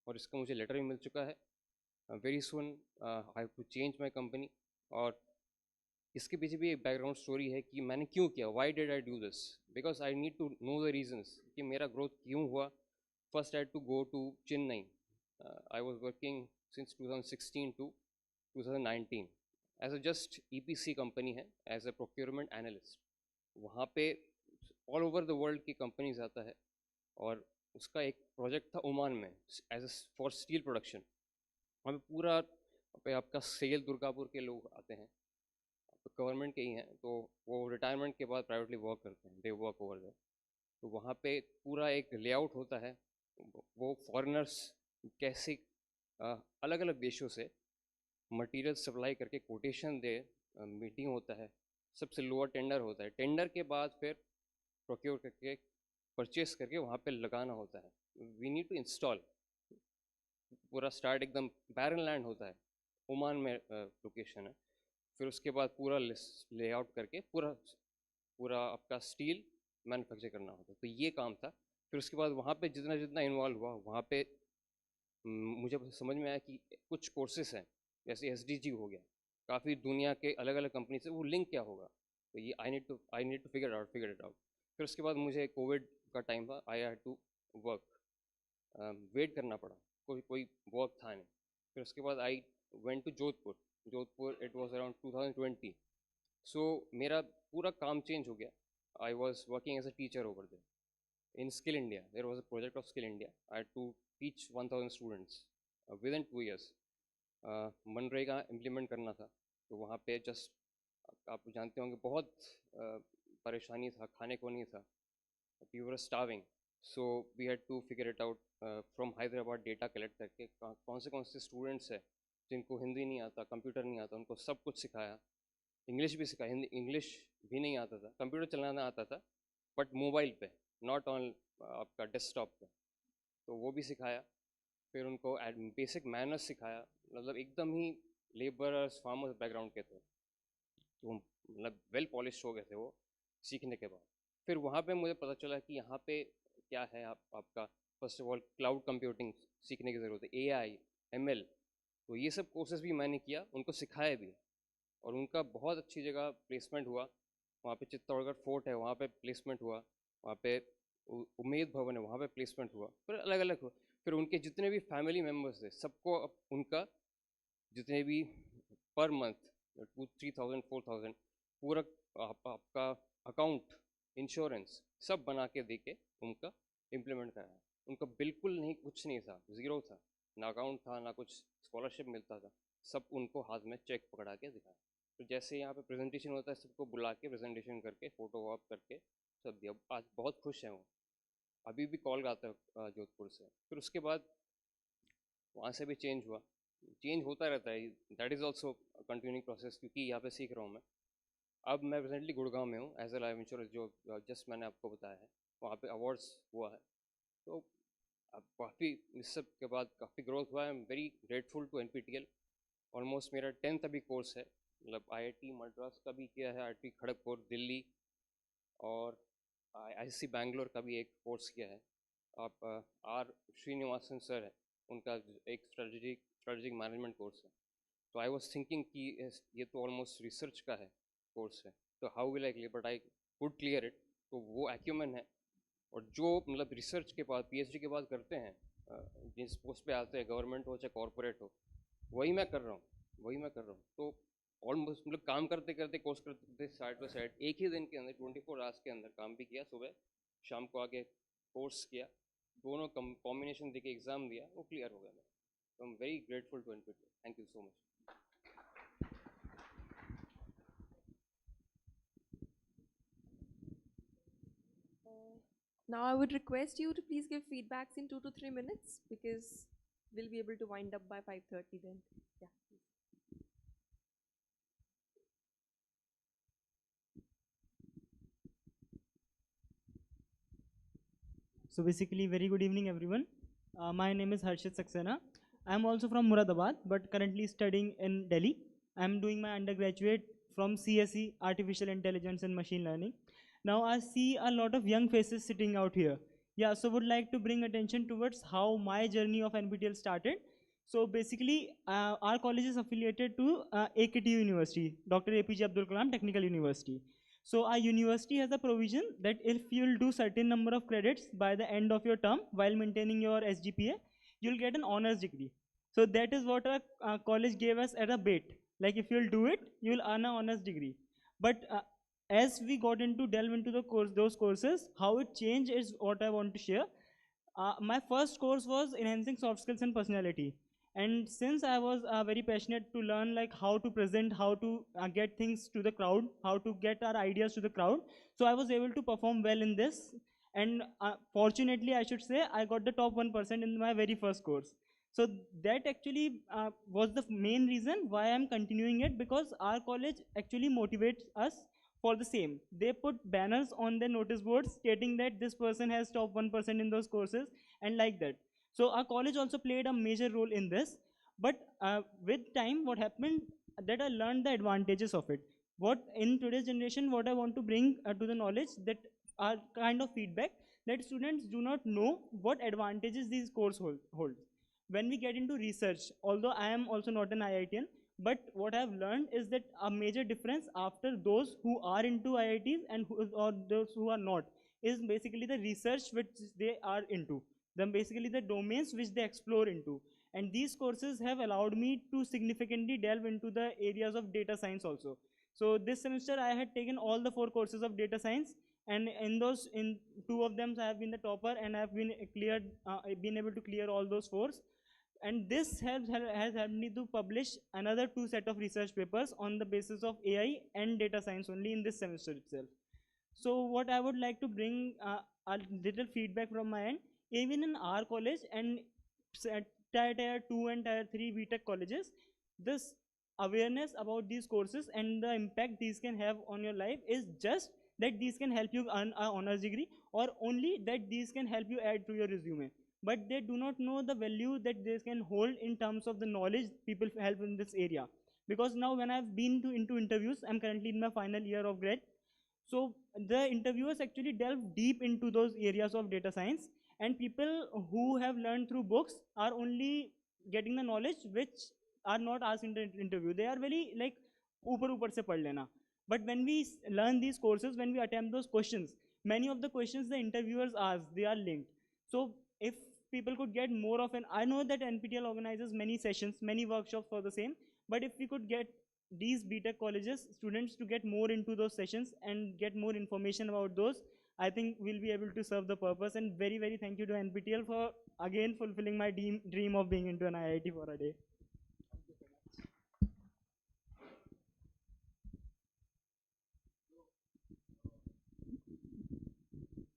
और इसका मुझे लेटर भी मिल चुका है. Very soon I have to change my company. और इसके पीछे भी एक बैकग्राउंड स्टोरी है कि मैंने क्यों किया, why did I do this, because I need to know the reasons कि मेरा ग्रोथ क्यों हुआ. First I had to go to Chennai. I was working since 2016 to 2019 as a just EPC company है, एज अ प्रोक्योरमेंट एनालिस्ट. वहाँ पे all over the world की companies आता है, और उसका एक प्रोजेक्ट था ओमान में एज फॉर स्टील प्रोडक्शन. वहाँ पे पूरा पे आपका सेल दुर्गापुर के लोग आते हैं, गवर्नमेंट के ही हैं, तो वो रिटायरमेंट के बाद प्राइवेटली वर्क करते हैं, दे वर्क ओवर देयर. तो वहाँ पे पूरा एक लेआउट होता है, वो फॉरेनर्स कैसे अलग अलग देशों से मटेरियल सप्लाई करके कोटेशन दे, मीटिंग होता है, सबसे लोअर टेंडर होता है, टेंडर के बाद फिर प्रोक्योर करके परचेस करके वहाँ पे लगाना होता है. We need to install. पूरा स्टार्ट एकदम बैरन लैंड होता है, ओमान में लोकेशन है. फिर उसके बाद पूरा लेआउट करके पूरा आपका स्टील मैन्युफैक्चर करना होता है. तो ये काम था. फिर उसके बाद वहाँ पे जितना जितना इन्वॉल्व हुआ वहाँ पे मुझे समझ में आया कि कुछ कोर्सेस हैं जैसे SDG हो गया, काफ़ी दुनिया के अलग अलग कंपनी से वो लिंक क्या होगा. तो ये I need to figure it out. फिर उसके बाद मुझे कोविड का टाइम था, I had to work, wait करना पड़ा, कोई वर्क था नहीं. फिर उसके बाद I went to Jodhpur. It was around 2020. So मेरा पूरा काम चेंज हो गया. I was working as a teacher over there. In Skill India, there was a project of Skill India. I had to teach 1,000 students within 2 years. MNREGA implement करना था. तो वहाँ पे जस्ट आप जानते होंगे बहुत परेशानी था, खाने को नहीं था. We were starving. So we had to figure it out from Hyderabad. Data collect करके कौन से स्टूडेंट्स हैं जिनको हिंदी नहीं आता, कंप्यूटर नहीं आता, उनको सब कुछ सिखाया. इंग्लिश भी सिखाया. हिंदी इंग्लिश भी नहीं आता था, कंप्यूटर चलाना आता था बट मोबाइल पे, नॉट ऑन आपका डेस्कटॉप पे. तो वो भी सिखाया. फिर उनको बेसिक मैनर्स सिखाया. मतलब एकदम ही लेबरर्स फार्मर्स बैकग्राउंड के थे, तो मतलब वेल पॉलिश हो गए थे वो सीखने के बाद. फिर वहाँ पे मुझे पता चला कि यहाँ पे क्या है. आपका first of all cloud computing सीखने की ज़रूरत है, AI ML. तो ये सब कोर्सेज भी मैंने किया, उनको सिखाया भी, और उनका बहुत अच्छी जगह प्लेसमेंट हुआ. वहाँ पे चित्तौड़गढ़ फोर्ट है, वहाँ पे प्लेसमेंट हुआ. वहाँ पे उम्मेद भवन है, वहाँ पे प्लेसमेंट हुआ. फिर अलग अलग हुआ. फिर उनके जितने भी फैमिली मेम्बर्स थे सबको उनका जितने भी पर मंथ 2-3,000 4,000 पूरा आपका अकाउंट, इंश्योरेंस सब बना के दे के उनका इम्प्लीमेंट कराया. उनका बिल्कुल नहीं, कुछ नहीं था, ज़ीरो था, ना अकाउंट था, ना कुछ स्कॉलरशिप मिलता था. सब उनको हाथ में चेक पकड़ा के दिखाया. तो जैसे यहाँ पे प्रेजेंटेशन होता है, सबको बुला के प्रेजेंटेशन करके फ़ोटो वॉप करके सब दिया. आज बहुत खुश हैं वो. अभी भी कॉल आता है जोधपुर से. फिर उसके बाद वहाँ से भी चेंज हुआ, चेंज होता रहता है. That is also continuing process, क्योंकि यहाँ पे सीख रहा हूँ मैं. अब मैं प्रेजेंटली गुड़गांव में हूँ एज ए लाइफ इंश्योरेंस, जो जस्ट मैंने आपको बताया है. वहाँ पे अवार्ड्स हुआ है. तो अब काफ़ी इस सब के बाद काफ़ी ग्रोथ हुआ है. I am very grateful to NPTEL. ऑलमोस्ट मेरा 10th अभी कोर्स है. मतलब IIT मद्रास का भी किया है, IIT खड़गपुर दिल्ली, और IIC बैंगलोर का भी एक कोर्स किया है. आप R श्रीनिवासन सर है, उनका एक स्ट्रेटेजिक मैनेजमेंट कोर्स है. तो आई वॉज थिंकिंग कि ये तो ऑलमोस्ट रिसर्च का है कोर्स है, तो how will I clear, but I could clear it. तो वो एक्यूमेन है. और जो मतलब रिसर्च के बाद PhD के बाद करते हैं, जिस पोस्ट पे आते हैं, गवर्नमेंट हो चाहे कॉरपोरेट हो, वही मैं कर रहा हूँ. तो ऑलमोस्ट मतलब काम करते करते, कोर्स करते करते, साइड बाई साइड, एक ही दिन के अंदर 24 आवर्स के अंदर काम भी किया. सुबह शाम को आके कोर्स किया, दोनों कॉम्बिनेशन देके एग्ज़ाम दिया, वो क्लियर हो गया. तो I am very grateful to NPTEL. Thank you so much. Now I would request you to please give feedbacks in 2 to 3 minutes, because we'll be able to wind up by 5:30 then. Yeah, please. So basically, very good evening, everyone. My name is Harshit Saxena. I'm also from Muradabad, but currently studying in Delhi. I'm doing my undergraduate from CSE, Artificial Intelligence and Machine Learning. Now I see a lot of young faces sitting out here. Yeah, so would like to bring attention towards how my journey of NPTEL started. So basically, our college is affiliated to AKTU University, Dr. APJ Abdul Kalam Technical University. So our university has a provision that if you'll do certain number of credits by the end of your term while maintaining your SGPA, you'll get an honors degree. So that is what our college gave us at a bait. Like if you'll do it, you'll earn an honors degree. But as we got into delve into the course, those courses, how it changed is what I want to share. My first course was enhancing soft skills and personality. And since I was very passionate to learn like how to present, how to get things to the crowd, how to get our ideas to the crowd, so I was able to perform well in this. And fortunately, I should say, I got the top 1% in my very first course. So that actually was the main reason why I'm continuing it, because our college actually motivates us for the same. They put banners on their notice boards stating that this person has top 1% in those courses and like that. So our college also played a major role in this. But with time, what happened that I learned the advantages of it. What in today's generation, what I want to bring to the knowledge, that are kind of feedback that students do not know what advantages these courses hold. When we get into research, although I am also not an IITian, but what I've learned is that a major difference after those who are into IITs and or those who are not is basically the research which they are into, then basically the domains which they explore into. And these courses have allowed me to significantly delve into the areas of data science also. So this semester I had taken all the 4 courses of data science, and in 2 of them I have been the topper, and I have been been able to clear all those 4. And this has helped me to publish another 2 set of research papers on the basis of AI and data science only in this semester itself. So what I would like to bring a little feedback from my end, even in our college and tier 2 and tier 3 BTech colleges, this awareness about these courses and the impact these can have on your life is just that these can help you earn an honors degree, or only that these can help you add to your resume. But they do not know the value that they can hold in terms of the knowledge people have in this area. Because now when I've been into interviews, I'm currently in my final year of grad, so the interviewers actually delve deep into those areas of data science, and people who have learned through books are only getting the knowledge which are not asked in the interview. They are very like upar se pad lena. But when we learn these courses, when we attempt those questions, many of the questions the interviewers ask, they are linked. So if people could get more of an, I know that NPTEL organizes many sessions, many workshops for the same, but if we could get these BTech colleges students to get more into those sessions and get more information about those, I think we'll be able to serve the purpose. And very, very thank you to NPTEL for again fulfilling my dream of being into an IIT for a day.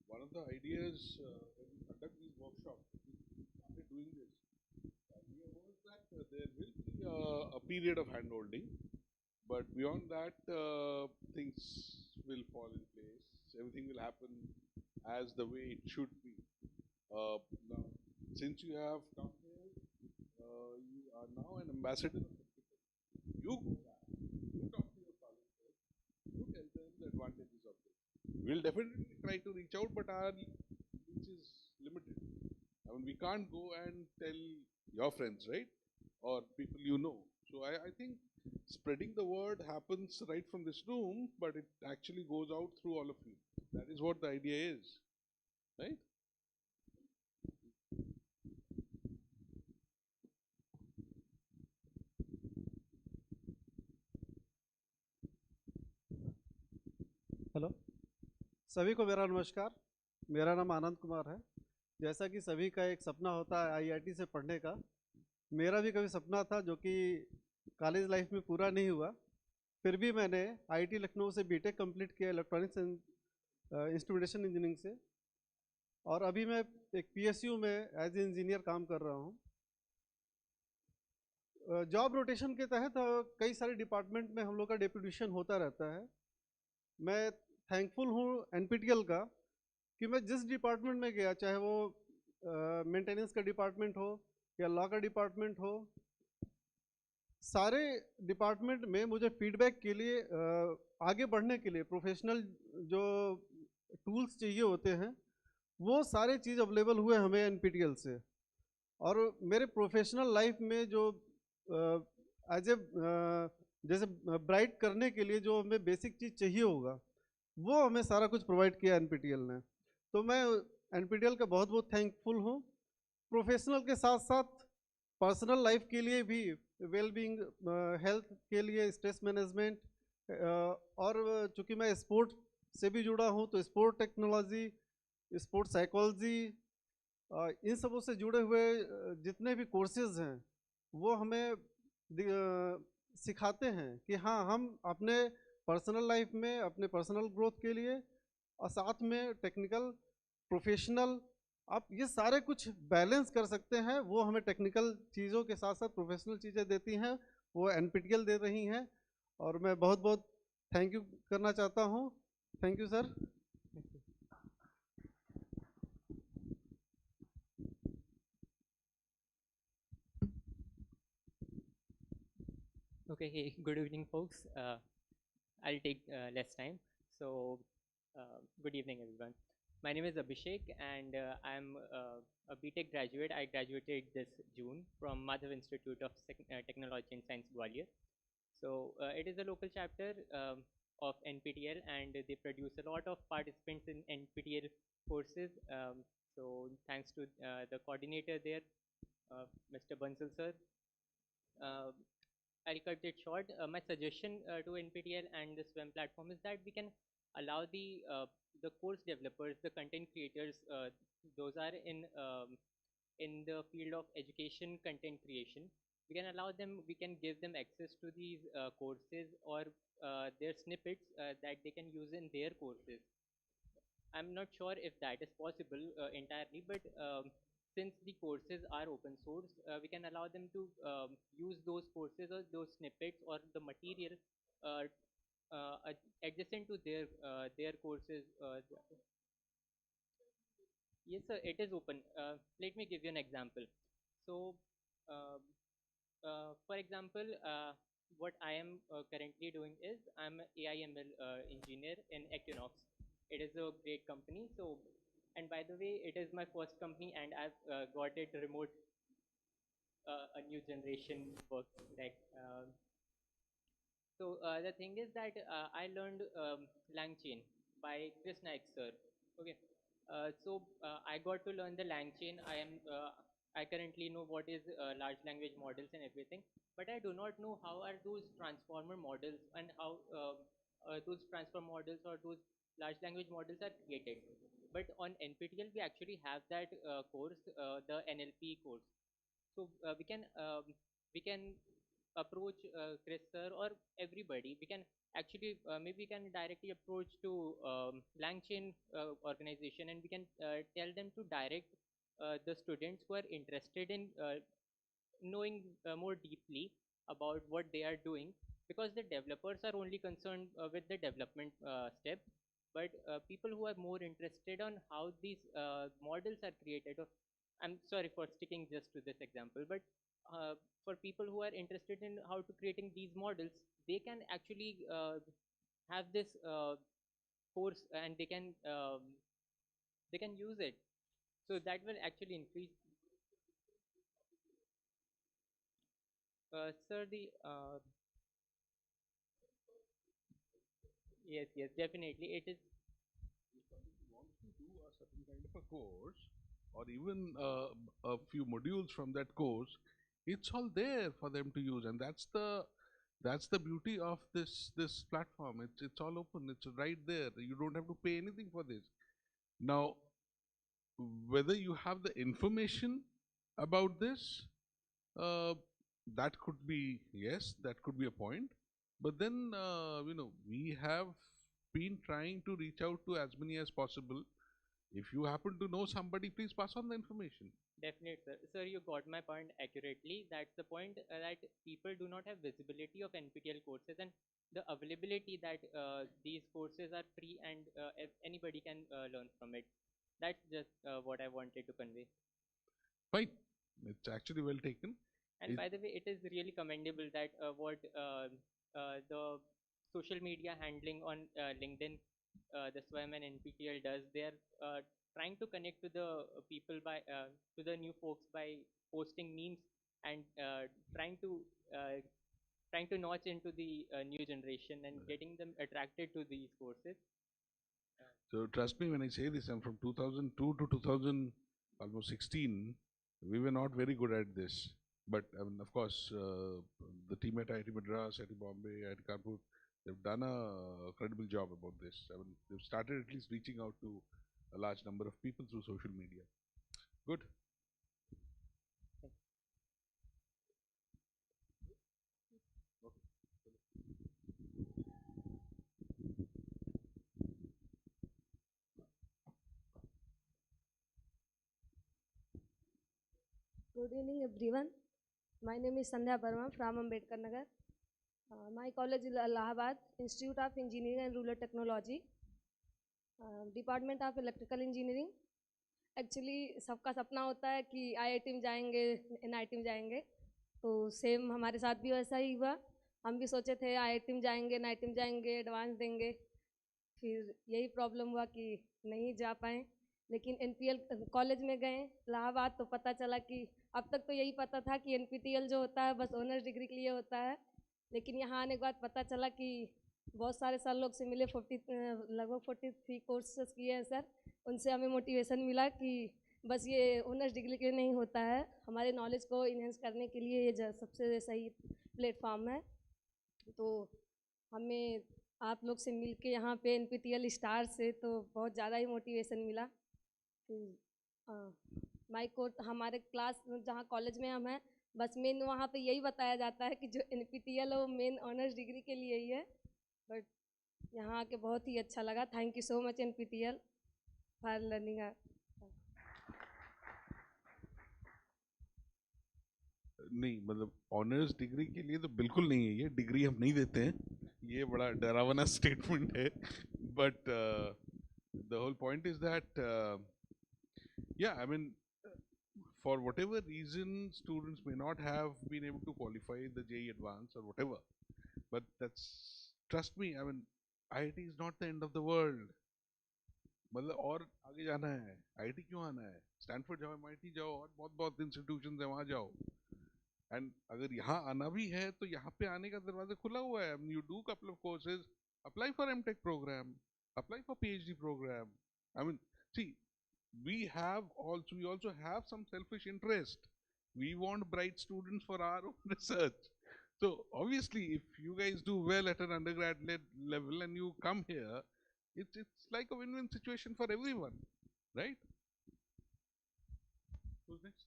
One of the ideas when we conduct these workshops, we started doing this. The idea was that there will be a period of handholding, but beyond that, things will fall in place. Everything will happen as the way it should be. Now, since you have come here, you are now an ambassador of the people. You go back, you talk to your colleagues, you tell them the advantages of it. We'll definitely try to reach out, but our reach is limited. I mean, we can't go and tell your friends, right? Or people you know. So I think spreading the word happens right from this room, but it actually goes out through all of you. That is what the idea is, right? Hello, सभी को मेरा नमस्कार। मेरा नाम आनंद कुमार है। जैसा कि सभी का एक सपना होता है आईआईटी से पढ़ने का, मेरा भी कभी सपना था जो कि कॉलेज लाइफ में पूरा नहीं हुआ। फिर भी मैंने आईआईटी लखनऊ से बीटेक कंप्लीट किया इलेक्ट्रॉनिक्स एंड इंस्ट्रूमेंटेशन इंजीनियरिंग से, और अभी मैं एक पीएसयू में एज ए इंजीनियर काम कर रहा हूँ। जॉब रोटेशन के तहत कई सारे डिपार्टमेंट में हम लोग का डेप्यूटेशन होता रहता है। मैं थैंकफुल हूँ एनपीटीएल का कि मैं जिस डिपार्टमेंट में गया, चाहे वो मेंटेनेंस का डिपार्टमेंट हो या लॉ का डिपार्टमेंट हो, सारे डिपार्टमेंट में मुझे फीडबैक के लिए आगे बढ़ने के लिए प्रोफेशनल जो टूल्स चाहिए होते हैं वो सारे चीज़ अवेलेबल हुए हमें एनपीटीएल से। और मेरे प्रोफेशनल लाइफ में जो एज ए जैसे ब्राइट करने के लिए जो हमें बेसिक चीज़ चाहिए होगा वो हमें सारा कुछ प्रोवाइड किया एनपीटीएल ने। तो मैं एनपीटीएल का बहुत बहुत थैंकफुल हूँ। प्रोफेशनल के साथ साथ पर्सनल लाइफ के लिए भी, वेलबींग, हेल्थ के लिए, स्ट्रेस मैनेजमेंट, और चूँकि मैं स्पोर्ट से भी जुड़ा हूँ तो स्पोर्ट टेक्नोलॉजी, स्पोर्ट साइकोलॉजी, इन सबों से जुड़े हुए जितने भी कोर्सेज हैं वो हमें सिखाते हैं कि हाँ, हम अपने पर्सनल लाइफ में अपने पर्सनल ग्रोथ के लिए और साथ में टेक्निकल, प्रोफेशनल आप ये सारे कुछ बैलेंस कर सकते हैं, वो हमें टेक्निकल चीज़ों के साथ साथ प्रोफेशनल चीज़ें देती हैं, वो एनपीटीईएल दे रही हैं, और मैं बहुत बहुत थैंक यू करना चाहता हूँ। Thank you sir. Okay, hey, good evening, folks. I'll take less time. So, good evening, everyone. My name is Abhishek, and I'm a BTech graduate. I graduated this June from Madhav Institute of Technology and Science, Gwalior. So, it is a local chapter of NPTEL, and they produce a lot of participants in NPTEL courses. So, thanks to the coordinator there, Mr. Bansal sir. Uh, I'll cut it short. My suggestion to NPTEL and the SWEM platform is that we can allow the course developers, the content creators, those are in the field of education content creation. We can allow them, we can give them access to these courses or their snippets that they can use in their courses. I'm not sure if that is possible entirely, but since the courses are open source, we can allow them to use those courses or those snippets or the material uh, adjacent to their courses. Yes, sir, it is open. Let me give you an example. So, uh, for example, what I am currently doing is I'm an AI/ML engineer in Equinox. It is a great company. So, and by the way, it is my first company, and I've got it remote, a new generation work. Like, so the thing is that I learned LangChain by Chris Naik sir. Okay, I got to learn the LangChain. I currently know what is large language models and everything, but I do not know how are those transformer models and how those transformer models or those large language models are created. But on NPTEL we actually have that course, the NLP course. So we can approach Chris sir or everybody. We can actually maybe we can directly approach to LangChain organization, and we can tell them to direct the students who are interested in knowing more deeply about what they are doing, because the developers are only concerned with the development step, but people who are more interested on how these models are created, or I'm sorry for sticking just to this example, but for people who are interested in how to creating these models, they can actually have this course, and they can use it. So that will actually increase. Sir, the yes, yes, definitely it is. If somebody wants to do a certain kind of a course, or even a few modules from that course, it's all there for them to use, and that's the beauty of this platform. It's all open. It's right there. You don't have to pay anything for this. Now, whether you have the information about this, uh, that could be, yes, that could be a point. But then, we have been trying to reach out to as many as possible. If you happen to know somebody, please pass on the information. Definitely, sir. Sir, you got my point accurately. That's the point, that people do not have visibility of NPTEL courses, and the availability that these courses are free, and if anybody can learn from it. That's just what I wanted to convey. Fine. It's actually well taken. And by the way, it is really commendable that what the social media handling on LinkedIn, the SWAM and NPTEL does. They're trying to connect to the people by to the new folks by posting memes, and uh, trying to notch into the new generation and getting them attracted to these courses. So trust me when I say this, I'm from 2002 to 2000, almost 16. We were not very good at this. But I mean, of course, the team at IIT Madras, IIT Bombay, IIT Kanpur, they've done a credible job about this. I mean, they've started at least reaching out to a large number of people through social media. Good. Good evening, everyone. My name is Sandhya Barma from Ambedkar Nagar. My college is Allahabad, Institute of Engineering and Rural Technology, Department of Electrical Engineering. Actually सबका सपना होता है कि IIT में जाएंगे, NIT में जाएंगे, तो सेम हमारे साथ भी वैसा ही हुआ. हम भी सोचे थे आईआईटी में जाएंगे, एनआईटी में जाएंगे, एडवांस देंगे, फिर यही प्रॉब्लम हुआ कि नहीं जा पाए. लेकिन एनपीएल कॉलेज में गए इलाहाबाद, तो पता चला कि अब तक तो यही पता था कि एनपीटीएल जो होता है बस ऑनर्स डिग्री के लिए होता है, लेकिन यहाँ आने के बाद पता चला कि बहुत सारे सर लोग से मिले, लगभग 43 कोर्सेस किए हैं सर. उनसे हमें मोटिवेशन मिला कि बस ये ऑनर्स डिग्री के लिए नहीं होता है, हमारे नॉलेज को इन्हेंस करने के लिए ये सबसे सही प्लेटफॉर्म है. तो हमें आप लोग से मिल के यहाँ पे एनपीटीएल स्टार से तो बहुत ज़्यादा ही मोटिवेशन मिला. माई कोर्स हमारे क्लास जहाँ कॉलेज में हम हैं, बस मेन वहाँ पे यही बताया जाता है कि जो एनपीटीएल है वो मेन ऑनर्स डिग्री के लिए ही है. बट यहाँ आके बहुत ही अच्छा लगा. Thank you so much NPTEL for learning. नहीं, मतलब ऑनर्स डिग्री के लिए तो बिल्कुल नहीं है, ये डिग्री हम नहीं देते हैं, ये बड़ा डरावना स्टेटमेंट है. But the whole point is that yeah, I mean, for whatever reason, students may not have been able to qualify the JEE Advanced or whatever, but trust me, I mean, IIT is not the end of the world. मतलब और आगे जाना है, IIT क्यों आना है? Stanford जाओ, MIT जाओ, और बहुत बहुत इंस्टीट्यूशंस हैं, वहाँ जाओ. एंड अगर यहाँ आना भी है तो यहाँ पे आने का दरवाजा खुला हुआ है. You do couple of courses, apply for MTech program, apply for PhD program. I mean, see, we also have some selfish interest. We want bright students for our own research. So obviously, if you guys do well at an undergrad level and you come here, it's like a win-win situation for everyone, right? Who's next?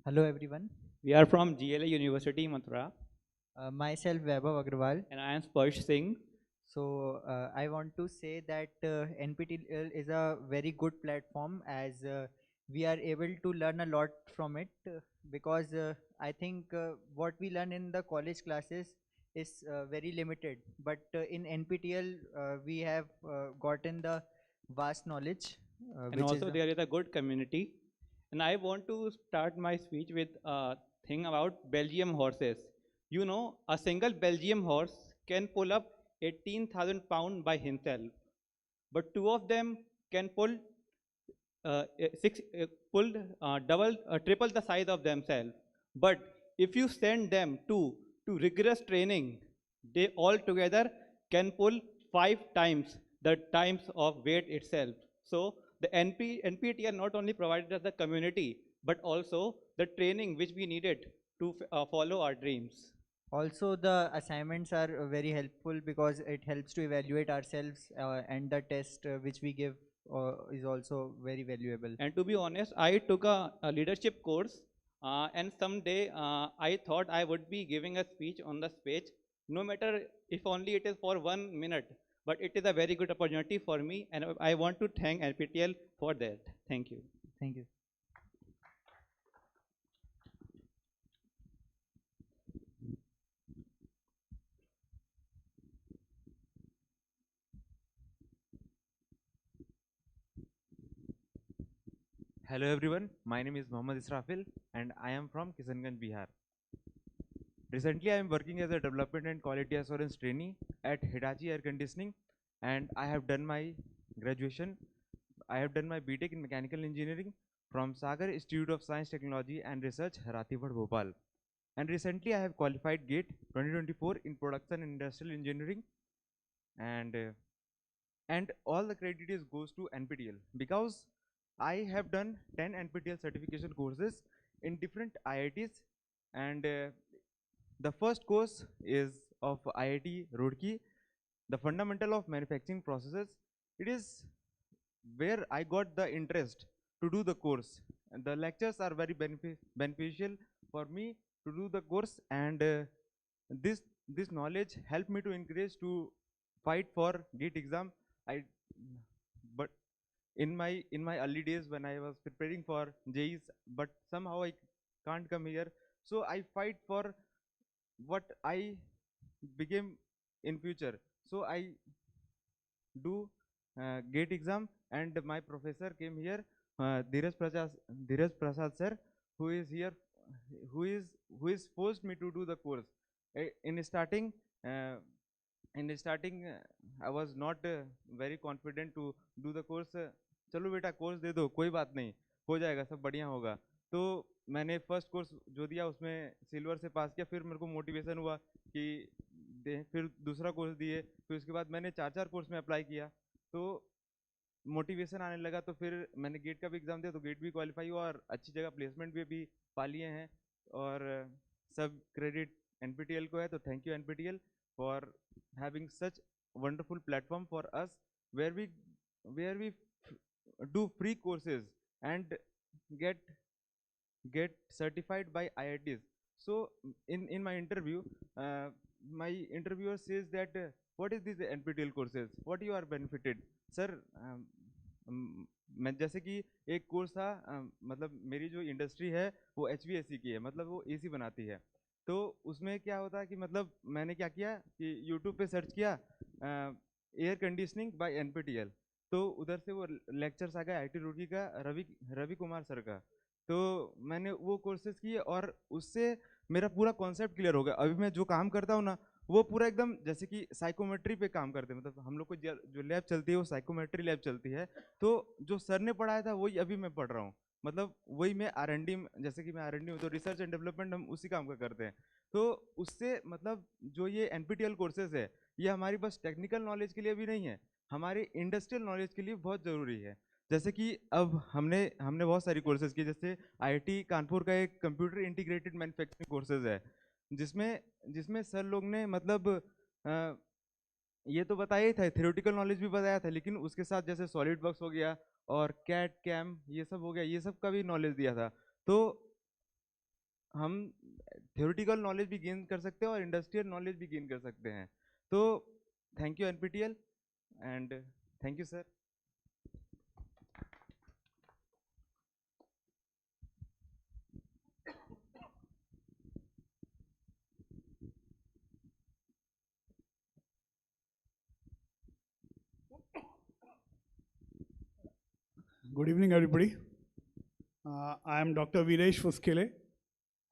Hello everyone. We are from GLA University, Mathura. Myself Vaibhav Agrawal. And I am Sparsh Singh. So I want to say that NPTEL is a very good platform, as we are able to learn a lot from it, because I think what we learn in the college classes is very limited, but in NPTEL we have gotten the vast knowledge. And also there is a good community. And I want to start my speech with a thing about Belgium horses. You know, a single Belgium horse can pull up 18,000 pounds by himself, but two of them can pull triple the size of themselves. But if you send them to rigorous training, they all together can pull 5 times the times of weight itself. So the NPTEL not only provided us the community, but also the training which we needed to follow our dreams. Also, the assignments are very helpful because it helps to evaluate ourselves, and the test which we give is also very valuable. And to be honest, I took a leadership course, and someday I thought I would be giving a speech on the stage, no matter if only it is for 1 minute. But it is a very good opportunity for me, and I want to thank NPTEL for that. Thank you. Thank you. Hello everyone, my name is Mohammad Israfil and I am from Kishanganj, Bihar. Recently I am working as a development and quality assurance trainee at Hitachi Air Conditioning, and I have done my graduation. I have done my BTech in Mechanical Engineering from Sagar Institute of Science, Technology and Research, Ratibad, Bhopal. And recently I have qualified GATE 2024 in Production and Industrial Engineering, and all the credit goes to NPTEL because I have done 10 NPTEL certification courses in different IITs, and the first course is of IIT Roorkee, the fundamental of manufacturing processes. It is where I got the interest to do the course, and the lectures are very beneficial for me to do the course, and this knowledge helped me to encourage to fight for GATE exam. I but in my early days when I was preparing for JEEs, but somehow I can't come here, so I fight for what I became in future. So I do GATE exam, and my professor came here, Dheeraj Prasad sir, who is here, who is forced me to do the course. In starting, uh, I was not very confident to do the course. चलो बेटा course दे दो, कोई बात नहीं, हो जाएगा, सब बढ़िया होगा. तो मैंने फर्स्ट कोर्स जो दिया उसमें सिल्वर से पास किया. फिर मेरे को मोटिवेशन हुआ कि फिर दूसरा कोर्स दिए, फिर उसके बाद मैंने 4 कोर्स में अप्लाई किया. तो मोटिवेशन आने लगा, तो फिर मैंने गेट का भी एग्ज़ाम दिया, तो गेट भी क्वालिफाई हुआ और अच्छी जगह प्लेसमेंट भी पा लिए हैं. और सब क्रेडिट NPTEL को है. तो thank you NPTEL for having such wonderful platform for us, where we do free courses and get certified by IITs. So in my interview, my interviewer says that what is this NPTEL courses, what you are benefited, sir. मैं जैसे कि एक course था, मतलब मेरी जो industry है वो HVAC की है, मतलब वो AC बनाती है. तो उसमें क्या होता है कि मतलब मैंने क्या किया कि YouTube पे सर्च किया एयर कंडीशनिंग बाय NPTEL. तो उधर से वो लेक्चर्स आ गए IT रुड़की का, रवि कुमार सर का. तो मैंने वो कोर्सेज किए और उससे मेरा पूरा कॉन्सेप्ट क्लियर हो गया. अभी मैं जो काम करता हूँ ना, वो पूरा एकदम जैसे कि साइकोमेट्री पे काम करते हैं. मतलब हम लोग को जो लैब चलती है वो साइकोमेट्री लैब चलती है. तो जो सर ने पढ़ाया था वही अभी मैं पढ़ रहा हूँ. मतलब वही मैं R&D, जैसे कि मैं R&D हूँ तो रिसर्च एंड डेवलपमेंट हम उसी काम का करते हैं. तो उससे मतलब जो ये NPTEL कोर्सेज है, ये हमारी बस टेक्निकल नॉलेज के लिए भी नहीं है, हमारे इंडस्ट्रियल नॉलेज के लिए बहुत ज़रूरी है. जैसे कि अब हमने बहुत सारी कोर्सेज की, जैसे IIT कानपुर का एक कंप्यूटर इंटीग्रेटेड मैन्युफैक्चरिंग कोर्सेज है, जिसमें सर लोग ने मतलब ये तो बताया ही था, थ्योरेटिकल नॉलेज भी बताया था, लेकिन उसके साथ जैसे सॉलिड वर्क्स हो गया और कैट कैम ये सब हो गया, ये सब का भी नॉलेज दिया था. तो हम थ्योरेटिकल नॉलेज भी गेन कर सकते हैं और इंडस्ट्रियल नॉलेज भी गेन कर सकते हैं. तो thank you NPTEL and thank you sir. Good evening, everybody. I am Dr. Viresh Fuskele,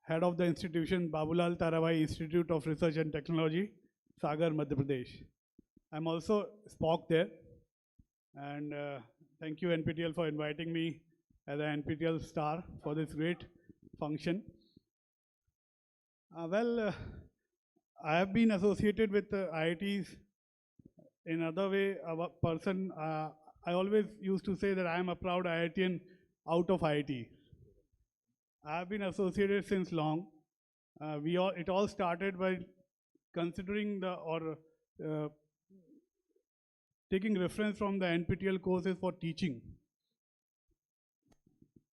head of the institution Babulal Tarabai Institute of Research and Technology, Sagar, Madhya Pradesh. I'm also SPOC there, and thank you NPTEL for inviting me as an NPTEL star for this great function. I have been associated with IITs in other way. A person, I always used to say that I am a proud IITian out of IIT. I have been associated since long. It all started by considering taking reference from the NPTEL courses for teaching.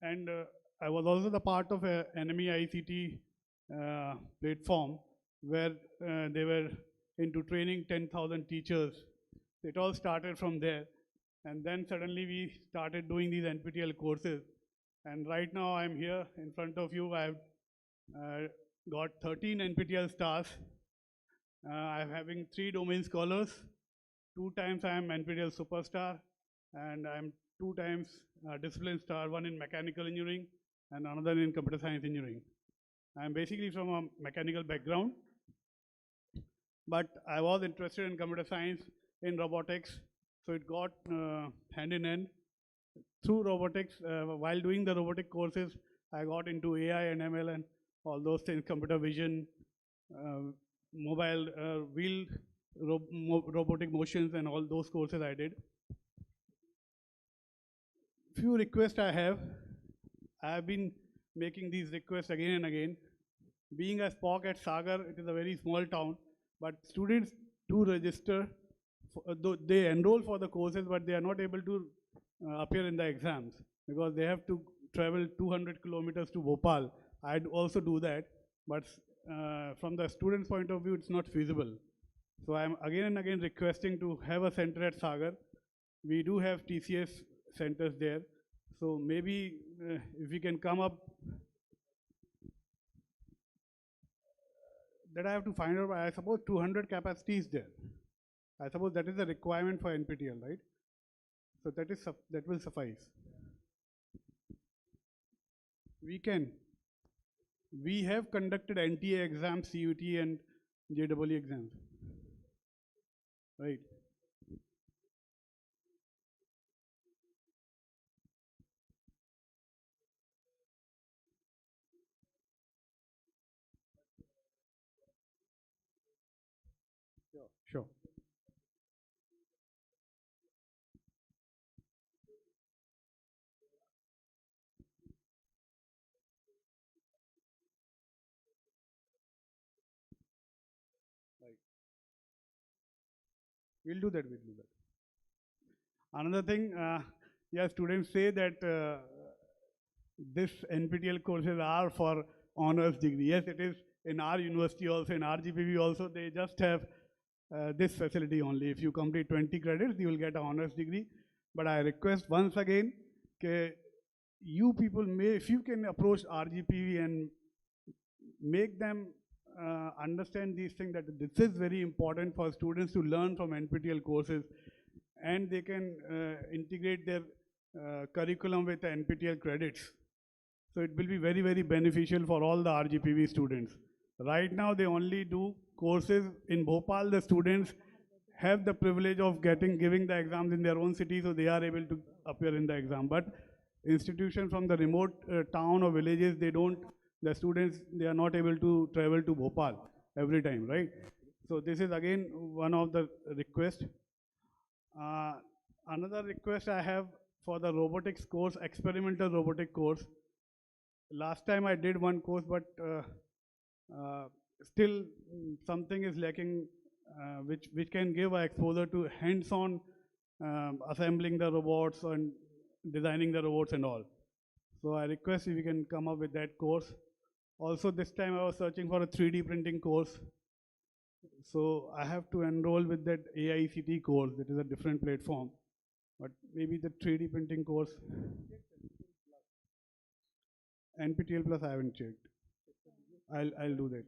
And I was also the part of a NME ICT platform where they were into training 10,000 teachers. It all started from there. And then suddenly we started doing these NPTEL courses. And right now I'm here in front of you. I've got 13 NPTEL stars. I'm having 3 domain scholars. 2 times I am NPTEL superstar. And I'm 2 times discipline star, one in mechanical engineering and another in computer science engineering. I'm basically from a mechanical background, but I was interested in computer science, in robotics, so it got hand in hand. Through robotics, while doing the robotic courses, I got into AI and ML and all those things, computer vision, mobile wheel robotic motions and all those courses I did. Few requests I have been making these requests again and again. Being a SPOC at Sagar, it is a very small town, but students do register, they enroll for the courses, but they are not able to appear in the exams because they have to travel 200 kilometers to Bhopal. I'd also do that, but from the student's point of view, it's not feasible. So I'm again and again requesting to have a center at Sagar. We do have TCS centers there. So maybe if we can come up, that I have to find out, I suppose 200 capacity is there. I suppose that is a requirement for NPTEL, right? So that will suffice. We have conducted NTA exams, CUT and JEE exams, right? Sure. Right. We'll do that. Another thing, yeah, students say that this NPTEL courses are for honors degree. Yes, it is in our university also, in RGPV also, they just have this facility only. If you complete 20 credits, you will get an honors degree. But I request once again, you people may, if you can approach RGPV and make them understand these things, that this is very important for students to learn from NPTEL courses, and they can integrate their curriculum with the NPTEL credits. So it will be very, very beneficial for all the RGPV students. Right now, they only do courses in Bhopal. The students have the privilege of giving the exams in their own city, so they are able to appear in the exam. But institutions from the remote town or villages, the students, they are not able to travel to Bhopal every time, right? So this is again one of the requests. Another request I have for the robotics course, experimental robotic course. Last time I did one course, but still something is lacking, which can give an exposure to hands-on assembling the robots and designing the robots and all. So I request if you can come up with that course. Also, this time I was searching for a 3D printing course. So I have to enroll with that AICT course. That is a different platform. But maybe the 3D printing course, NPTEL Plus, I haven't checked. I'll do that.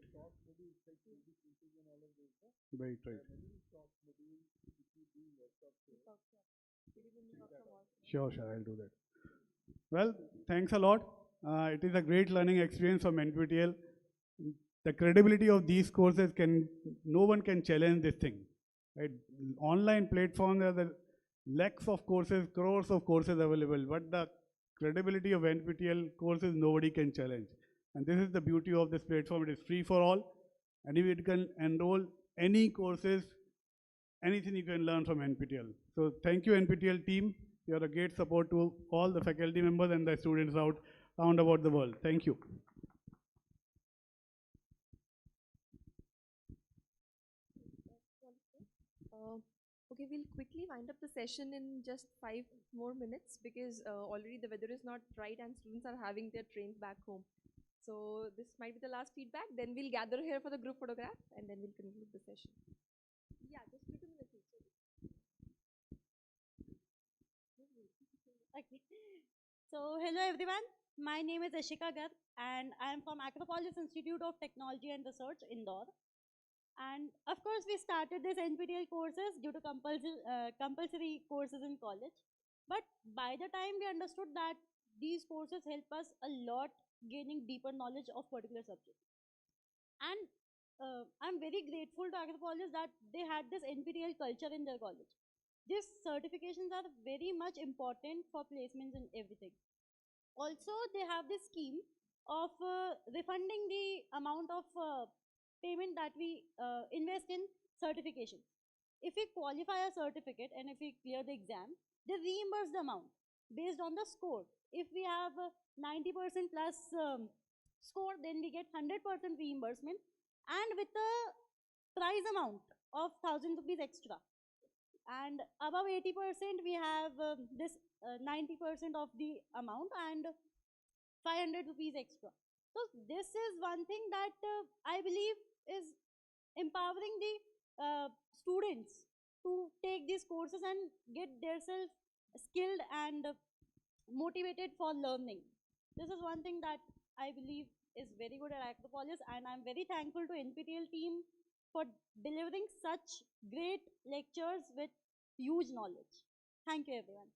Right. Sure, I'll do that. Well, thanks a lot. It is a great learning experience from NPTEL. The credibility of these courses no one can challenge this thing. Right? Online platforms, there are the lakhs of courses, crores of courses available, but the credibility of NPTEL courses nobody can challenge. And this is the beauty of this platform. It is free for all. And if it can enroll any courses, anything you can learn from NPTEL. So thank you, NPTEL team. You are a great support to all the faculty members and the students round about the world. Thank you. Okay, we'll quickly wind up the session in just 5 more minutes because already the weather is not right and students are having their trains back home. So this might be the last feedback. Then we'll gather here for the group photograph and then we'll conclude the session. Yeah, just little minutes. Okay. So hello everyone. My name is Ashika Garg and I am from Acropolis Institute of Technology and Research, Indore. And of course, we started this NPTEL courses due to compulsory courses in college. But by the time we understood that these courses help us a lot gaining deeper knowledge of particular subjects. And I'm very grateful to Acropolis that they had this NPTEL culture in their college. These certifications are very much important for placements and everything. Also, they have this scheme of refunding the amount of payment that we invest in certifications. If we qualify a certificate and if we clear the exam, they reimburse the amount based on the score. If we have 90% plus score, then we get 100% reimbursement, and with the prize amount of 1,000 rupees extra. And above 80%, we have this 90% of the amount and 500 rupees extra. So this is one thing that I believe is empowering the students to take these courses and get themselves skilled and motivated for learning. This is one thing that I believe is very good at Acropolis, and I'm very thankful to NPTEL team for delivering such great lectures with huge knowledge. Thank you, everyone.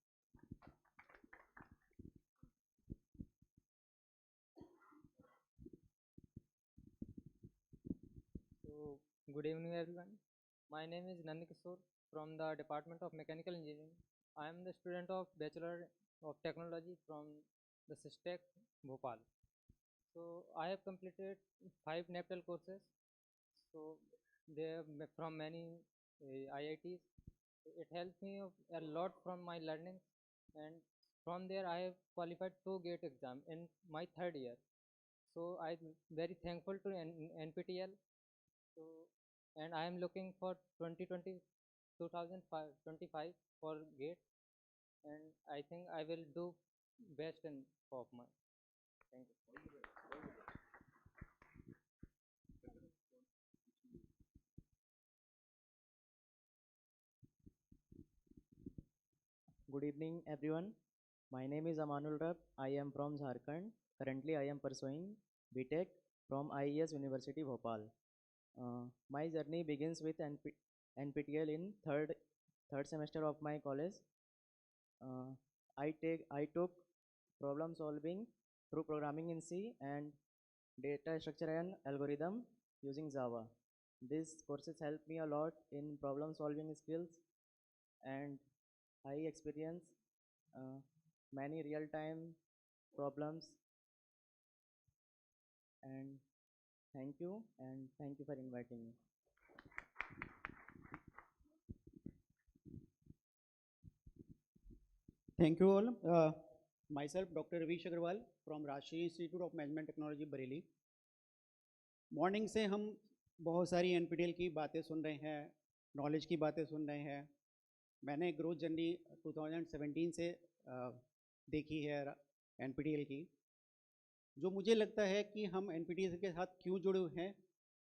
So, good evening, everyone. My name is Nandikishore from the Department of Mechanical Engineering. I am the student of Bachelor of Technology from the SPOC, Bhopal. So, I have completed 5 NPTEL courses. So, they are from many IITs. It helps me a lot from my learning, and from there I have qualified 2 GATE exam in my 3rd year. So, I'm very thankful to NPTEL. So, and I am looking for 2025 for GATE, and I think I will do best in of my. Thank you. Good evening, everyone. My name is Amanul Rab. I am from Jharkhand. Currently, I am pursuing BTech from IES University, Bhopal. My journey begins with NPTEL in third semester of my college. I took problem solving through programming in C and data structure and algorithm using Java. These courses help me a lot in problem solving skills, and I experience many real-time problems. And thank you for inviting me. Thank you all. Myself, Dr. Ravish Agarwal from Rashtriya Institute of Management Technology, Bareilly. Morning से हम बहुत सारी NPTEL की बातें सुन रहे हैं, knowledge की बातें सुन रहे हैं. मैंने ग्रोथ जर्नी 2017 से देखी है NPTEL की. जो मुझे लगता है कि हम NPTEL के साथ क्यों जुड़े हुए हैं,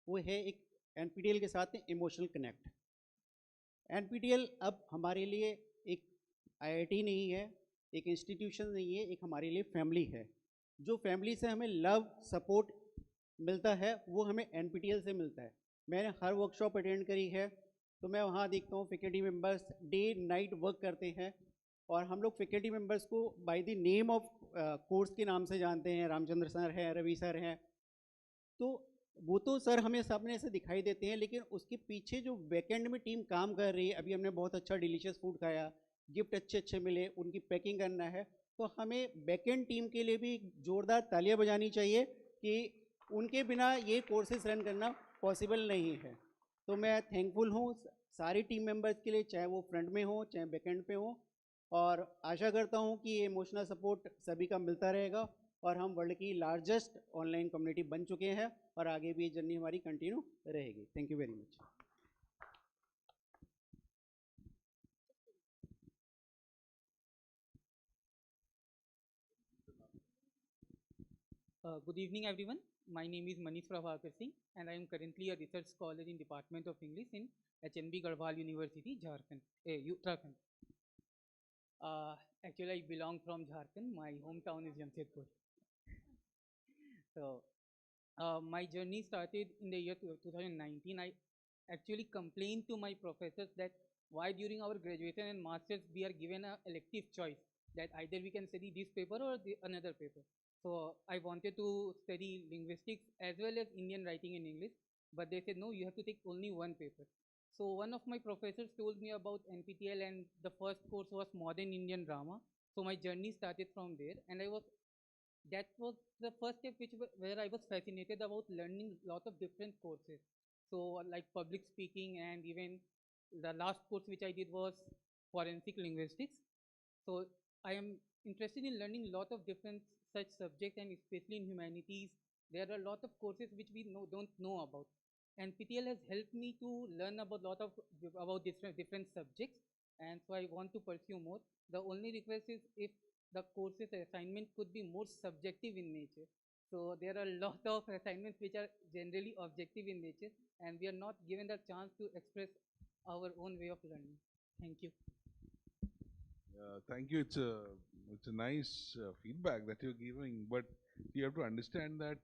वो है एक NPTEL के साथ इमोशनल कनेक्ट. NPTEL अब हमारे लिए एक IIT नहीं है, एक इंस्टीट्यूशन नहीं है, एक हमारे लिए फैमिली है. जो फैमिली से हमें लव सपोर्ट मिलता है वो हमें NPTEL से मिलता है. मैंने हर वर्कशॉप अटेंड करी है, तो मैं वहाँ देखता हूँ faculty members day night work करते हैं, और हम लोग फैकल्टी मेंबर्स को by the name of course के नाम से जानते हैं. रामचंद्र सर हैं, रवि सर हैं, तो वो तो सर हमें सामने से दिखाई देते हैं, लेकिन उसके पीछे जो बैकएंड में टीम काम कर रही है, अभी हमने बहुत अच्छा डिलीशियस फूड खाया, गिफ्ट अच्छे अच्छे मिले, उनकी पैकिंग करना है, तो हमें बैकएंड टीम के लिए भी जोरदार तालियां बजानी चाहिए कि उनके बिना ये कोर्सेज रन करना पॉसिबल नहीं है. तो मैं थैंकफुल हूँ सारी टीम मेंबर्स के लिए, चाहे वो फ्रंट में हो चाहे बैकएंड पे हो, और आशा करता हूँ कि ये इमोशनल सपोर्ट सभी का मिलता रहेगा और हम वर्ल्ड की लार्जेस्ट ऑनलाइन कम्युनिटी बन चुके हैं और आगे भी ये जर्नी हमारी कंटिन्यू रहेगी. Thank you very much. Good evening, everyone. My name is Manish Prabhakar Singh, and I am currently a research scholar in Department of English in HNB Garhwal University, Jharkhand, Uttarakhand. Actually, I belong from Jharkhand. My hometown is Jamshedpur. So, my journey started in the year 2019. I actually complained to my professors that why during our graduation and masters we are given an elective choice that either we can study this paper or another paper. So I wanted to study linguistics as well as Indian writing in English, but they said no, you have to take only one paper. So one of my professors told me about NPTEL, and the first course was Modern Indian Drama. So my journey started from there, and that was the first step where I was fascinated about learning a lot of different courses. So like public speaking, and even the last course which I did was forensic linguistics. So I am interested in learning a lot of different such subjects, and especially in humanities, there are a lot of courses which we don't know about. NPTEL has helped me to learn about different subjects, and so I want to pursue more. The only request is if the courses assignment could be more subjective in nature, So there are a lot of assignments which are generally objective in nature, and we are not given the chance to express our own way of learning. Thank you. Thank you. It's a nice feedback that you're giving, but you have to understand that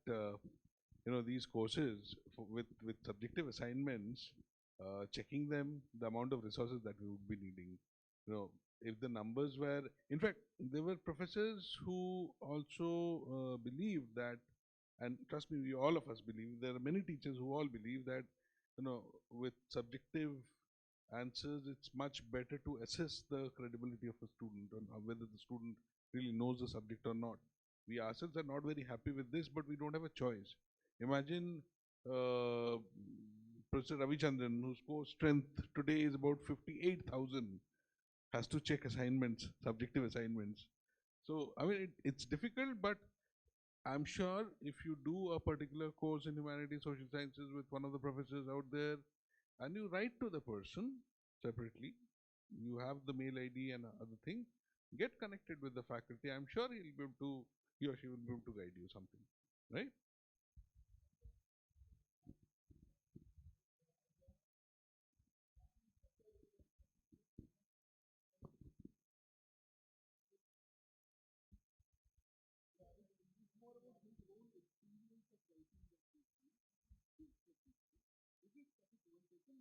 these courses with subjective assignments, checking them, the amount of resources that we would be needing. If the numbers were, in fact, there were professors who also believed that, and trust me, all of us believe. There are many teachers who all believe that, with subjective answers, it's much better to assess the credibility of a student and whether the student really knows the subject or not. We ourselves are not very happy with this, but we don't have a choice. Imagine Professor Ravichandran, whose core strength today is about 58,000, has to check assignments, subjective assignments. So, I mean, it's difficult, but I'm sure if you do a particular course in humanities, social sciences with one of the professors out there, and you write to the person separately, you have the mail ID and other thing, get connected with the faculty. I'm sure he or she will be able to guide you something, right?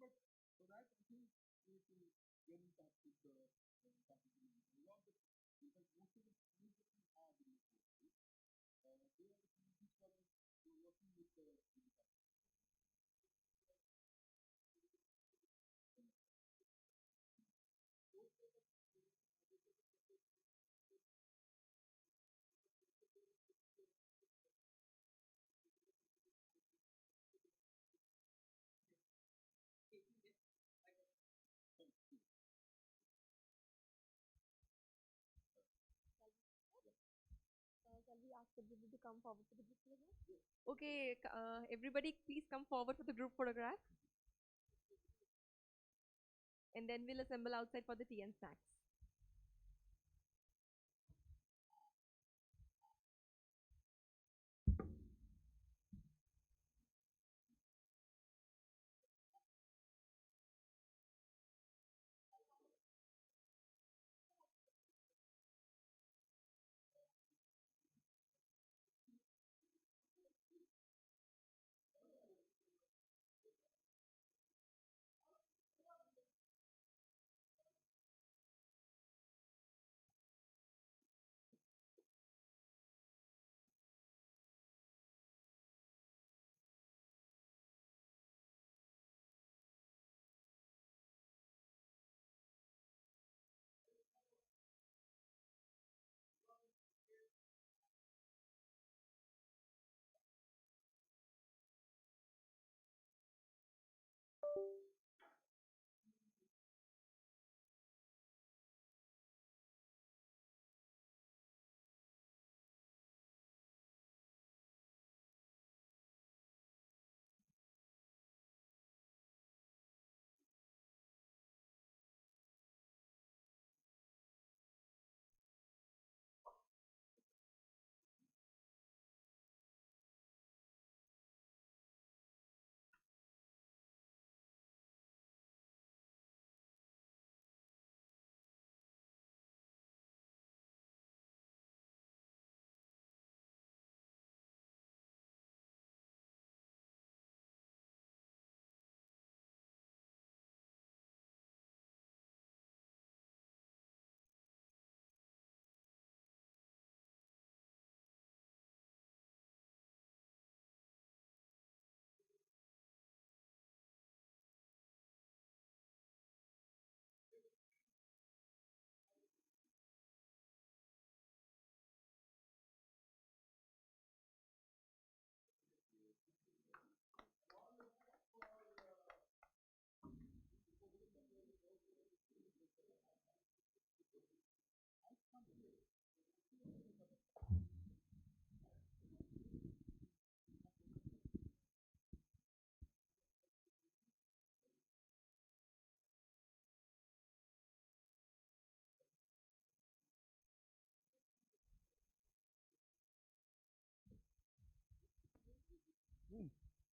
But for that, I think we need to get in touch with the faculty members. A lot of in fact, most of the schools that we have in the country, they are the PhD scholars who are working with the faculty. Shall we ask everybody to come forward for the group photograph? Okay, everybody please come forward for the group photograph. And then we'll assemble outside for the tea and snacks.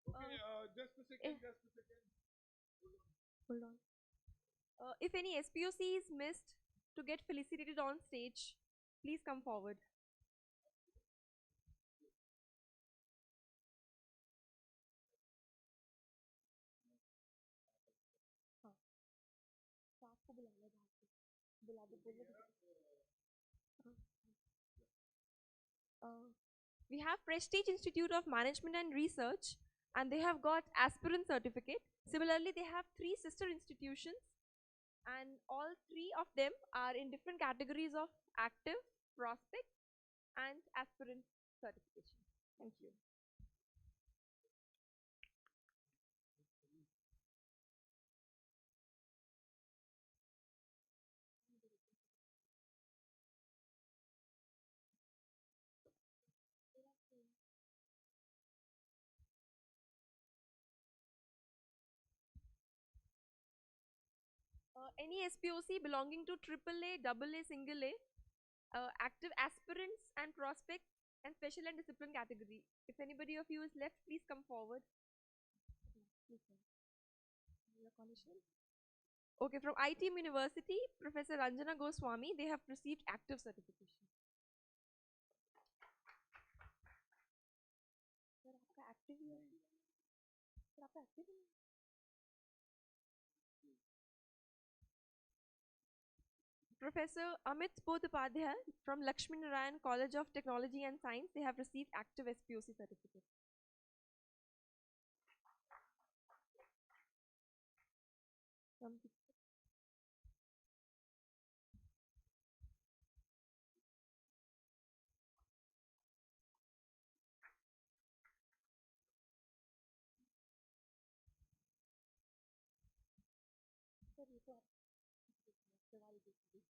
Okay, just a second, just a second. Hold on. If any SPOC is missed to get felicitated on stage, please come forward. हाँ, staff को बुला लो बाहर से, बुला दो, बोलो हाँ। We have Prestige Institute of Management and Research, and they have got aspirant certificate. Similarly, they have 3 sister institutions, and all 3 of them are in different categories of active, prospect, and aspirant certification. Thank you. Any SPOC belonging to AAA, AA, single A, active aspirants and prospects, and special and discipline category. If anybody of you is left, please come forward. Okay, from ITM University, Professor Ranjana Goswami, they have received active certification. Sir, आपका active ही है? Sir, आपका active ही है? Professor Amit Bodhupadhyay from Lakshmi Narayan College of Technology and Science, they have received active SPOC certificate. Sir, ये तो आप सवाल देखिए.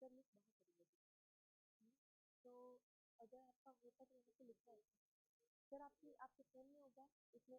Sir लिख बाहर करिए. तो अगर आपका होता तो यहाँ पे लिखा होता. सर आपके फ़ोन में होगा, इसमें